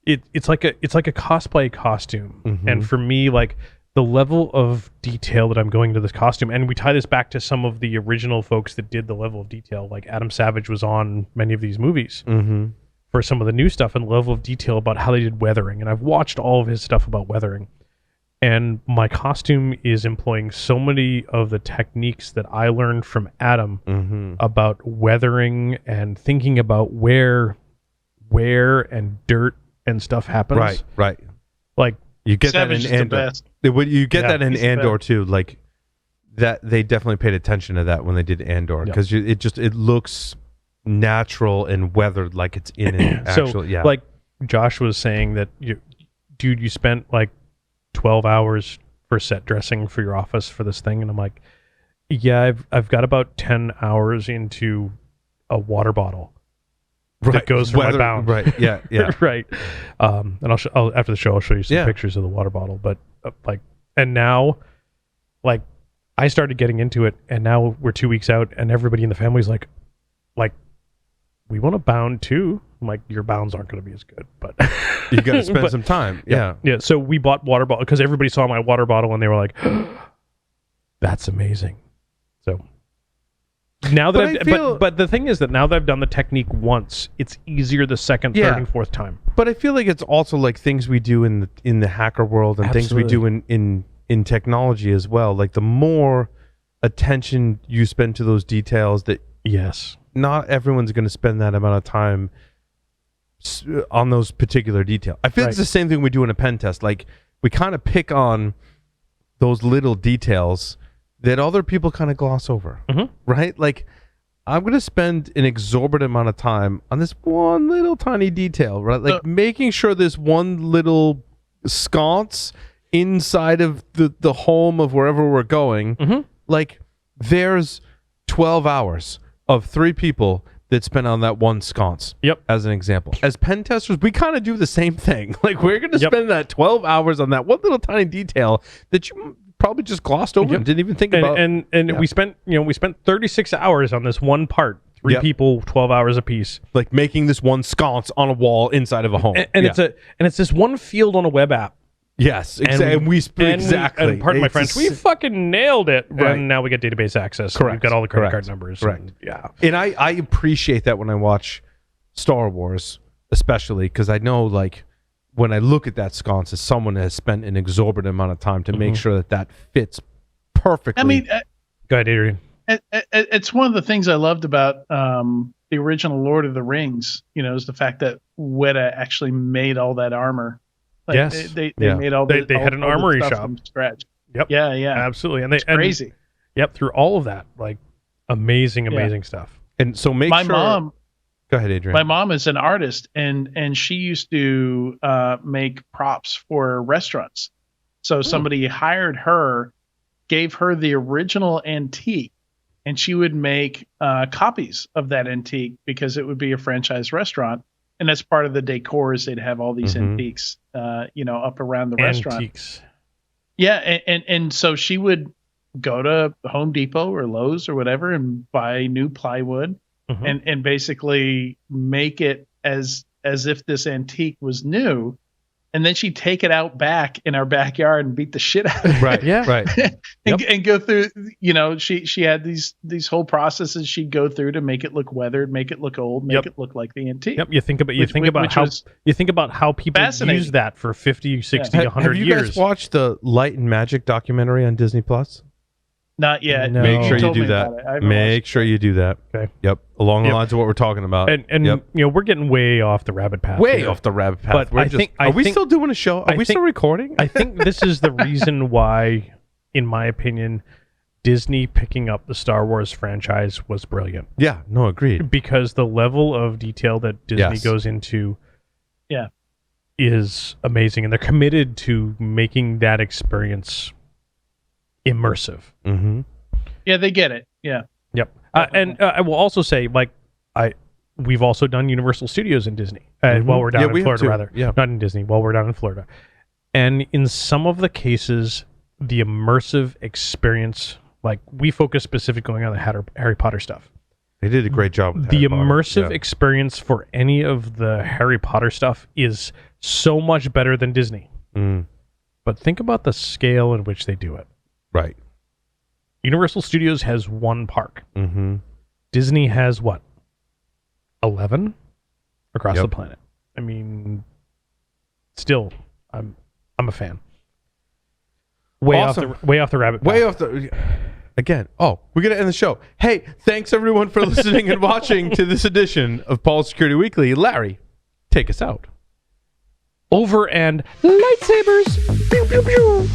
it's like a cosplay costume. And for me, like, the level of detail that I'm going to this costume, and we tie this back to some of the original folks that did the level of detail, like Adam Savage was on many of these movies for some of the new stuff, and the level of detail about how they did weathering. And I've watched all of his stuff about weathering, and my costume is employing so many of the techniques that I learned from Adam about weathering and thinking about where and dirt and stuff happens. Right. Like, you get Savage that in Andor. You get that in Andor too. Like that, they definitely paid attention to that when they did Andor because it looks natural and weathered, like it's in it. Actually, like Josh was saying that you spent like 12 hours for set dressing for your office for this thing, and I'm like, Yeah, I've got about 10 hours into a water bottle that goes for my bound. Right. Yeah. Yeah. Right. And I'll after the show I'll show you some pictures of the water bottle. But and now, like, I started getting into it, and now we're 2 weeks out, and everybody in the family's like, we want a bound too. I'm like, your bounds aren't going to be as good, but you got to spend some time. Yeah. So we bought water bottle because everybody saw my water bottle and they were like, that's amazing. So now that but the thing is that now that I've done the technique once, it's easier the second, third, and fourth time. But I feel like it's also like things we do in the hacker world and things we do in technology as well. Like the more attention you spend to those details, that not everyone's going to spend that amount of time on those particular details. I feel it's the same thing we do in a pen test. Like we kind of pick on those little details that other people kind of gloss over, right? Like, I'm going to spend an exorbitant amount of time on this one little tiny detail, right? Like making sure this one little sconce inside of the home of wherever we're going, like there's 12 hours of 3 people that spent on that one sconce. As an example. As pen testers, we kind of do the same thing. Like we're going to spend that 12 hours on that one little tiny detail that you probably just glossed over and didn't even think about. And we spent 36 hours on this one part. 3 people, 12 hours apiece. Like making this one sconce on a wall inside of a home. And it's this one field on a web app. Yes, exactly. And pardon my French, we fucking nailed it. Right. And now we get database access. Correct. We've got all the credit card numbers. Correct. And I appreciate that when I watch Star Wars, especially because I know, like, when I look at that sconce, someone has spent an exorbitant amount of time to make sure that fits perfectly. I mean, go ahead, Adrian. It's one of the things I loved about the original Lord of the Rings. Is the fact that Weta actually made all that armor. Like they made all they had an armory shop from scratch. Yeah, absolutely. And it's crazy. Through all of that, like amazing stuff. And so mom. Go ahead, Adrian. My mom is an artist, and she used to make props for restaurants. So somebody hired her, gave her the original antique, and she would make copies of that antique because it would be a franchise restaurant. And as part of the decors, they'd have all these antiques, up around the restaurant. Yeah, and so she would go to Home Depot or Lowe's or whatever and buy new plywood and basically make it as if this antique was new. And then she'd take it out back in our backyard and beat the shit out of it. Right. Yeah. Right. and go through, she had these whole processes she'd go through to make it look weathered, make it look old, make it look like the antique. You think about how people use that for 50, 60, 100 years. Have you guys watched the Light and Magic documentary on Disney Plus? Not yet. No. Make sure you do that. Make sure you do that. Okay. Yep. Along the lines of what we're talking about. And we're getting way off the rabbit path. Off the rabbit path. But are we still doing a show? Are we still recording? I think this is the reason why, in my opinion, Disney picking up the Star Wars franchise was brilliant. Yeah. No, agreed. Because the level of detail that Disney goes into is amazing. And they're committed to making that experience immersive. Yeah, they get it. Yeah. Yep. And I will also say, we've also done Universal Studios in Disney while we're down in Florida, rather. Yeah. Not in Disney, while we're down in Florida. And in some of the cases, the immersive experience, like we focus specifically on the Harry Potter stuff. They did a great job with the immersive experience for any of the Harry Potter stuff is so much better than Disney. But think about the scale in which they do it. Right. Universal Studios has 1 park. Disney has what? 11 across the planet. I mean, still, I'm a fan. Way off the rabbit path. Way off the. Again, we're gonna end the show. Hey, thanks everyone for listening and watching to this edition of Paul's Security Weekly. Larry, take us out. Over and lightsabers. Pew pew pew.